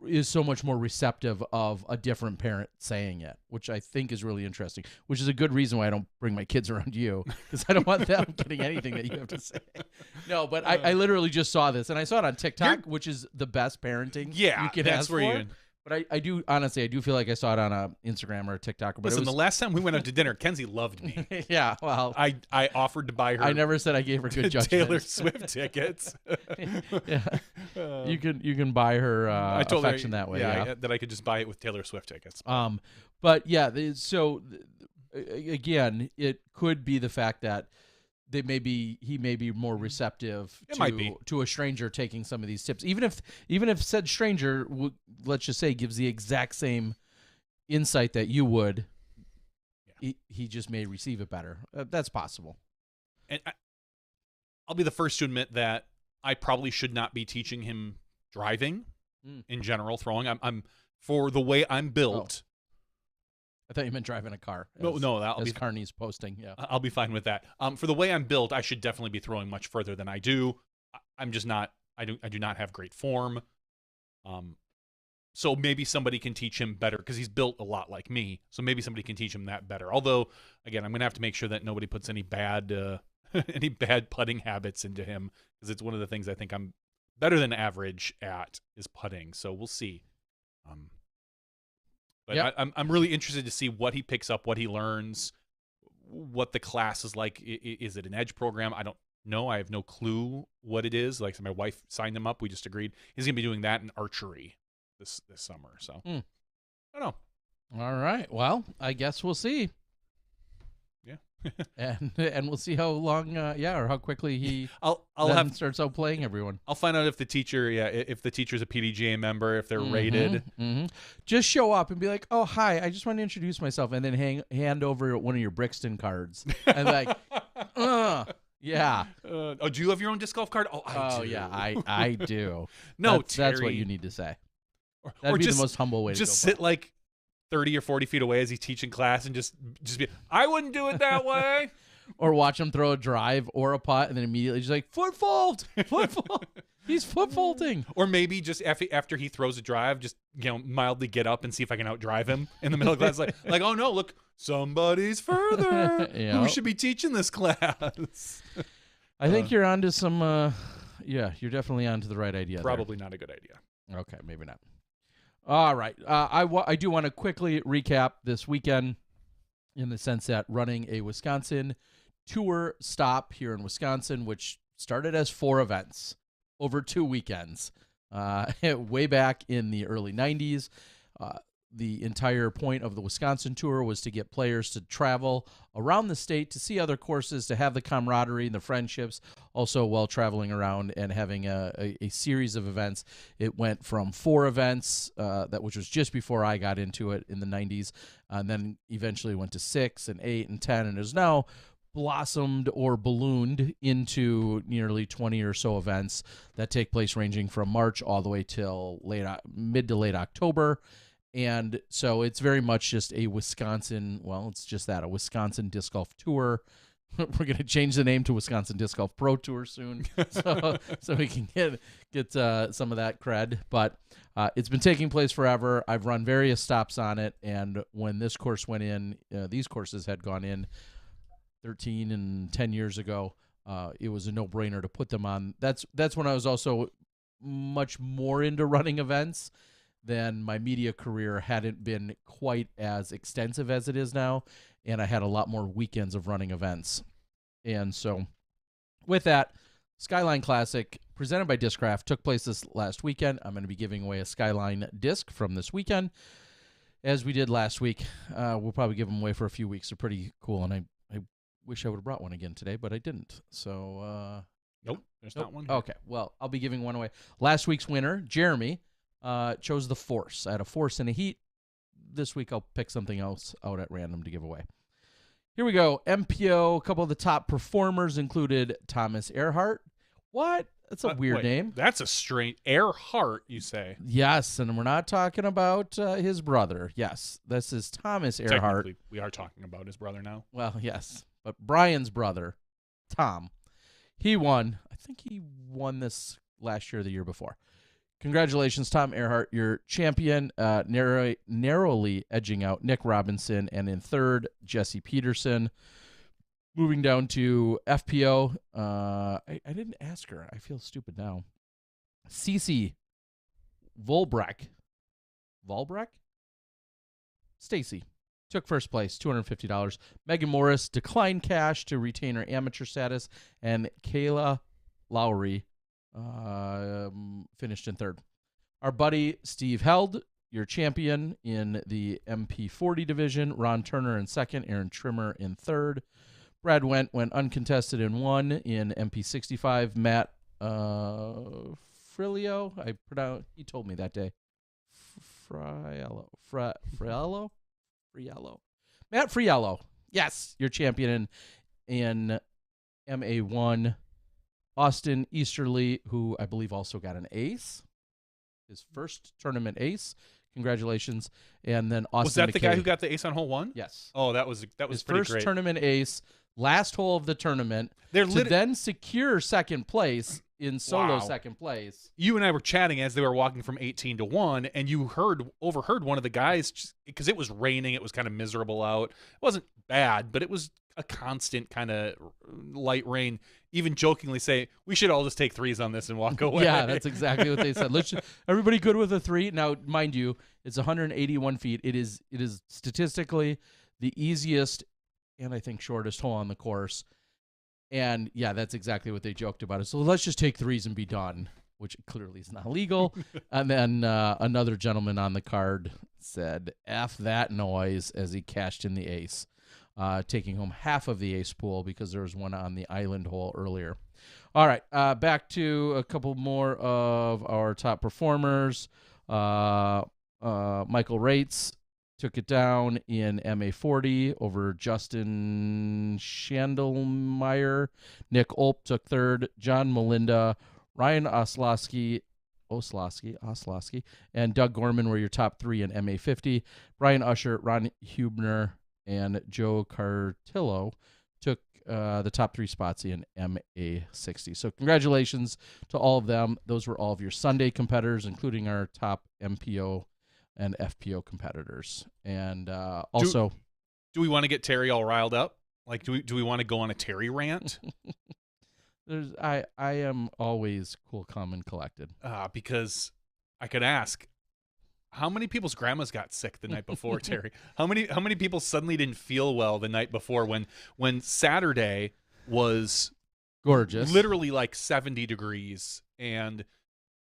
Speaker 1: is so much more receptive of a different parent saying it, which I think is really interesting, which is a good reason why I don't bring my kids around you, because I don't want them getting anything that you have to say. No, but I literally just saw this, and I saw it on TikTok, which is the best parenting you can ask for. But I do, honestly, I do feel like I saw it on a Instagram or a TikTok. But
Speaker 2: listen, the last time we went out to dinner, Kenzie loved me.
Speaker 1: Yeah, well,
Speaker 2: I offered to buy her.
Speaker 1: I never said I gave her good judgment.
Speaker 2: Taylor Swift tickets.
Speaker 1: Yeah, you can buy her
Speaker 2: I told
Speaker 1: affection
Speaker 2: her,
Speaker 1: that way.
Speaker 2: that I could just buy it with Taylor Swift tickets.
Speaker 1: But yeah, so again, it could be the fact that he may be more receptive to a stranger taking some of these tips, even if said stranger, let's just say, gives the exact same insight that you would. He just may receive it better. That's possible.
Speaker 2: And I'll be the first to admit that I probably should not be teaching him driving in general. Throwing, I'm for the way I'm built.
Speaker 1: I thought you meant driving a car.
Speaker 2: No, that'll be
Speaker 1: Carney's posting. Yeah,
Speaker 2: I'll be fine with that. For the way I'm built, I should definitely be throwing much further than I do. I'm just not. I do not have great form. So maybe somebody can teach him better, because he's built a lot like me. So maybe somebody can teach him that better. Although, again, I'm going to have to make sure that nobody puts any bad putting habits into him, because it's one of the things I think I'm better than average at is putting. So we'll see. But I'm really interested to see what he picks up, what he learns, what the class is like. Is it an edge program? I don't know. I have no clue what it is. Like, so my wife signed him up. We just agreed he's going to be doing that in archery this summer. So I don't know.
Speaker 1: All right. Well, I guess we'll see.
Speaker 2: Yeah.
Speaker 1: and we'll see how long, or how quickly he starts out playing everyone.
Speaker 2: I'll find out if the teacher, if the teacher's a PDGA member, if they're rated.
Speaker 1: Just show up and be like, "Oh, hi, I just want to introduce myself," and then hand over one of your Brixton cards, and like, yeah.
Speaker 2: Do you have your own disc golf card? Oh, I do.
Speaker 1: Yeah, I do.
Speaker 2: No,
Speaker 1: that's what you need to say. That'd
Speaker 2: or
Speaker 1: be
Speaker 2: just
Speaker 1: the most humble way to go.
Speaker 2: Just sit like 30 or 40 feet away as he's teaching class, and just be, I wouldn't do it that way.
Speaker 1: Or watch him throw a drive or a putt, and then immediately just like, foot fault. He's foot faulting.
Speaker 2: Or maybe just after he throws a drive, just mildly get up and see if I can outdrive him in the middle of class. Like, oh no, look, somebody's further. Who should be teaching this class?
Speaker 1: I think you're onto some. You're definitely onto the right idea.
Speaker 2: Probably not a good idea.
Speaker 1: Okay, maybe not. All right. I do want to quickly recap this weekend, in the sense that running a Wisconsin tour stop here in Wisconsin, which started as 4 events over 2 weekends, way back in the early 90s. The entire point of the Wisconsin tour was to get players to travel around the state to see other courses, to have the camaraderie and the friendships, also while traveling around and having a series of events. It went from 4 events, which was just before I got into it in the 90s, and then eventually went to 6 and 8 and 10, and is now blossomed or ballooned into nearly 20 or so events that take place ranging from March all the way till mid to late October. And so it's very much just a Wisconsin, it's just that, a Wisconsin disc golf tour. We're going to change the name to Wisconsin Disc Golf Pro Tour soon, so we can get some of that cred. But it's been taking place forever. I've run various stops on it, and when this course went in, these courses had gone in 13 and 10 years ago. It was a no-brainer to put them on. That's when I was also much more into running events. Then my media career hadn't been quite as extensive as it is now, and I had a lot more weekends of running events. And so with that, Skyline Classic, presented by Discraft, took place this last weekend. I'm going to be giving away a Skyline disc from this weekend, as we did last week. We'll probably give them away for a few weeks. They're pretty cool, and I wish I would have brought one again today, but I didn't. So
Speaker 2: nope, there's not one here.
Speaker 1: Okay, well, I'll be giving one away. Last week's winner, Jeremy, chose the Force. I had a Force and a Heat. This week I'll pick something else out at random to give away. Here we go. MPO, a couple of the top performers included Thomas Earhart. What? That's a weird name.
Speaker 2: That's a strange... Earhart, you say?
Speaker 1: Yes, and we're not talking about his brother. Yes, this is Thomas Earhart.
Speaker 2: Technically, we are talking about his brother now.
Speaker 1: Well, yes, but Brian's brother, Tom, he won. I think he won this last year or the year before. Congratulations, Tom Earhart, your champion, narrowly edging out Nick Robinson, and in third, Jesse Peterson. Moving down to FPO, I didn't ask her. I feel stupid now. Cece Volbrecht? Stacy took first place, $250. Megan Morris declined cash to retain her amateur status, and Kayla Lowry finished in third. Our buddy Steve Held, your champion in the MP40 division. Ron Turner in second. Aaron Trimmer in third. Brad went uncontested in one in MP65. Matt Frilio, he told me that day. Friello. Matt Friello. Yes, your champion in MA1. Austin Easterly, who I believe also got an ace. His first tournament ace. Congratulations. And then Austin
Speaker 2: Was that
Speaker 1: McKay.
Speaker 2: the guy who got the ace on hole 1?
Speaker 1: Yes.
Speaker 2: Oh, that was
Speaker 1: his
Speaker 2: pretty
Speaker 1: first
Speaker 2: great.
Speaker 1: tournament ace, last hole of the tournament, to then secure second place in solo second place.
Speaker 2: You and I were chatting as they were walking from 18 to 1, and you overheard one of the guys, because it was raining, it was kind of miserable out. It wasn't bad, but it was a constant kind of light rain, even jokingly say, we should all just take threes on this and walk away.
Speaker 1: Yeah, that's exactly what they said. Everybody good with a 3? Now, mind you, it's 181 feet. It is statistically the easiest and I think shortest hole on the course. And yeah, that's exactly what they joked about it. So let's just take threes and be done, which clearly is not legal. And then another gentleman on the card said, F that noise, as he cashed in the ace. Taking home half of the ace pool because there was one on the island hole earlier. All right, back to a couple more of our top performers. Michael Rates took it down in MA40 over Justin Schandelmeyer. Nick Olp took third. John Melinda, Ryan Oslowski, and Doug Gorman were your top 3 in MA50. Brian Usher, Ron Hubner, and Joe Cartillo took the top 3 spots in MA60. So congratulations to all of them. Those were all of your Sunday competitors, including our top MPO and FPO competitors. And also...
Speaker 2: Do we want to get Terry all riled up? Like, do we want to go on a Terry rant?
Speaker 1: I am always cool, calm, and collected.
Speaker 2: Because I could ask, how many people's grandmas got sick the night before, Terry? How many people suddenly didn't feel well the night before when Saturday was
Speaker 1: gorgeous,
Speaker 2: literally like 70 degrees, and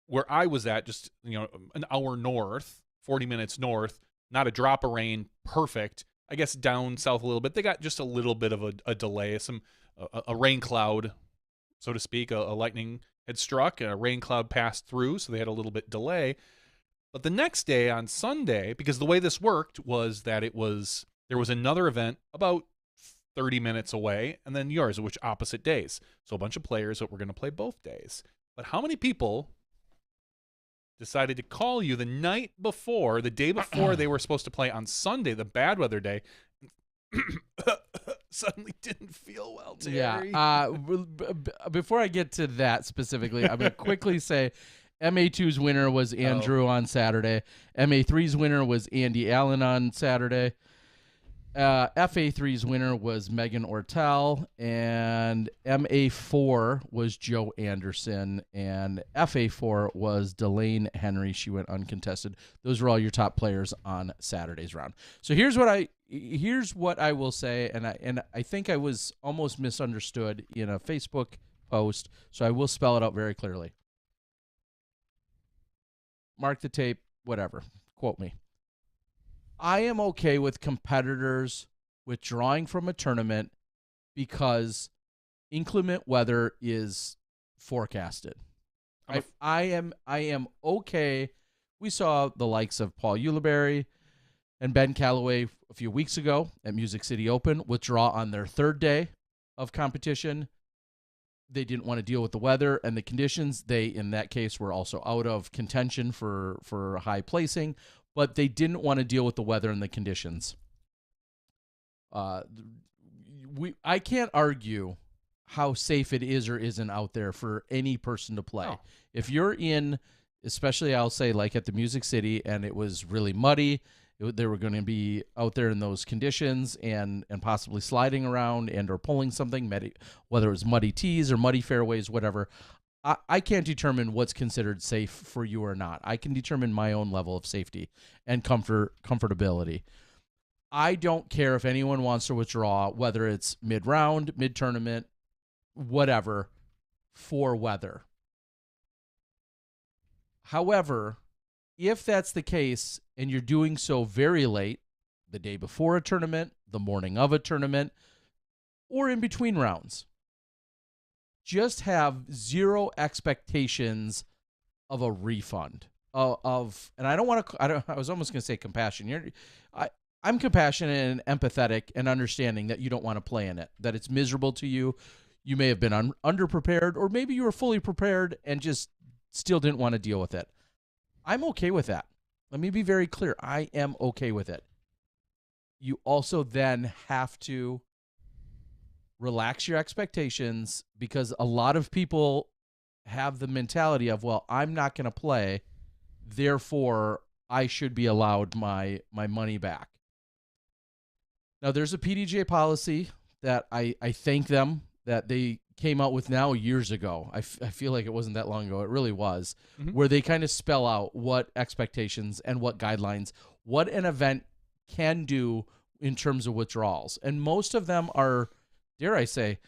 Speaker 2: where I was at, just an hour north, 40 minutes north, not a drop of rain, perfect. I guess down south a little bit, they got just a little bit of a delay, a rain cloud, so to speak. A lightning had struck, and a rain cloud passed through, so they had a little bit delay. But the next day on Sunday, because the way this worked was that there was another event about 30 minutes away, and then yours, which opposite days. So a bunch of players that were going to play both days. But how many people decided to call you the night before, the day before they were supposed to play on Sunday, the bad weather day, suddenly didn't feel well, Terry?
Speaker 1: Yeah. Before I get to that specifically, I'm going to quickly say MA2's winner was Andrew on Saturday. MA3's winner was Andy Allen on Saturday. FA3's winner was Megan Ortel, and MA4 was Joe Anderson, and FA4 was Delane Henry. She went uncontested. Those were all your top players on Saturday's round. So here's what I will say, and I think I was almost misunderstood in a Facebook post, so I will spell it out very clearly. Mark the tape, whatever. Quote me. I am okay with competitors withdrawing from a tournament because inclement weather is forecasted. I am okay. We saw the likes of Paul Ulibarri and Ben Calloway a few weeks ago at Music City Open withdraw on their third day of competition. They didn't want to deal with the weather and the conditions. They, in that case, were also out of contention for high placing, but they didn't want to deal with the weather and the conditions. I can't argue how safe it is or isn't out there for any person to play.
Speaker 2: No.
Speaker 1: If you're in, especially I'll say like at the Music City, and it was really muddy, they were going to be out there in those conditions and possibly sliding around and or pulling something, whether it was muddy tees or muddy fairways, whatever. I can't determine what's considered safe for you or not. I can determine my own level of safety and comfortability. I don't care if anyone wants to withdraw, whether it's mid-round, mid-tournament, whatever, for weather. However, if that's the case and you're doing so very late, the day before a tournament, the morning of a tournament, or in between rounds, just have zero expectations of a refund and I don't want to, I was almost going to say compassion. I'm compassionate and empathetic and understanding that you don't want to play in it, that it's miserable to you. You may have been underprepared, or maybe you were fully prepared and just still didn't want to deal with it. I'm okay with that. Let me be very clear. I am okay with it. You also then have to relax your expectations, because a lot of people have the mentality of, well, I'm not going to play, therefore I should be allowed my money back. Now, there's a PDGA policy that I thank them that they came out with now years ago. I feel like it wasn't that long ago. It really was, where they kind of spell out what expectations and what guidelines, what an event can do in terms of withdrawals. And most of them are, dare I say,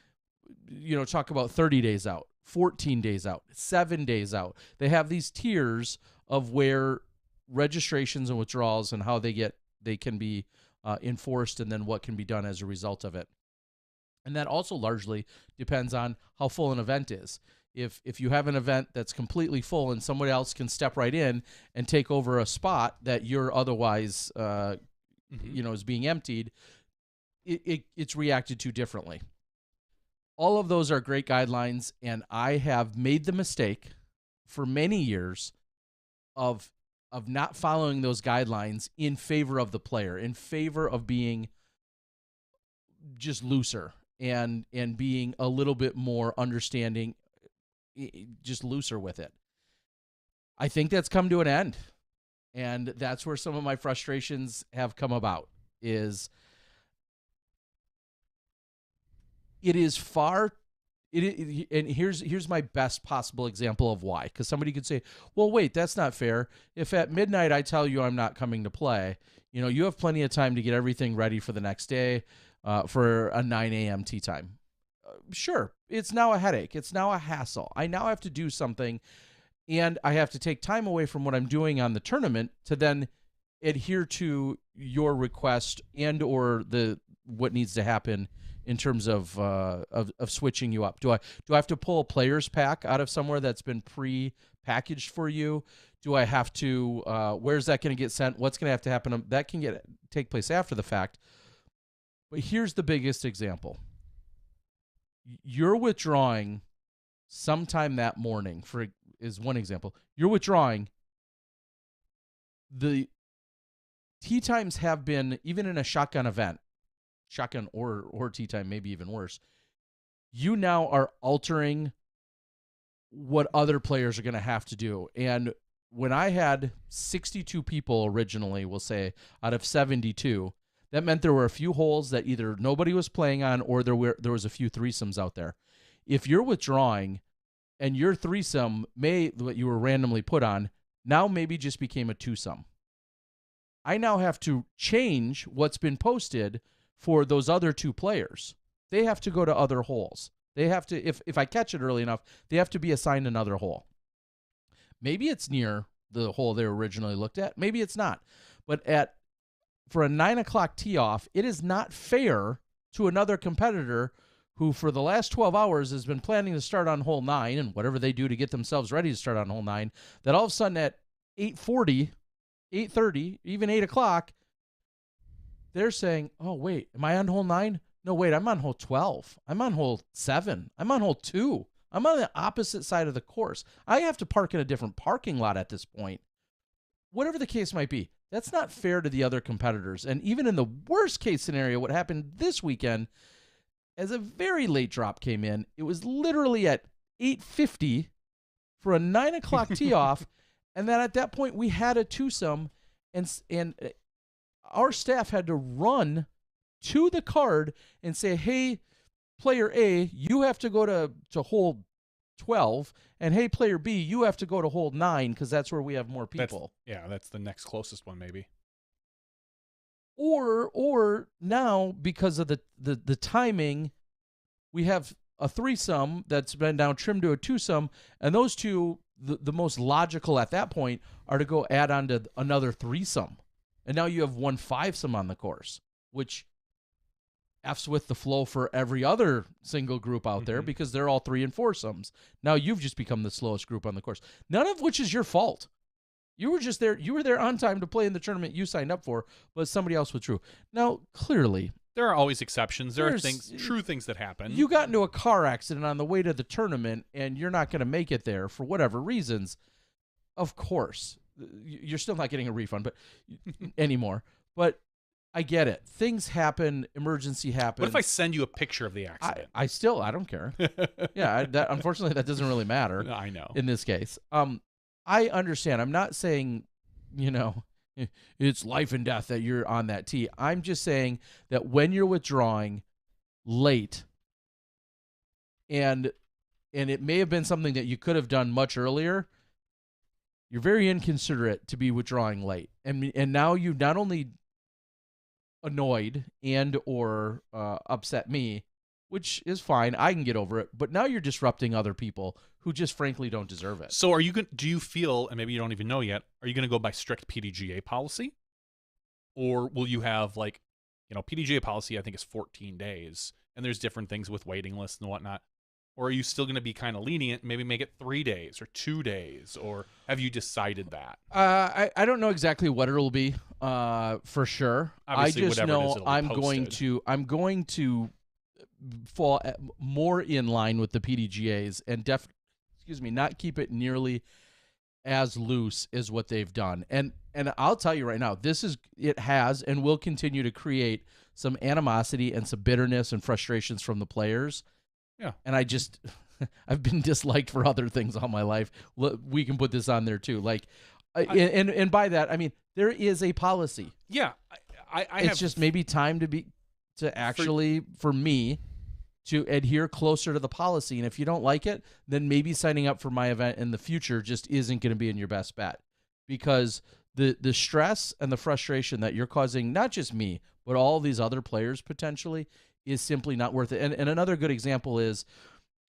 Speaker 1: talk about 30 days out, 14 days out, 7 days out. They have these tiers of where registrations and withdrawals and how they can be enforced, and then what can be done as a result of it. And that also largely depends on how full an event is. If you have an event that's completely full and somebody else can step right in and take over a spot that you're otherwise, is being emptied, it's reacted to differently. All of those are great guidelines, and I have made the mistake for many years of not following those guidelines in favor of the player, in favor of being just looser and being a little bit more understanding, just looser with it. I think that's come to an end, and that's where some of my frustrations have come about. And here's my best possible example of why. Because somebody could say, well, wait, that's not fair. If at midnight I tell you I'm not coming to play, you have plenty of time to get everything ready for the next day for a 9 a.m. tee time. Sure, it's now a headache. It's now a hassle. I now have to do something, and I have to take time away from what I'm doing on the tournament to then adhere to your request and or what needs to happen in terms of switching you up? Do I have to pull a player's pack out of somewhere that's been pre-packaged for you? Do I have to? Where's that going to get sent? What's going to have to happen? That can take place after the fact. But here's the biggest example. You're withdrawing sometime that morning. Is one example. You're withdrawing. The tee times have been, even in a shotgun event, shotgun or tee time, maybe even worse, you now are altering what other players are going to have to do. And when I had 62 people originally, we'll say, out of 72, that meant there were a few holes that either nobody was playing on or there was a few threesomes out there. If you're withdrawing and your threesome what you were randomly put on, now maybe just became a twosome, I now have to change what's been posted for those other two players. They have to go to other holes. They have to, if I catch it early enough, they have to be assigned another hole. Maybe it's near the hole they originally looked at. Maybe it's not. But for a 9 o'clock tee off, it is not fair to another competitor who for the last 12 hours has been planning to start on hole 9 and whatever they do to get themselves ready to start on hole 9, that all of a sudden at 8:40, 8:30, even 8 o'clock, they're saying, oh, wait, am I on hole 9? No, wait, I'm on hole 12. I'm on hole 7. I'm on hole 2. I'm on the opposite side of the course. I have to park in a different parking lot at this point. Whatever the case might be, that's not fair to the other competitors. And even in the worst case scenario, what happened this weekend, as a very late drop came in, it was literally at 8:50 for a 9 o'clock tee off. And then at that point, we had a twosome, and our staff had to run to the card and say, hey, player A, you have to go to hole 12, and hey, player B, you have to go to hole 9 because that's where we have more people.
Speaker 2: That's the next closest one, maybe.
Speaker 1: Or now, because of the timing, we have a threesome that's been now trimmed to a twosome, and those two, the most logical at that point, are to go add on to another threesome. And now you have one fivesome on the course, which F's with the flow for every other single group out there because they're all 3 and 4somes. Now you've just become the slowest group on the course, none of which is your fault. You were just there. You were there on time to play in the tournament you signed up for, but somebody else withdrew. Now, clearly,
Speaker 2: there are always exceptions. There are true things that happen.
Speaker 1: You got into a car accident on the way to the tournament, and you're not going to make it there for whatever reasons. Of course, you're still not getting a refund, but anymore. But I get it. Things happen. Emergency happens.
Speaker 2: What if I send you a picture of the accident?
Speaker 1: I don't care. Yeah, unfortunately, that doesn't really matter.
Speaker 2: I know.
Speaker 1: In this case, I understand. I'm not saying, it's life and death that you're on that tee. I'm just saying that when you're withdrawing late, and it may have been something that you could have done much earlier, you're very inconsiderate to be withdrawing late. And now you've not only annoyed and or upset me, which is fine. I can get over it. But now you're disrupting other people who just frankly don't deserve it.
Speaker 2: So do you feel, and maybe you don't even know yet, are you going to go by strict PDGA policy? Or will you have PDGA policy I think is 14 days, and there's different things with waiting lists and whatnot. Or are you still going to be kind of lenient, maybe make it 3 days or 2 days, or have you decided that?
Speaker 1: I don't know exactly what it'll be for sure.
Speaker 2: Obviously,
Speaker 1: I just know I'm going to fall more in line with the PDGAs and not keep it nearly as loose as what they've done. And I'll tell you right now, it has and will continue to create some animosity and some bitterness and frustrations from the players.
Speaker 2: Yeah.
Speaker 1: And I've been disliked for other things all my life. We can put this on there too. And by that, I mean, there is a policy.
Speaker 2: Yeah.
Speaker 1: It's just maybe time for me to adhere closer to the policy. And if you don't like it, then maybe signing up for my event in the future just isn't going to be in your best bet, because the stress and the frustration that you're causing, not just me, but all these other players potentially, is simply not worth it. And another good example is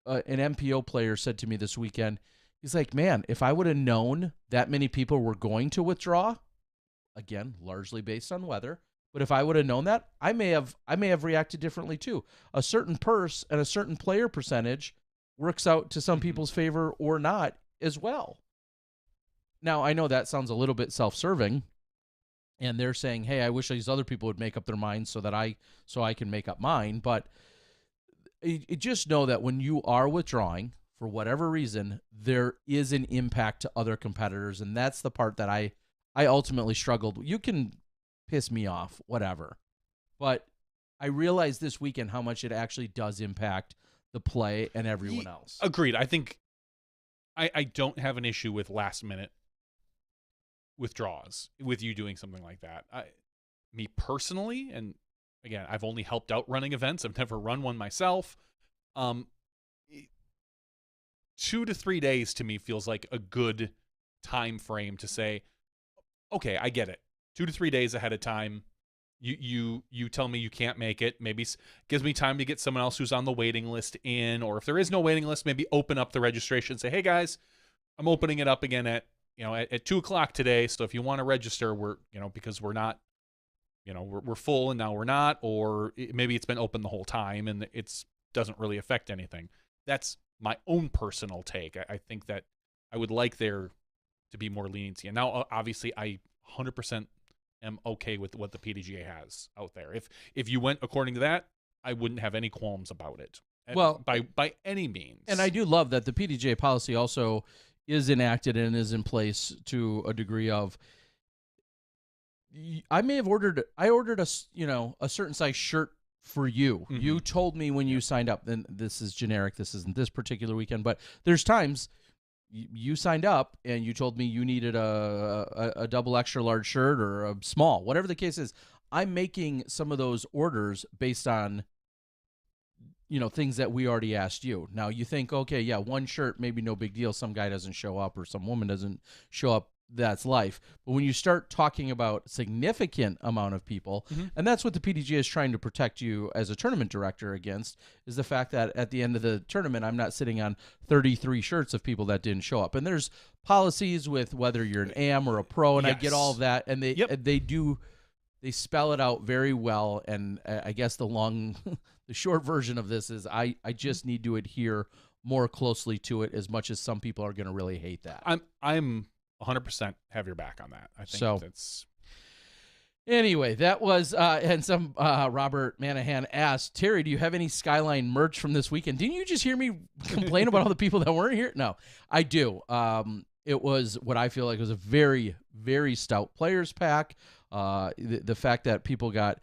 Speaker 1: an MPO player said to me this weekend, he's like, man, if I would have known that many people were going to withdraw, again, largely based on weather. But if I would have known that, I may have reacted differently too. A certain purse and a certain player percentage works out to some people's favor or not as well. Now, I know that sounds a little bit self-serving, and they're saying, "Hey, I wish these other people would make up their minds so I can make up mine." But you just know that when you are withdrawing for whatever reason, there is an impact to other competitors, and that's the part that I ultimately struggled. You can piss me off, whatever, but I realized this weekend how much it actually does impact the play and everyone else.
Speaker 2: Agreed. I think I don't have an issue with last minute withdraws with you doing something like that. Me personally, and again, I've only helped out running events. I've never run one myself. 2 to 3 days to me feels like a good time frame to say, okay, I get it. 2 to 3 days ahead of time, you tell me you can't make it. Maybe gives me time to get someone else who's on the waiting list in, or if there is no waiting list, maybe open up the registration and say, hey guys, I'm opening it up again at 2:00 today. So if you want to register, we're, because we're not, we're full and now we're not, or maybe it's been open the whole time and it's doesn't really affect anything. That's my own personal take. I think that I would like there to be more leniency. And now, obviously, I 100% am okay with what the PDGA has out there. If you went according to that, I wouldn't have any qualms about it.
Speaker 1: Well,
Speaker 2: by any means.
Speaker 1: And I do love that the PDGA policy also is enacted and is in place to a degree of, I ordered a certain size shirt for you. Mm-hmm. You told me when you signed up, and this is generic, this isn't this particular weekend, but there's times you signed up and you told me you needed a double extra large shirt or a small, whatever the case is. I'm making some of those orders based on, things that we already asked you. Now you think, okay, yeah, one shirt, maybe no big deal. Some guy doesn't show up or some woman doesn't show up. That's life. But when you start talking about significant amount of people, mm-hmm. and that's what the PDGA is trying to protect you as a tournament director against, is the fact that at the end of the tournament, I'm not sitting on 33 shirts of people that didn't show up. And there's policies with whether you're an AM or a pro, and yes. I get all of that. And they spell it out very well. And I guess the short version of this is I just need to adhere more closely to it, as much as some people are going to really hate that.
Speaker 2: I'm 100% have your back on that. I think
Speaker 1: so.
Speaker 2: That's
Speaker 1: anyway. That was and some Robert Manahan asked, Terry, do you have any Skyline merch from this weekend? Didn't you just hear me complain about all the people that weren't here? No, I do. It was what I feel like was a very, very stout players pack. The fact that people got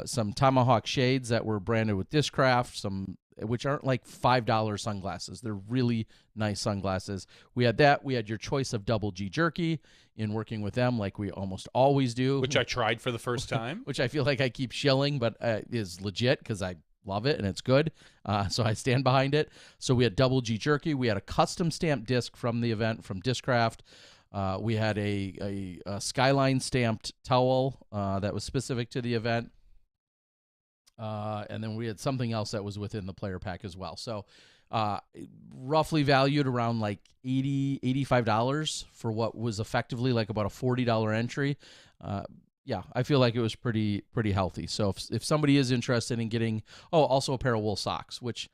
Speaker 1: some Tomahawk shades that were branded with Discraft, which aren't like $5 sunglasses. They're really nice sunglasses. We had that. We had your choice of Double G jerky in working with them, like we almost always do.
Speaker 2: Which I tried for the first time.
Speaker 1: Which I feel like I keep shilling, but is legit because I love it and it's good. So I stand behind it. So we had Double G jerky. We had a custom stamped disc from the event from Discraft. We had a Skyline stamped towel that was specific to the event. And then we had something else that was within the player pack as well. So roughly valued around like $80, $85 for what was effectively like about a $40 entry. Yeah, I feel like it was pretty healthy. So if somebody is interested in getting, also a pair of wool socks, which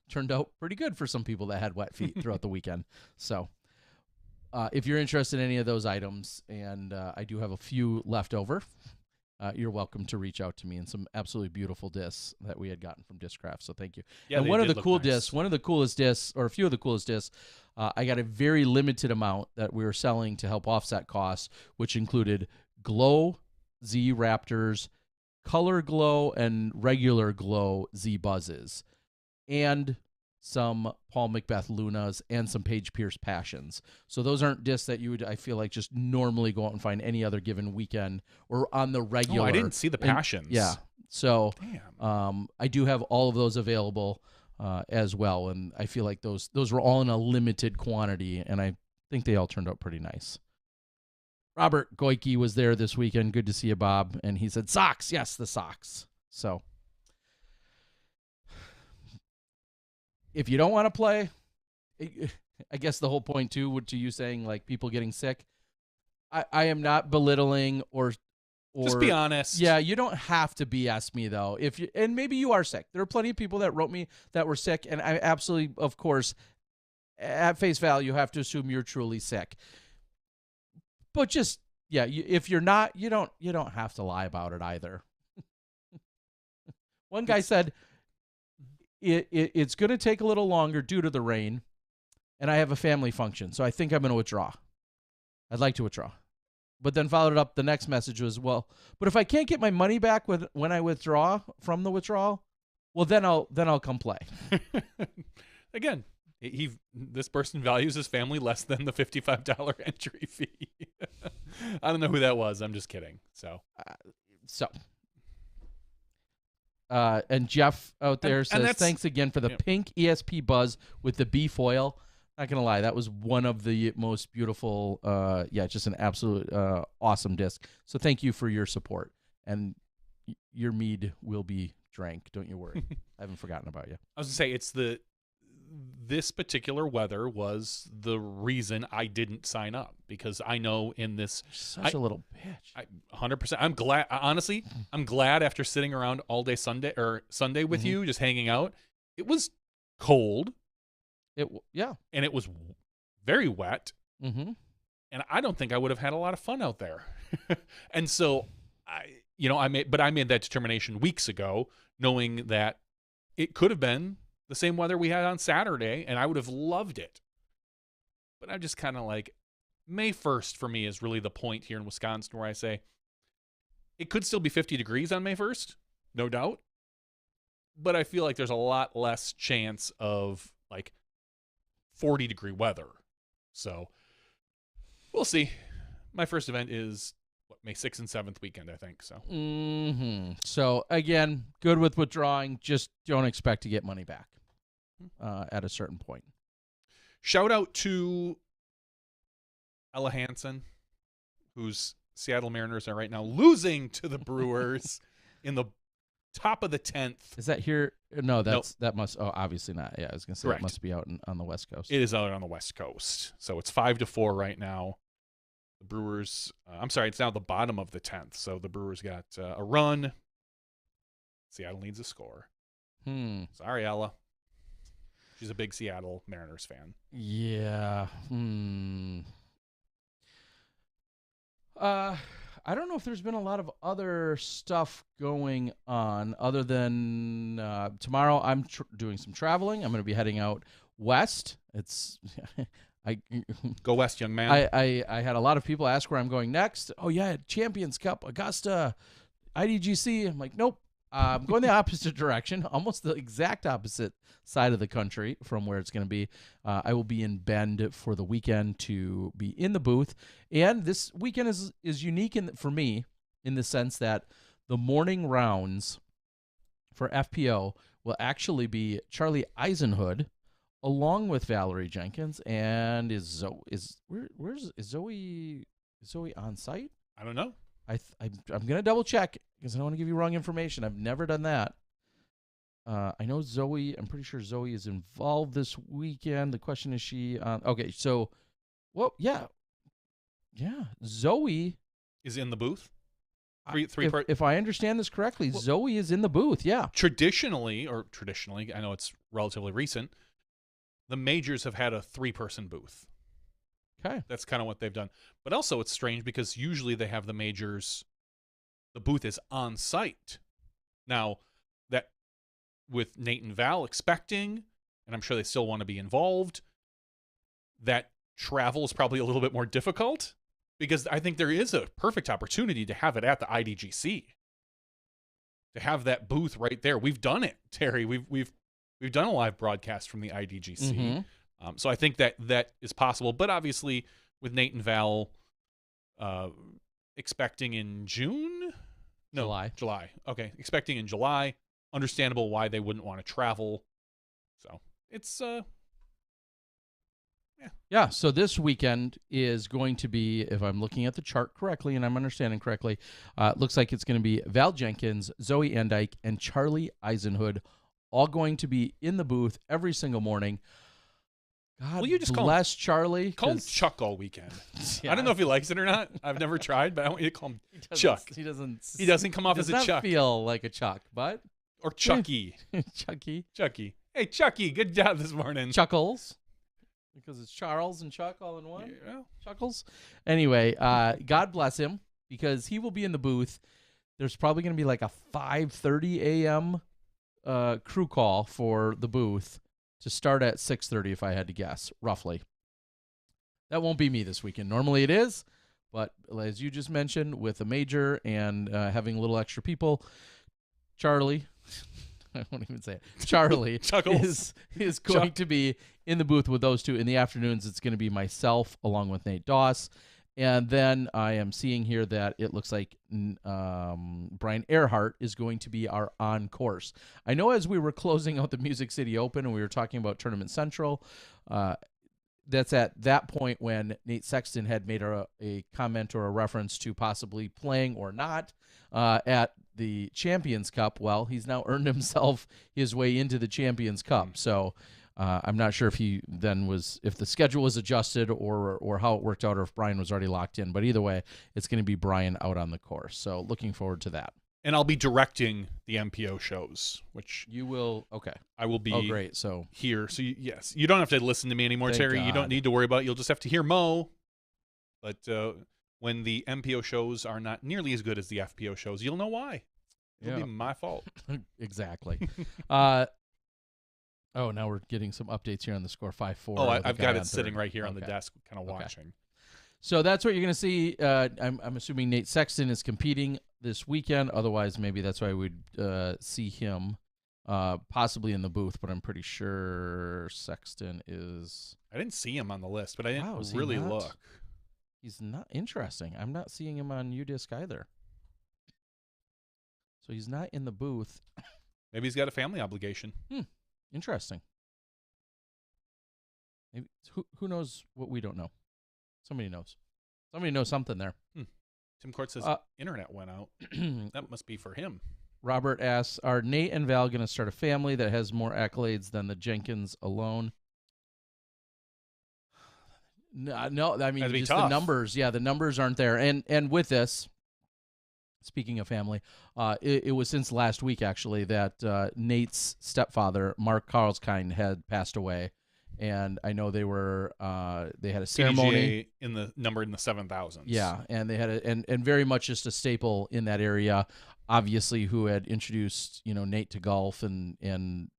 Speaker 1: turned out pretty good for some people that had wet feet throughout the weekend. So if you're interested in any of those items, and I do have a few left over, you're welcome to reach out to me, and some absolutely beautiful discs that we had gotten from Discraft. So thank you.
Speaker 2: Yeah,
Speaker 1: and one of the coolest discs, or a few of the coolest discs, I got a very limited amount that we were selling to help offset costs, which included Glow Z Raptors, Color Glow, and Regular Glow Z Buzzes, and some Paul Macbeth Lunas, and some Paige Pierce Passions. So those aren't discs that you would, I feel like, just normally go out and find any other given weekend or on the regular.
Speaker 2: Oh, I didn't see the Passions.
Speaker 1: Yeah. So
Speaker 2: damn.
Speaker 1: I do have all of those available as well, and I feel like those were all in a limited quantity, and I think they all turned out pretty nice. Robert Goike was there this weekend. Good to see you, Bob. And he said, socks. Yes, the socks. So if you don't want to play, I guess the whole point too, to you saying like people getting sick, I am not belittling or
Speaker 2: Just be honest.
Speaker 1: Yeah, you don't have to BS me though. If you, and maybe you are sick. There are plenty of people that wrote me that were sick, and I absolutely, of course, at face value, have to assume you're truly sick. But just if you're not, you don't have to lie about it either. One guy said it's going to take a little longer due to the rain, and I have a family function, so I think I'm going to withdraw. I'd like to withdraw. But then followed it up, the next message was, well, but if I can't get my money back when I withdraw from the withdrawal, well, then I'll come play.
Speaker 2: Again, this person values his family less than the $55 entry fee. I don't know who that was. I'm just kidding.
Speaker 1: And Jeff out there says, thanks again for the
Speaker 2: yeah.
Speaker 1: pink ESP Buzz with the B foil. Not going to lie, that was one of the most beautiful, just an absolute awesome disc. So thank you for your support. And your mead will be drank. Don't you worry. I haven't forgotten about you.
Speaker 2: I was going to say, this particular weather was the reason I didn't sign up, because I know in this...
Speaker 1: Such a little bitch.
Speaker 2: 100%. I'm glad, honestly, I'm glad after sitting around all day Sunday with you, just hanging out. It was cold. And it was very wet.
Speaker 1: Mm-hmm.
Speaker 2: And I don't think I would have had a lot of fun out there. And so I made that determination weeks ago, knowing that it could have been the same weather we had on Saturday, and I would have loved it. But I'm just kind of like, May 1st for me is really the point here in Wisconsin where I say it could still be 50 degrees on May 1st, no doubt. But I feel like there's a lot less chance of like 40-degree weather. So we'll see. My first event is May 6th and 7th weekend, I think. So.
Speaker 1: Mm-hmm. So again, good with withdrawing. Just don't expect to get money back at a certain point.
Speaker 2: Shout out to Ella Hansen, whose Seattle Mariners are right now losing to the Brewers in the top of the 10th.
Speaker 1: Is that here? No, that must. Oh, obviously not. Yeah, I was gonna say
Speaker 2: Correct.
Speaker 1: It must be out on the West Coast.
Speaker 2: It is out on the West Coast, so it's 5-4 right now. The Brewers. I'm sorry, it's now the bottom of the 10th. So the Brewers got a run. Seattle needs a score. Sorry, Ella. She's a big Seattle Mariners fan.
Speaker 1: Yeah. I don't know if there's been a lot of other stuff going on other than tomorrow I'm doing some traveling. I'm going to be heading out west. It's
Speaker 2: Go west, young man.
Speaker 1: I had a lot of people ask where I'm going next. Oh yeah, Champions Cup, Augusta, IDGC. I'm like, nope. I'm going the opposite direction, almost the exact opposite side of the country from where it's going to be. I will be in Bend for the weekend to be in the booth. And this weekend is unique for me in the sense that the morning rounds for FPO will actually be Charlie Eisenhood along with Valerie Jenkins. And is Zoe on site?
Speaker 2: I don't know.
Speaker 1: I'm going to double check because I don't want to give you wrong information. I've never done that. I know Zoe. I'm pretty sure Zoe is involved this weekend. The question is she on? Okay, so, well, yeah. Zoe
Speaker 2: is in the booth.
Speaker 1: If I understand this correctly, Zoe is in the booth. Yeah.
Speaker 2: Traditionally, I know it's relatively recent. The majors have had a 3-person booth.
Speaker 1: Okay.
Speaker 2: That's kind of what they've done. But also it's strange because usually they have the majors, the booth is on site. Now, that with Nate and Val expecting, and I'm sure they still want to be involved, that travel is probably a little bit more difficult because I think there is a perfect opportunity to have it at the IDGC. To have that booth right there. We've done it, Terry. We've done a live broadcast from the IDGC.
Speaker 1: Mm-hmm.
Speaker 2: So I think that is possible. But obviously, with Nate and Val expecting in June? No, July. Okay, expecting in July. Understandable why they wouldn't want to travel. So it's,
Speaker 1: Yeah, so this weekend is going to be, if I'm looking at the chart correctly and I'm understanding correctly, it looks like it's going to be Val Jenkins, Zoe Endyke, and Charlie Eisenhood all going to be in the booth every single morning. God
Speaker 2: Will you just
Speaker 1: bless Charlie.
Speaker 2: Call him
Speaker 1: 'cause-
Speaker 2: Chuck all weekend.
Speaker 1: Yeah.
Speaker 2: I don't know if he likes it or not. I've never tried, but I want you to call him
Speaker 1: He
Speaker 2: Chuck.
Speaker 1: He doesn't.
Speaker 2: He doesn't come off
Speaker 1: does
Speaker 2: as a
Speaker 1: not
Speaker 2: Chuck.
Speaker 1: feel like a Chuck, but
Speaker 2: Or Chucky.
Speaker 1: Chucky
Speaker 2: Chucky. Hey, Chucky, good job this morning.
Speaker 1: Chuckles, because it's Charles and Chuck all in one.
Speaker 2: Yeah.
Speaker 1: Chuckles. Anyway, God bless him, because he will be in the booth. There's probably going to be like a 5:30 a.m. Crew call for the booth to start at 6:30, if I had to guess, roughly. That won't be me this weekend. Normally it is, but as you just mentioned, with a major and having a little extra people, Charlie, I won't even say it, Charlie is going to be in the booth with those two. In the afternoons, it's going to be myself along with Nate Doss. And then I am seeing here that it looks like Brian Earhart is going to be our on-course. I know as we were closing out the Music City Open and we were talking about Tournament Central, that's at that point when Nate Sexton had made a comment or a reference to possibly playing or not at the Champions Cup. Well, he's now earned himself his way into the Champions Cup. So I'm not sure if if the schedule was adjusted or how it worked out, or if Brian was already locked in. But either way, it's going to be Brian out on the course. So looking forward to that.
Speaker 2: And I'll be directing the MPO shows, which
Speaker 1: You will, okay.
Speaker 2: I will be
Speaker 1: Oh, great. So
Speaker 2: here. So, yes, you don't have to listen to me anymore,
Speaker 1: Thank
Speaker 2: Terry. You don't
Speaker 1: God.
Speaker 2: need to worry about it. You'll just have to hear Mo. But when the MPO shows are not nearly as good as the FPO shows, you'll know why. It'll be my fault.
Speaker 1: exactly. Oh, now we're getting some updates here on the score 5-4.
Speaker 2: Oh,
Speaker 1: with the
Speaker 2: I've
Speaker 1: guy
Speaker 2: got
Speaker 1: on
Speaker 2: it sitting
Speaker 1: third.
Speaker 2: right here on the
Speaker 1: Okay.
Speaker 2: desk, kind of
Speaker 1: Okay.
Speaker 2: watching.
Speaker 1: So that's what you're going to see. I'm assuming Nate Sexton is competing this weekend. Otherwise, maybe that's why we'd see him possibly in the booth. But I'm pretty sure Sexton is.
Speaker 2: I didn't see him on the list, but I
Speaker 1: Wow,
Speaker 2: didn't
Speaker 1: is he
Speaker 2: really
Speaker 1: not?
Speaker 2: look.
Speaker 1: He's not interesting. I'm not seeing him on UDisc either. So he's not in the booth.
Speaker 2: Maybe he's got a family obligation.
Speaker 1: Interesting. Maybe, who knows what we don't know? Somebody knows. Somebody knows something there.
Speaker 2: Tim Court says internet went out. That must be for him.
Speaker 1: Robert asks, are Nate and Val going to start a family that has more accolades than the Jenkins alone? No, I mean,
Speaker 2: That'd be
Speaker 1: just
Speaker 2: tough.
Speaker 1: the numbers. Yeah, the numbers aren't there. And with this, speaking of family, it was since last week, actually, that Nate's stepfather, Mark Karlskind, had passed away. And I know they had a ceremony.
Speaker 2: PDGA in the number in the 7,000s.
Speaker 1: Yeah, and they had and very much just a staple in that area, obviously, who had introduced, Nate to golf, and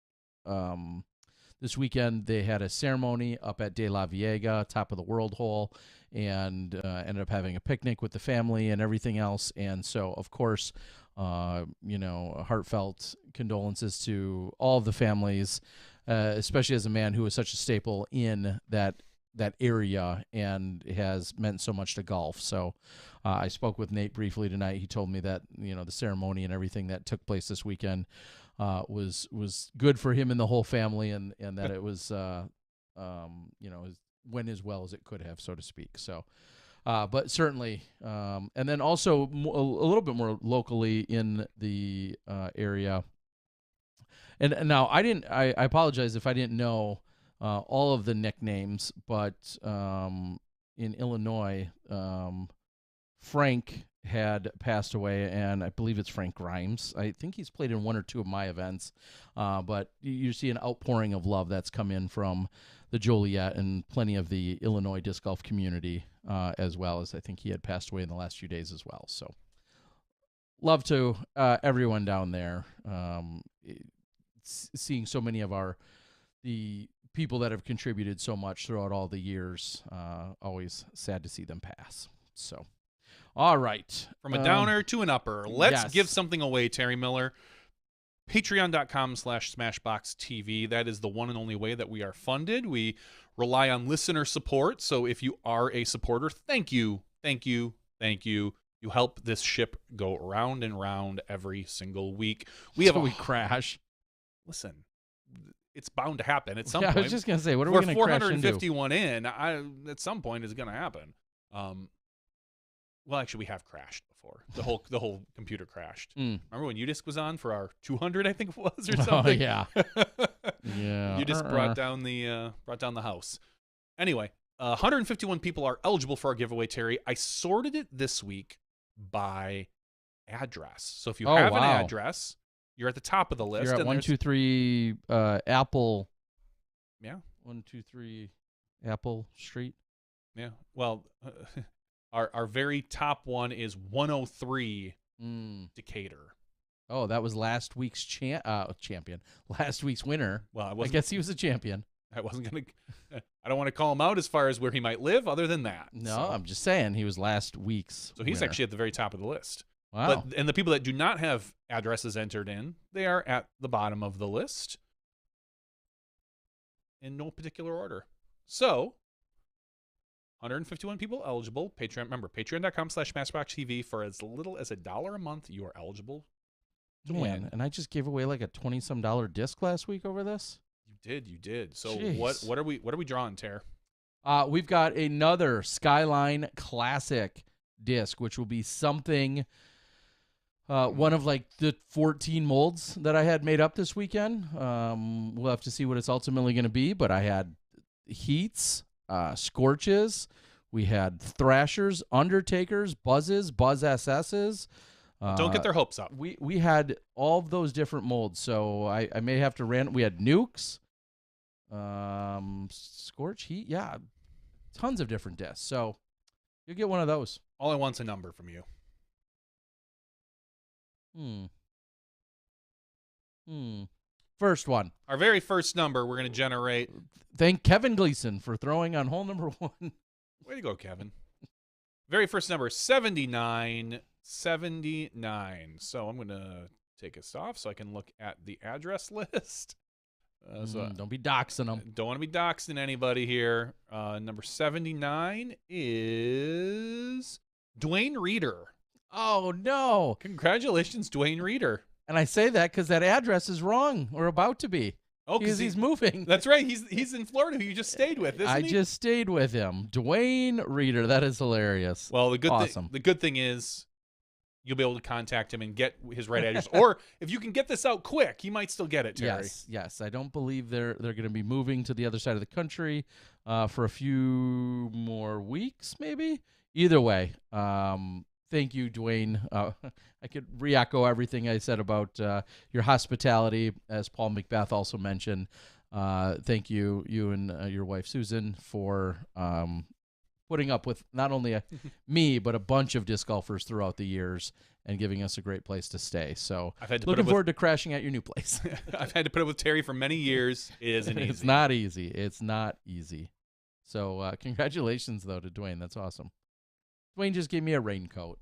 Speaker 1: this weekend they had a ceremony up at De La Viega, top of the world hole, and ended up having a picnic with the family and everything else. And so, of course, heartfelt condolences to all of the families, especially as a man who was such a staple in that area and has meant so much to golf. So I spoke with Nate briefly tonight. He told me that, the ceremony and everything that took place this weekend was good for him and the whole family, and that it was, went as well as it could have, so to speak. So, but certainly, and then also a little bit more locally in the area. And now I apologize if I didn't know all of the nicknames, but in Illinois, Frank had passed away, and I believe it's Frank Grimes. I think he's played in one or two of my events, but you see an outpouring of love that's come in from the Joliet and plenty of the Illinois disc golf community, as well as I think he had passed away in the last few days as well. So love to everyone down there. Seeing so many of the people that have contributed so much throughout all the years, always sad to see them pass. So, all right.
Speaker 2: From a downer to an upper. Let's
Speaker 1: yes.
Speaker 2: give something away, Terry Miller. Patreon.com/SmashboxTV. That is the one and only way that we are funded. We rely on listener support. So if you are a supporter, thank you, thank you, thank you. You help this ship go round and round every single week. We
Speaker 1: crash.
Speaker 2: Listen, it's bound to happen at some
Speaker 1: Yeah,
Speaker 2: point.
Speaker 1: I was just gonna say, what are we gonna crash into?
Speaker 2: 451 in, at some point is going to happen. Well, actually, we have crashed before. The whole computer crashed.
Speaker 1: Mm.
Speaker 2: Remember when UDisc was on for our 200? I think it was, or
Speaker 1: Oh
Speaker 2: something.
Speaker 1: yeah. Yeah.
Speaker 2: UDisc brought down the house. Anyway, 151 people are eligible for our giveaway, Terry. I sorted it this week by address. So if you have an address, you're at the top of the list.
Speaker 1: You're at
Speaker 2: and
Speaker 1: 123 Apple.
Speaker 2: Yeah.
Speaker 1: 123 Apple Street.
Speaker 2: Yeah. Well, our very top one is 103 Decatur.
Speaker 1: Oh, that was last week's champion. Last week's winner.
Speaker 2: Well,
Speaker 1: I guess he was a champion.
Speaker 2: I wasn't going to I don't want to call him out as far as where he might live other than that.
Speaker 1: No,
Speaker 2: so.
Speaker 1: I'm just saying he was last week's
Speaker 2: So he's
Speaker 1: winner.
Speaker 2: actually at the very top of the list.
Speaker 1: Wow.
Speaker 2: And the people that do not have addresses entered in, they are at the bottom of the list in no particular order. So 151 people eligible. Patreon, remember, patreon.com/MassBoxTV. For as little as $1 a month, you are eligible to win.
Speaker 1: And I just gave away like a $20-some disc last week over this.
Speaker 2: You did. So
Speaker 1: Jeez.
Speaker 2: what are we drawing, Ter?
Speaker 1: We've got another Skyline Classic disc, which will be something, one of like the 14 molds that I had made up this weekend. We'll have to see what it's ultimately going to be, but I had heats, scorches, we had thrashers, undertakers, buzzes, buzz SS's.
Speaker 2: Don't get their hopes up.
Speaker 1: We had all of those different molds, so I may have to we had nukes, scorch, heat, yeah, tons of different discs. So you'll get one of those.
Speaker 2: All I want's a number from you.
Speaker 1: First one.
Speaker 2: Our very first number we're going to generate.
Speaker 1: Thank Kevin Gleason for throwing on hole number 1.
Speaker 2: Way to go, Kevin. Very first number, 79. 79. So I'm going to take us off so I can look at the address list.
Speaker 1: Don't be doxing them.
Speaker 2: Don't want to be doxing anybody here. Number 79 is Dwayne Reeder.
Speaker 1: Oh, no.
Speaker 2: Congratulations, Dwayne Reeder.
Speaker 1: And I say that because that address is wrong, or about to be.
Speaker 2: Oh,
Speaker 1: because he's moving.
Speaker 2: That's right. He's in Florida, who you just stayed with, isn't he?
Speaker 1: I just stayed with him. Dwayne Reeder. That is hilarious.
Speaker 2: Well, the good thing is you'll be able to contact him and get his right address. Or if you can get this out quick, he might still get it, Terry.
Speaker 1: Yes. I don't believe they're going to be moving to the other side of the country for a few more weeks, maybe. Either way, thank you, Dwayne. I could re-echo everything I said about your hospitality, as Paul Macbeth also mentioned. Thank you and your wife, Susan, for putting up with not only me, but a bunch of disc golfers throughout the years and giving us a great place to stay. So looking forward to crashing at your new place.
Speaker 2: I've had to put up with Terry for many years. It isn't easy.
Speaker 1: It's not easy. It's not easy. So congratulations, though, to Dwayne. That's awesome. Dwayne just gave me a raincoat.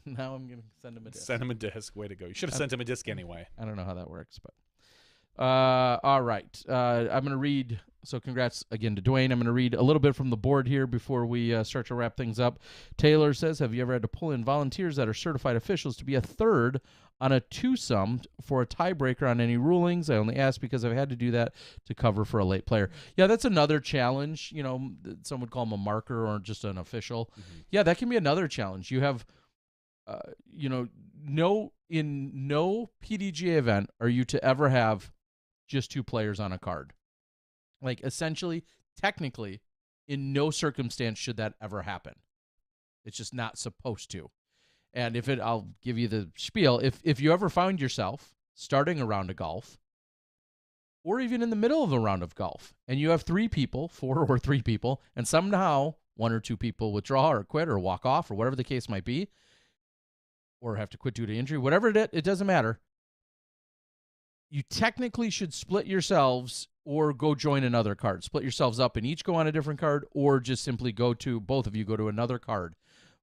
Speaker 1: Now I'm going to send him a disc.
Speaker 2: Send him a disc. Way to go. You should have sent him a disc anyway.
Speaker 1: I don't know how that works, but all right. I'm going to read. So congrats again to Dwayne. I'm going to read a little bit from the board here before we start to wrap things up. Taylor says, have you ever had to pull in volunteers that are certified officials to be a third on a twosome for a tiebreaker on any rulings? I only ask because I've had to do that to cover for a late player. Yeah, that's another challenge. You know, some would call them a marker or just an official. Mm-hmm. Yeah, that can be another challenge. You have, no PDGA event are you to ever have just 2 players on a card. Like, essentially, technically, in no circumstance should that ever happen. It's just not supposed to. And I'll give you the spiel. If you ever found yourself starting a round of golf, or even in the middle of a round of golf, and you have 4 or 3 people, and somehow 1 or 2 people withdraw or quit or walk off or whatever the case might be, or have to quit due to injury, whatever it doesn't matter. You technically should split yourselves or go join another card. Split yourselves up and each go on a different card, or just simply both of you go to another card.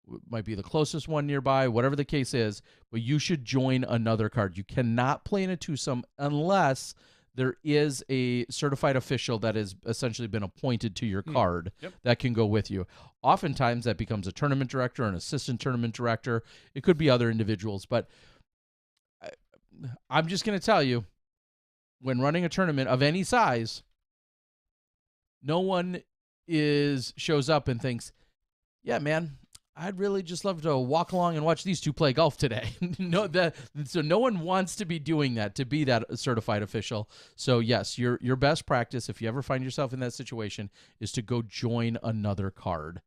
Speaker 1: It might be the closest one nearby, whatever the case is, but you should join another card. You cannot play in a twosome unless there is a certified official that has essentially been appointed to your card that can go with you. Oftentimes that becomes a tournament director, an assistant tournament director. It could be other individuals, but I'm just going to tell you, when running a tournament of any size, no one shows up and thinks, yeah, man, I'd really just love to walk along and watch these two play golf today. So no one wants to be doing that, to be that certified official. So yes, your best practice, if you ever find yourself in that situation, is to go join another card.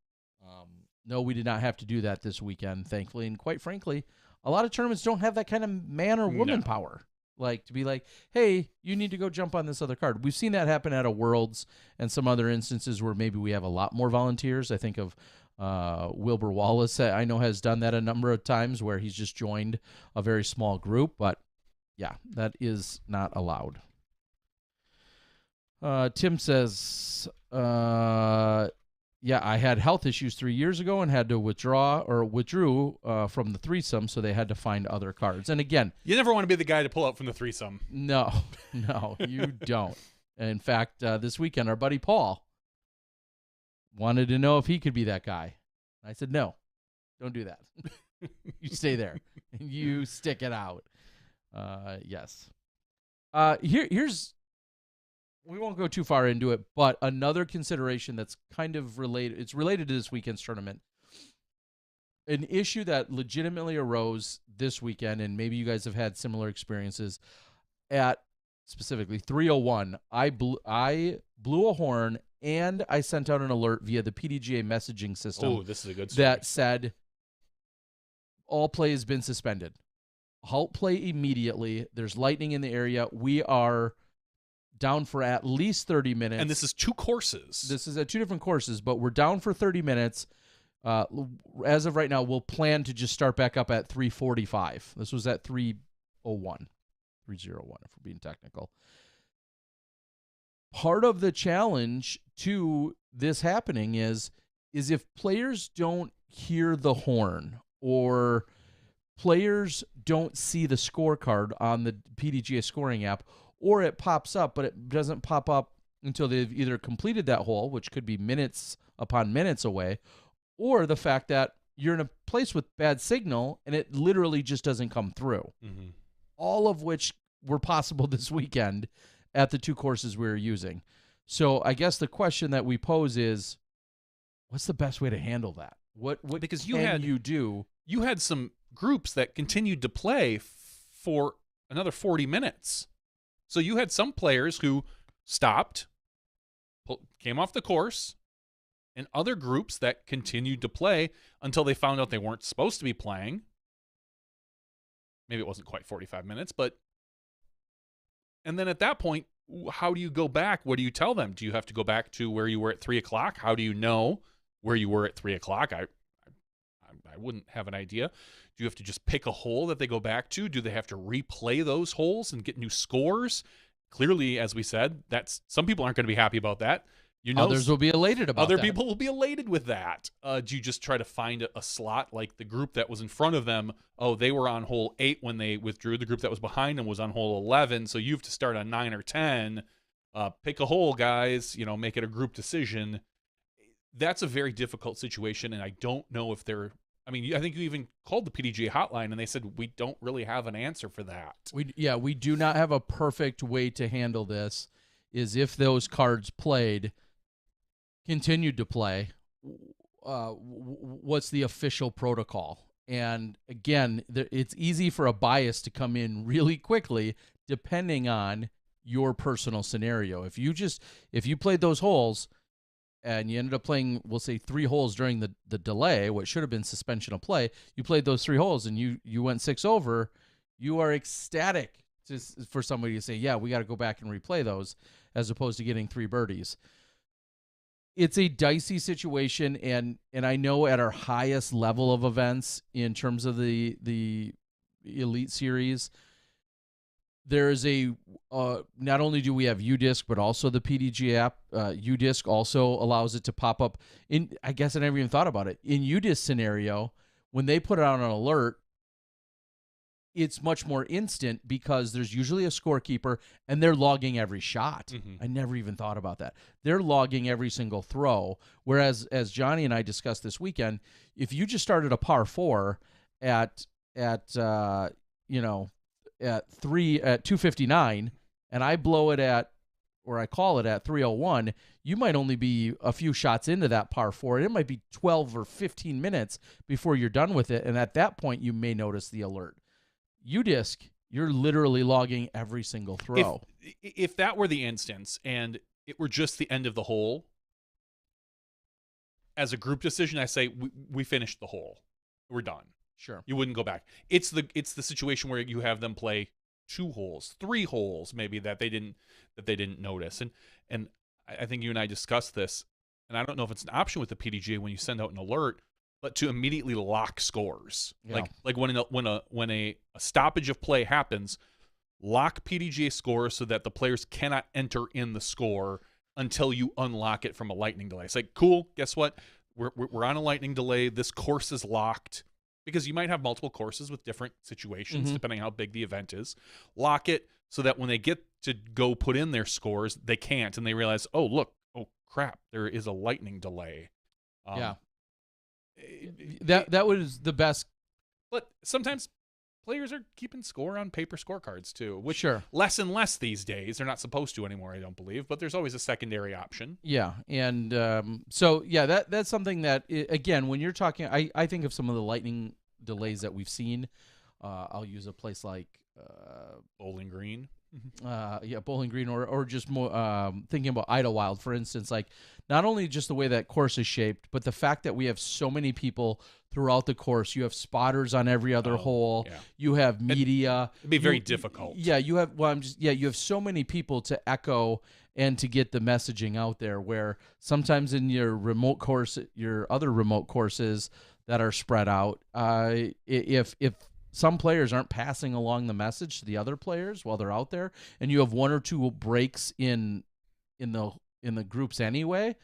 Speaker 1: No, we did not have to do that this weekend, thankfully. And quite frankly, a lot of tournaments don't have that kind of man or woman power. Like, to be like, hey, you need to go jump on this other card. We've seen that happen at a Worlds and some other instances where maybe we have a lot more volunteers. I think of Wilbur Wallace, I know, has done that a number of times where he's just joined a very small group. But, yeah, that is not allowed. Tim says, yeah, I had health issues 3 years ago and had to withdrew from the threesome, so they had to find other cards. And again,
Speaker 2: you never want to be the guy to pull out from the threesome.
Speaker 1: No, you don't. In fact, this weekend, our buddy Paul wanted to know if he could be that guy. I said, no, don't do that. You stay there and you stick it out. Yes. Here's. We won't go too far into it, but another consideration that's kind of related, it's related to this weekend's tournament. An issue that legitimately arose this weekend, and maybe you guys have had similar experiences, at specifically 301, I blew a horn and I sent out an alert via the PDGA messaging system.
Speaker 2: Oh, this is a good story.
Speaker 1: That said, all play has been suspended. Halt play immediately. There's lightning in the area. We are down for at least 30 minutes.
Speaker 2: And this is 2 courses.
Speaker 1: This is at 2 different courses, but we're down for 30 minutes. As of right now, we'll plan to just start back up at 3:45. This was at 3:01, if we're being technical. Part of the challenge to this happening is if players don't hear the horn or players don't see the scorecard on the PDGA scoring app, or it pops up, but it doesn't pop up until they've either completed that hole, which could be minutes upon minutes away, or the fact that you're in a place with bad signal and it literally just doesn't come through. Mm-hmm. All of which were possible this weekend at the 2 courses we were using. So I guess the question that we pose is, what's the best way to handle that? What
Speaker 2: because
Speaker 1: you do?
Speaker 2: You had some groups that continued to play for another 40 minutes. So you had some players who stopped, came off the course, and other groups that continued to play until they found out they weren't supposed to be playing. Maybe it wasn't quite 45 minutes, but... And then at that point, how do you go back? What do you tell them? Do you have to go back to where you were at 3 o'clock? How do you know where you were at 3 o'clock? I wouldn't have an idea. Do you have to just pick a hole that they go back to? Do they have to replay those holes and get new scores? Clearly, as we said, some people aren't going to be happy about that.
Speaker 1: Others will be elated about that.
Speaker 2: Other people will be elated with that. Do you just try to find a slot like the group that was in front of them? Oh, they were on hole 8 when they withdrew. The group that was behind them was on hole 11, so you have to start on 9 or 10. Pick a hole, guys. Make it a group decision. That's a very difficult situation, and I don't know if they're... I think you even called the PDGA hotline, and they said, we don't really have an answer for that.
Speaker 1: We do not have a perfect way to handle this, is if those cards continued to play, what's the official protocol? And again, it's easy for a bias to come in really quickly, depending on your personal scenario. If you played those holes, and you ended up playing, we'll say, 3 holes during the delay, what should have been suspension of play, you played those 3 holes and you went 6 over, you are ecstatic for somebody to say, yeah, we got to go back and replay those, as opposed to getting 3 birdies. It's a dicey situation, and I know at our highest level of events, in terms of the Elite Series, there is not only do we have UDisc, but also the PDGA app. UDisc also allows it to pop up. I guess I never even thought about it. In UDisc scenario, when they put out an alert, it's much more instant because there's usually a scorekeeper and they're logging every shot. Mm-hmm. I never even thought about that. They're logging every single throw. Whereas, as Johnny and I discussed this weekend, if you just started a par 4 at 259 and I blow it at where I call it at 3:01, you might only be a few shots into that par 4. It might be 12 or 15 minutes before you're done with it, and at that point you may notice the alert. UDisc, you're literally logging every single throw.
Speaker 2: If that were the instance and it were just the end of the hole, as a group decision, I say we finished the hole. We're done.
Speaker 1: Sure.
Speaker 2: You wouldn't go back. It's the situation where you have them play 2 holes, 3 holes, maybe that they didn't notice. And I think you and I discussed this, and I don't know if it's an option with the PDGA when you send out an alert, but to immediately lock scores.
Speaker 1: Yeah.
Speaker 2: Like when a stoppage of play happens, lock PDGA scores so that the players cannot enter in the score until you unlock it from a lightning delay. It's like, cool, guess what? We're on a lightning delay. This course is locked, because you might have multiple courses with different situations depending on how big the event is. Lock it so that when they get to go put in their scores, they can't, and they realize, oh, look, oh, crap, there is a lightning delay.
Speaker 1: Yeah. That was the best.
Speaker 2: But sometimes players are keeping score on paper scorecards too, which
Speaker 1: Sure.
Speaker 2: less and less these days. They're not supposed to anymore, I don't believe, but there's always a secondary option.
Speaker 1: Yeah, and so yeah, that's something that again, when you're talking, I think of some of the lightning delays that we've seen. I'll use a place like
Speaker 2: Bowling Green.
Speaker 1: Bowling Green, or just more thinking about Idlewild, for instance. Like, not only just the way that course is shaped, but the fact that we have so many people throughout the course. You have spotters on every other hole.
Speaker 2: Yeah.
Speaker 1: You have media.
Speaker 2: It'd be very difficult.
Speaker 1: Yeah, you have. Well, you have so many people to echo and to get the messaging out there. Where sometimes in your remote course, your other remote courses that are spread out, if some players aren't passing along the message to the other players while they're out there, and you have 1 or 2 breaks in the groups anyway,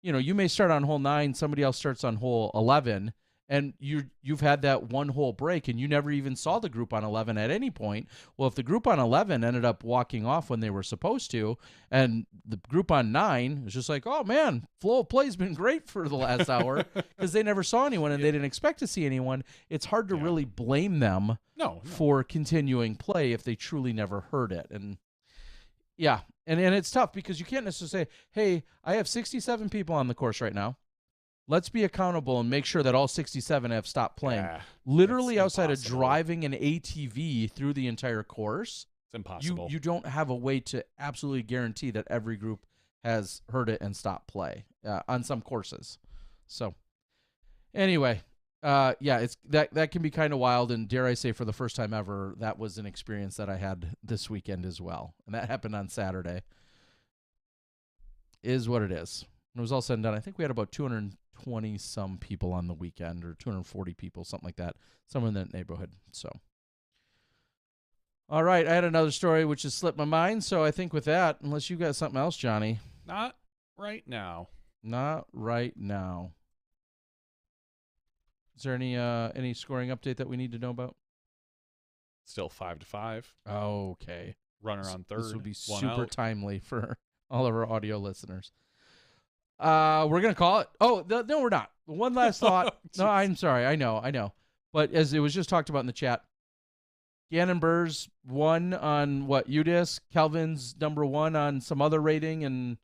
Speaker 1: you may start on hole 9, somebody else starts on hole 11, and you've had that 1 hole break, and you never even saw the group on 11 at any point. Well, if the group on 11 ended up walking off when they were supposed to, and the group on 9 was just like, oh man, flow of play's been great for the last hour, because they never saw anyone and they didn't expect to see anyone, it's hard to really blame them for continuing play if they truly never heard it. And yeah, and it's tough because you can't necessarily say, hey, I have 67 people on the course right now. Let's be accountable and make sure that all 67 have stopped playing. Literally, outside of driving an ATV through the entire course,
Speaker 2: it's impossible.
Speaker 1: You don't have a way to absolutely guarantee that every group has heard it and stopped play on some courses. So anyway, it's that can be kind of wild, and dare I say, for the first time ever, that was an experience that I had this weekend as well, and that happened on Saturday. Is what it is. When it was all said and done, I think we had about 220 some people on the weekend, or 240 people, something like that, somewhere in that neighborhood. So, all right, I had another story which has slipped my mind. So I think with that, unless you got something else, Johnny.
Speaker 2: Not right now.
Speaker 1: Not right now. Is there any scoring update that we need to know about?
Speaker 2: Still 5-5.
Speaker 1: Okay.
Speaker 2: Runner on third.
Speaker 1: This would be
Speaker 2: one
Speaker 1: super
Speaker 2: out.
Speaker 1: timely for all of our audio listeners. We're gonna call it. Oh, no, we're not. One last thought. No, I'm sorry. I know. But as it was just talked about in the chat, Gannon Burrs won on what, UDisc. Kelvin's number 1 on some other rating,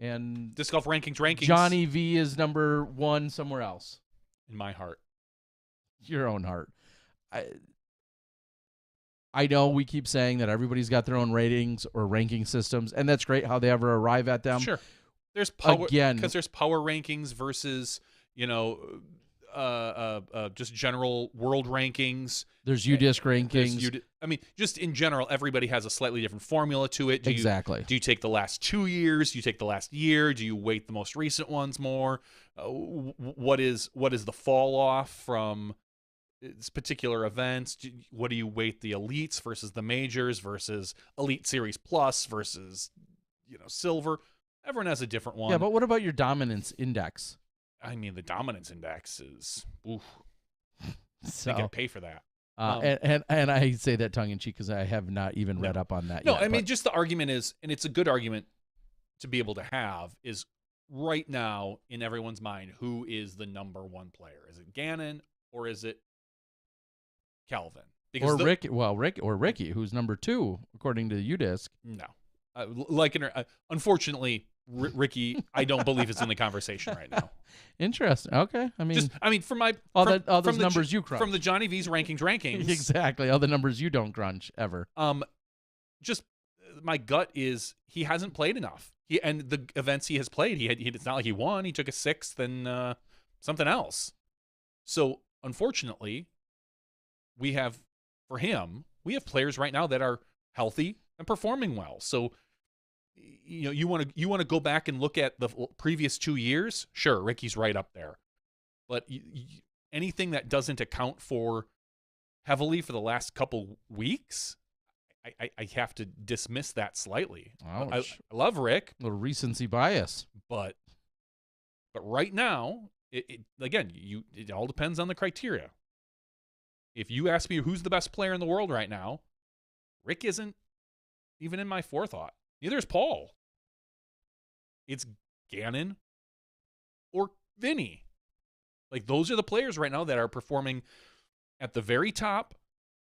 Speaker 1: and
Speaker 2: Disc Golf rankings.
Speaker 1: Johnny V is number 1 somewhere else.
Speaker 2: In my heart.
Speaker 1: Your own heart. I know we keep saying that everybody's got their own ratings or ranking systems, and that's great how they ever arrive at them.
Speaker 2: Sure. There's power,
Speaker 1: again,
Speaker 2: because there's power rankings versus just general world rankings.
Speaker 1: There's UDisc rankings.
Speaker 2: Just in general, everybody has a slightly different formula to it.
Speaker 1: Exactly.
Speaker 2: Do you take the last 2 years? Do you take the last year? Do you weight the most recent ones more? What is the fall off from this particular events? What do you weight the elites versus the majors versus Elite Series Plus versus silver? Everyone has a different one.
Speaker 1: Yeah, but what about your dominance index?
Speaker 2: I mean, the dominance index is, oof.
Speaker 1: So,
Speaker 2: I gotta pay for that.
Speaker 1: And I say that tongue in cheek because I have not even read up on that yet.
Speaker 2: No, I mean, just the argument is, and it's a good argument to be able to have, is right now in everyone's mind, who is the number 1 player? Is it Gannon or is it Kelvin?
Speaker 1: Ricky, who's number 2 according to UDisc.
Speaker 2: No. Unfortunately, Ricky, I don't believe is in the conversation right now.
Speaker 1: Interesting. Okay. I mean,
Speaker 2: from my
Speaker 1: all
Speaker 2: from
Speaker 1: those
Speaker 2: the
Speaker 1: numbers you crunch
Speaker 2: from the Johnny V's rankings.
Speaker 1: Exactly. All the numbers you don't crunch ever.
Speaker 2: Just my gut is he hasn't played enough. And the events he has played, it's not like he won. He took a 6th and something else. So unfortunately, we have players right now that are healthy and performing well. So you want to go back and look at the previous 2 years. Sure, Ricky's right up there, but anything that doesn't account for heavily for the last couple weeks, I have to dismiss that slightly. I love Rick,
Speaker 1: A little recency bias,
Speaker 2: but right now, it all depends on the criteria. If you ask me who's the best player in the world right now, Rick isn't even in my forethought. Neither is Paul. It's Gannon or Vinny. Like, those are the players right now that are performing at the very top.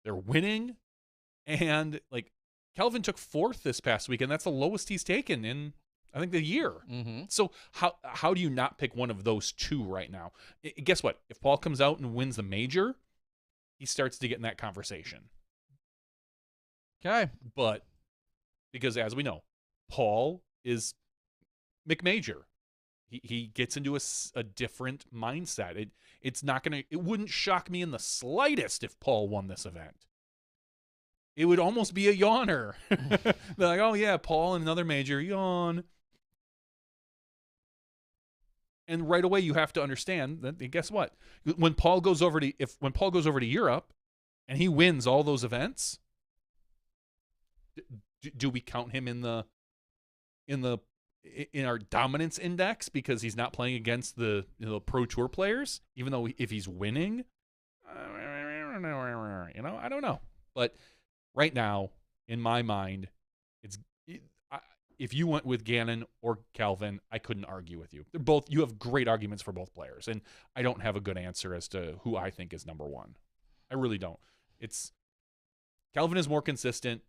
Speaker 2: They're winning. And, like, Kelvin took 4th this past week, and that's the lowest he's taken in, I think, the year.
Speaker 1: Mm-hmm.
Speaker 2: So how do you not pick one of those two right now? Guess what? If Paul comes out and wins the major, he starts to get in that conversation.
Speaker 1: Okay.
Speaker 2: But because, as we know, Paul is McMajor. He gets into a different mindset. It wouldn't shock me in the slightest if Paul won this event. It would almost be a yawner. They're like, oh yeah, Paul in another major, yawn. And right away you have to understand that, guess what? When Paul goes over to Europe and he wins all those events, do we count him in our dominance index because he's not playing against the pro tour players, even though if he's winning? I don't know. But right now, in my mind, if you went with Gannon or Calvin, I couldn't argue with you. You have great arguments for both players, and I don't have a good answer as to who I think is number one. I really don't. Calvin is more consistent.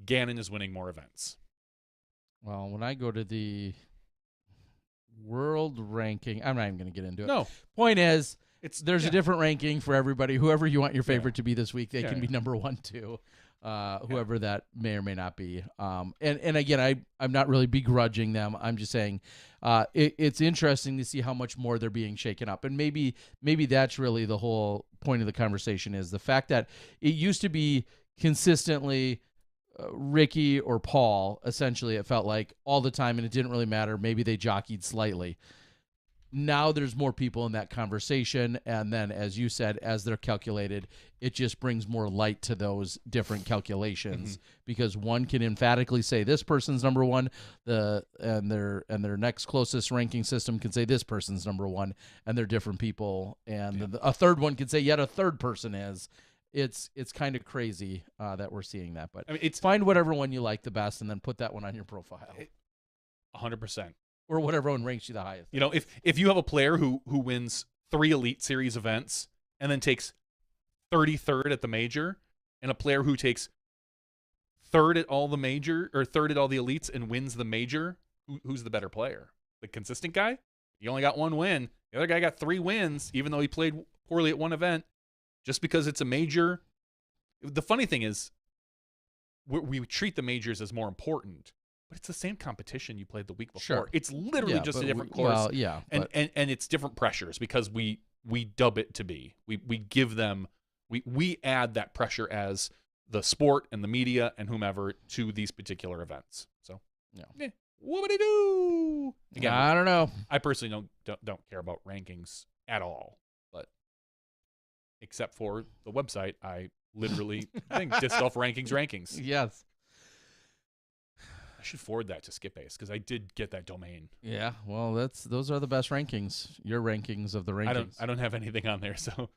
Speaker 2: Gannon is winning more events.
Speaker 1: Well, when I go to the world ranking, I'm not even going to get into it.
Speaker 2: No.
Speaker 1: Point is, there's a different ranking for everybody. Whoever you want your favorite to be this week, they can be number 1, 2. Whoever that may or may not be. And again, I'm not really begrudging them. I'm just saying it's interesting to see how much more they're being shaken up. And maybe that's really the whole point of the conversation, is the fact that it used to be consistently Ricky or Paul, essentially, it felt like all the time, and it didn't really matter. Maybe they jockeyed slightly. Now there's more people in that conversation, and then, as you said, as they're calculated, it just brings more light to those different calculations, because one can emphatically say this person's number 1, and their next closest ranking system can say this person's number 1, and they're different people, and a third one can say yet a third person is. It's kind of crazy that we're seeing that, but find whatever one you like the best, and then put that one on your profile.
Speaker 2: 100%.
Speaker 1: Or whatever one ranks you the highest.
Speaker 2: If you have a player who wins 3 Elite Series events and then takes 33rd at the major, and a player who takes 3rd at all the major or 3rd at all the elites and wins the major, who's the better player? The consistent guy? He only got 1 win. The other guy got 3 wins, even though he played poorly at one event. Just because it's a major. The funny thing is, we treat the majors as more important, but it's the same competition you played the week before.
Speaker 1: Sure.
Speaker 2: It's literally just a different course.
Speaker 1: Well,
Speaker 2: and it's different pressures because we dub it to be. We give them, we add that pressure as the sport and the media and whomever to these particular events. So, what would I do? Again,
Speaker 1: I don't know.
Speaker 2: I personally don't care about rankings at all. Except for the website, I literally think disc golf rankings.
Speaker 1: Yes.
Speaker 2: I should forward that to Skip-Ace because I did get that domain.
Speaker 1: Yeah, well, those are the best rankings. Your rankings of the rankings.
Speaker 2: I don't have anything on there, so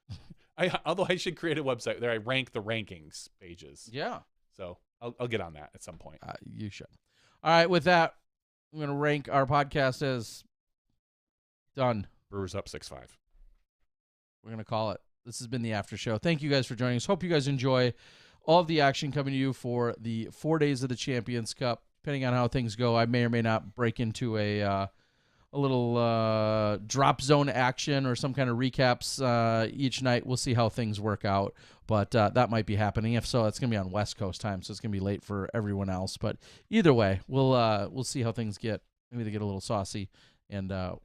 Speaker 2: although I should create a website there. I rank the rankings pages.
Speaker 1: Yeah.
Speaker 2: So I'll get on that at some point.
Speaker 1: You should. All right, with that, I'm going to rank our podcast as done.
Speaker 2: Brewers up 6-5.
Speaker 1: We're going to call it. This has been the after show. Thank you guys for joining us. Hope you guys enjoy all of the action coming to you for the 4 days of the Champions Cup. depending on how things go, I may or may not break into a little drop zone action or some kind of recaps each night. We'll see how things work out, but that might be happening. If so, it's going to be on West Coast time, so it's going to be late for everyone else. But either way, we'll see how things get. Maybe they get a little saucy, and there'll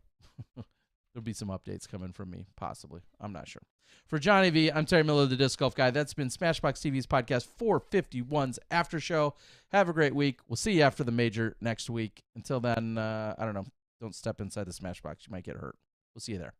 Speaker 1: be some updates coming from me, possibly. I'm not sure. For Johnny V, I'm Terry Miller, the Disc Golf Guy. That's been Smashbox TV's podcast 451's After Show. Have a great week. We'll see you after the major next week. Until then, I don't know. Don't step inside the Smashbox. You might get hurt. We'll see you there.